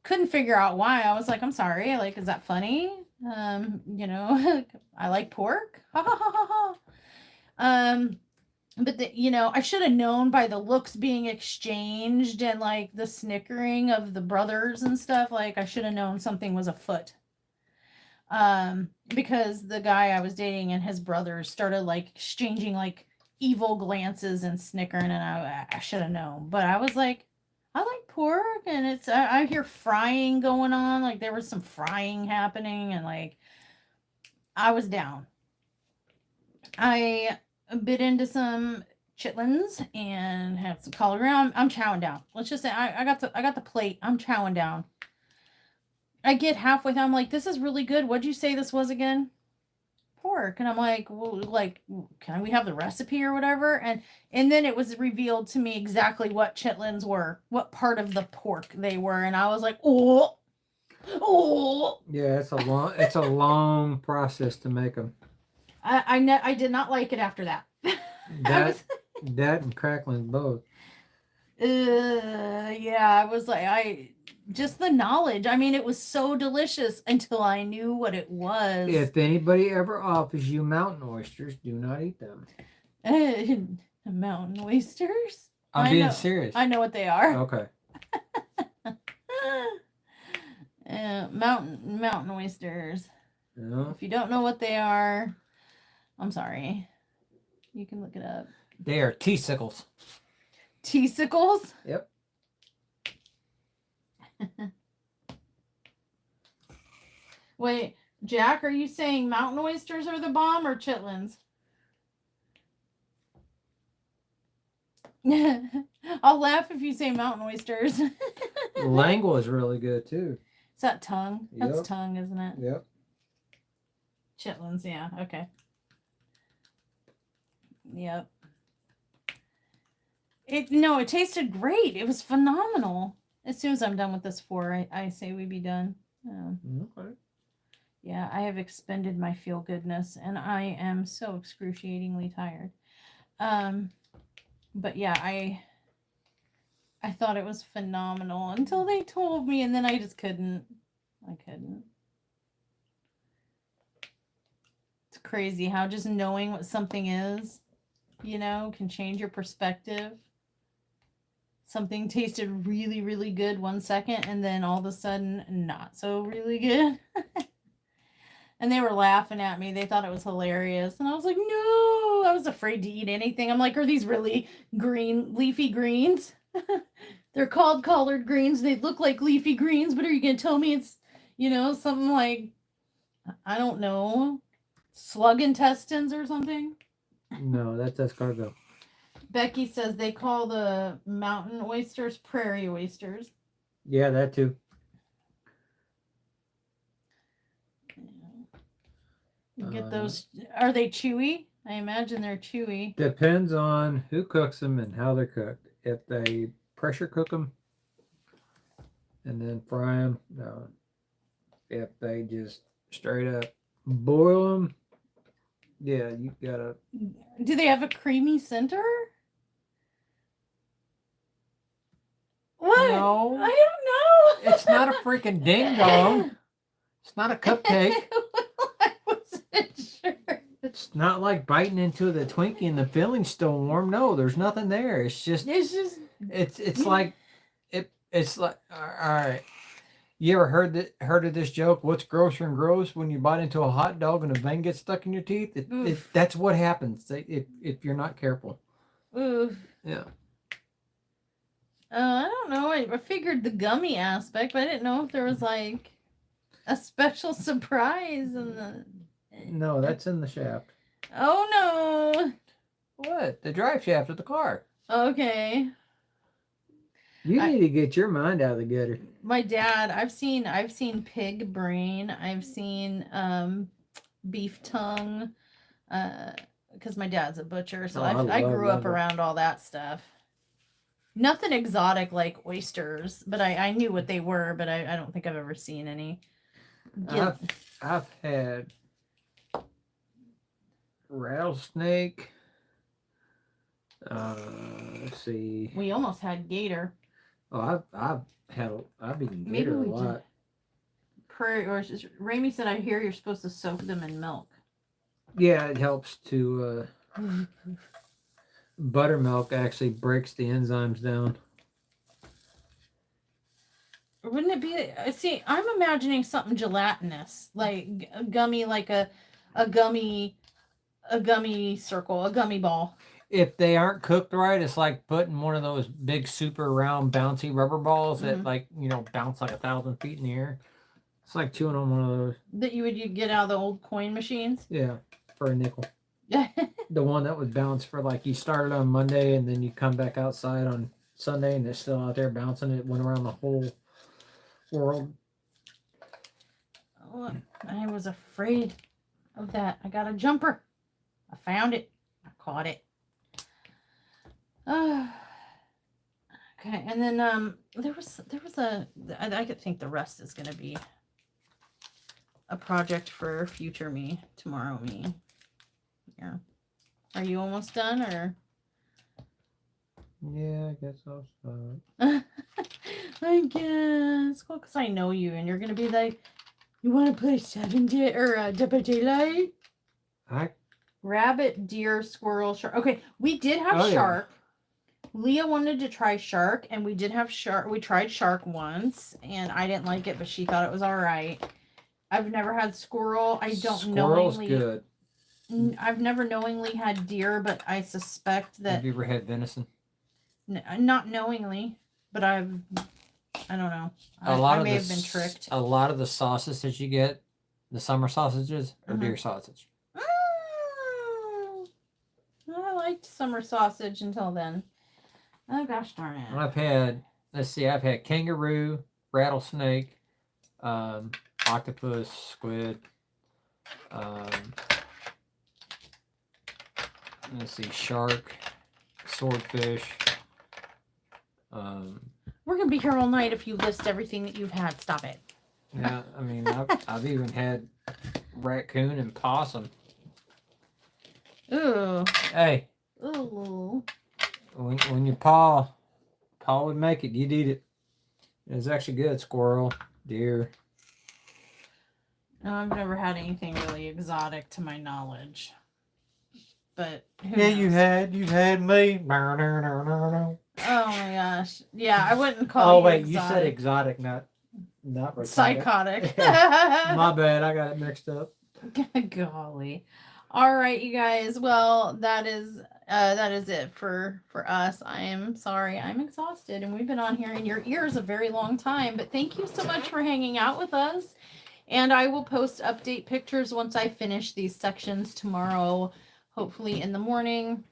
[SPEAKER 2] Couldn't figure out why. I was like, I'm sorry. Like, is that funny? You know, I like pork. Ha ha ha ha ha. But I should have known by the looks being exchanged and like the snickering of the brothers and stuff. Like, I should have known something was afoot. Because the guy I was dating and his brothers started like exchanging like evil glances and snickering, and I should have known. But I was like, I like pork, and it's I hear frying going on. Like, there was some frying happening, and like I was down. I bit into some chitlins and had some collard green. I'm chowing down. Let's just say I got the plate. I'm chowing down. I get halfway through. I'm like, this is really good. What'd you say this was again? Pork. And I'm like, well, like, can we have the recipe or whatever? And then it was revealed to me exactly what chitlins were, what part of the pork they were, and I was like, oh.
[SPEAKER 1] Yeah, it's a long process to make them.
[SPEAKER 2] I did not like it after that.
[SPEAKER 1] That and crackling both.
[SPEAKER 2] Yeah, I was like, just the knowledge. I mean, it was so delicious until I knew what it was.
[SPEAKER 1] If anybody ever offers you mountain oysters, do not eat them.
[SPEAKER 2] Mountain oysters?
[SPEAKER 1] I'm being serious.
[SPEAKER 2] I know what they are.
[SPEAKER 1] Okay.
[SPEAKER 2] Mountain oysters.
[SPEAKER 1] Yeah.
[SPEAKER 2] If you don't know what they are, I'm sorry. You can look it up.
[SPEAKER 1] They are teasicles.
[SPEAKER 2] Teasicles?
[SPEAKER 1] Yep.
[SPEAKER 2] Wait, Jack, are you saying mountain oysters are the bomb or chitlins? I'll laugh if you say mountain oysters.
[SPEAKER 1] Langow is really good too.
[SPEAKER 2] Is that tongue? That's
[SPEAKER 1] Yep.
[SPEAKER 2] tongue, isn't it?
[SPEAKER 1] Yep.
[SPEAKER 2] Chitlins, yeah. Okay. Yep. It tasted great. It was phenomenal. As soon as I'm done with this 4, I say we be done.
[SPEAKER 1] Okay.
[SPEAKER 2] Yeah, I have expended my feel goodness, and I am so excruciatingly tired. But yeah, I thought it was phenomenal until they told me, and then I just couldn't. I couldn't. It's crazy how just knowing what something is, can change your perspective. Something tasted really, really good 1 second, and then all of a sudden, not so really good. And they were laughing at me. They thought it was hilarious. And I was like, no, I was afraid to eat anything. I'm like, are these really green, leafy greens? They're called collard greens. They look like leafy greens, but are you going to tell me it's, something like, I don't know, slug intestines or something?
[SPEAKER 1] No, that's escargot.
[SPEAKER 2] Becky says they call the mountain oysters prairie oysters.
[SPEAKER 1] Yeah, that too.
[SPEAKER 2] You get those. Are they chewy? I imagine they're chewy.
[SPEAKER 1] Depends on who cooks them and how they're cooked. If they pressure cook them and then fry them, no. If they just straight up boil them, yeah, you gotta.
[SPEAKER 2] Do they have a creamy center? What?
[SPEAKER 1] No.
[SPEAKER 2] I don't know.
[SPEAKER 1] It's not a freaking ding dong. It's not a cupcake.
[SPEAKER 2] I wasn't sure.
[SPEAKER 1] It's not like biting into the Twinkie and the filling's still warm. No, there's nothing there. It's like all right. You ever heard of this joke? What's grosser and gross when you bite into a hot dog and a vein gets stuck in your teeth? That's what happens if you're not careful.
[SPEAKER 2] Ooh.
[SPEAKER 1] Yeah.
[SPEAKER 2] I don't know. I figured the gummy aspect, but I didn't know if there was like a special surprise in the.
[SPEAKER 1] No, that's in the shaft.
[SPEAKER 2] Oh no!
[SPEAKER 1] What? The drive shaft of the car.
[SPEAKER 2] Okay.
[SPEAKER 1] You need to get your mind out of the gutter.
[SPEAKER 2] My dad, I've seen pig brain. I've seen beef tongue. Because my dad's a butcher, so I grew up around all that stuff. Nothing exotic like oysters, but I knew what they were, but I don't think I've ever seen any.
[SPEAKER 1] I've had rattlesnake. Let's see.
[SPEAKER 2] We almost had gator.
[SPEAKER 1] Oh, I've eaten gator a lot.
[SPEAKER 2] Ramey said I hear you're supposed to soak them in milk.
[SPEAKER 1] Yeah, it helps to. Buttermilk actually breaks the enzymes down.
[SPEAKER 2] Wouldn't it be? See, I'm imagining something gelatinous, like a gummy, like a gummy circle, a gummy ball.
[SPEAKER 1] If they aren't cooked right, it's like putting one of those big, super round, bouncy rubber balls that, bounce like 1,000 feet in the air. It's like chewing on one of those.
[SPEAKER 2] That you get out of the old coin machines?
[SPEAKER 1] Yeah, for a nickel. The one that would bounce for you started on Monday and then you come back outside on Sunday and it's still out there bouncing. It went around the whole world.
[SPEAKER 2] Oh, I was afraid of that. I got a jumper. I found it. I caught it. Okay, and then there was I think the rest is gonna be a project for future me, tomorrow me. Yeah. Are you almost done or?
[SPEAKER 1] Yeah, I guess I'll start.
[SPEAKER 2] I guess. Well, because I know you and you're gonna be like, you want to play 7 Day or Dead by Daylight? Rabbit, deer, squirrel, shark. Okay, we did have shark. Yeah. Leah wanted to try shark, and we did have shark. We tried shark once, and I didn't like it, but she thought it was all right. I've never had squirrel. I don't
[SPEAKER 1] Squirrel's
[SPEAKER 2] knowingly.
[SPEAKER 1] Good.
[SPEAKER 2] I've never knowingly had deer, but I suspect that.
[SPEAKER 1] Have you ever had venison?
[SPEAKER 2] Not knowingly, but I don't know. I may have been tricked.
[SPEAKER 1] A lot of the sauces that you get, the summer sausages, are deer sausage.
[SPEAKER 2] I liked summer sausage until then. Oh gosh darn it.
[SPEAKER 1] I've had kangaroo, rattlesnake, octopus, squid. Let's see, shark, swordfish.
[SPEAKER 2] We're gonna be here all night if you list everything that you've had. Stop it.
[SPEAKER 1] Yeah, I mean, I've even had raccoon and possum.
[SPEAKER 2] Ooh.
[SPEAKER 1] Hey.
[SPEAKER 2] Ooh.
[SPEAKER 1] When your paw would make it, you'd eat it. It's actually good. Squirrel, deer.
[SPEAKER 2] No, I've never had anything really exotic to my knowledge. But
[SPEAKER 1] you've had me.
[SPEAKER 2] Oh my gosh. Yeah, I wouldn't call
[SPEAKER 1] you exotic. You said exotic, not retarded.
[SPEAKER 2] Psychotic.
[SPEAKER 1] My bad, I got it mixed up.
[SPEAKER 2] Golly. All right, you guys. Well, that is it for us. I am sorry. I'm exhausted, and we've been on here in your ears a very long time, but thank you so much for hanging out with us. And I will post update pictures once I finish these sections tomorrow, hopefully in the morning,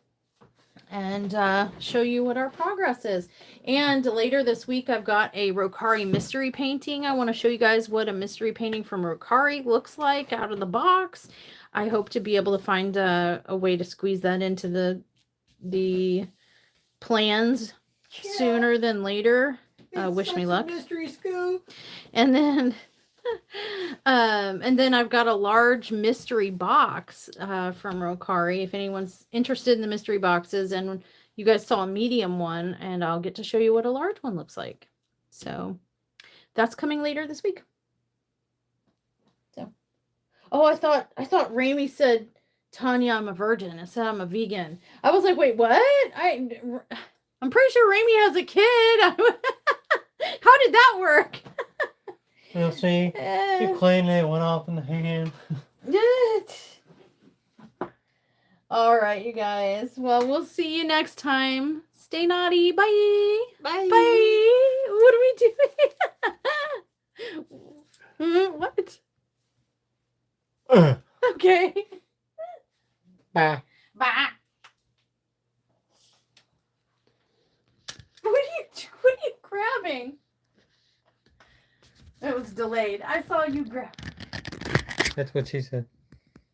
[SPEAKER 2] and show you what our progress is. And later this week, I've got a Rokari mystery painting. I want to show you guys what a mystery painting from Rokari looks like out of the box. I hope to be able to find a way to squeeze that into the plans sooner than later. Wish me luck.
[SPEAKER 1] Mystery scoop.
[SPEAKER 2] And then I've got a large mystery box from Rokari. If anyone's interested in the mystery boxes, and you guys saw a medium one, and I'll get to show you what a large one looks like. So that's coming later this week. So, oh, I thought Ramey said, Tanya, I'm a virgin. It said I'm a vegan. I was like, wait, what? I'm pretty sure Ramey has a kid. How did that work?
[SPEAKER 1] Well, see, you cleaned it, went off in the hand.
[SPEAKER 2] All right, you guys. Well, we'll see you next time. Stay naughty. Bye.
[SPEAKER 4] Bye.
[SPEAKER 2] Bye. What are we doing? What? Okay.
[SPEAKER 1] Bye.
[SPEAKER 4] Bye.
[SPEAKER 2] What are you grabbing? It was delayed. I saw you grab.
[SPEAKER 1] That's what she said.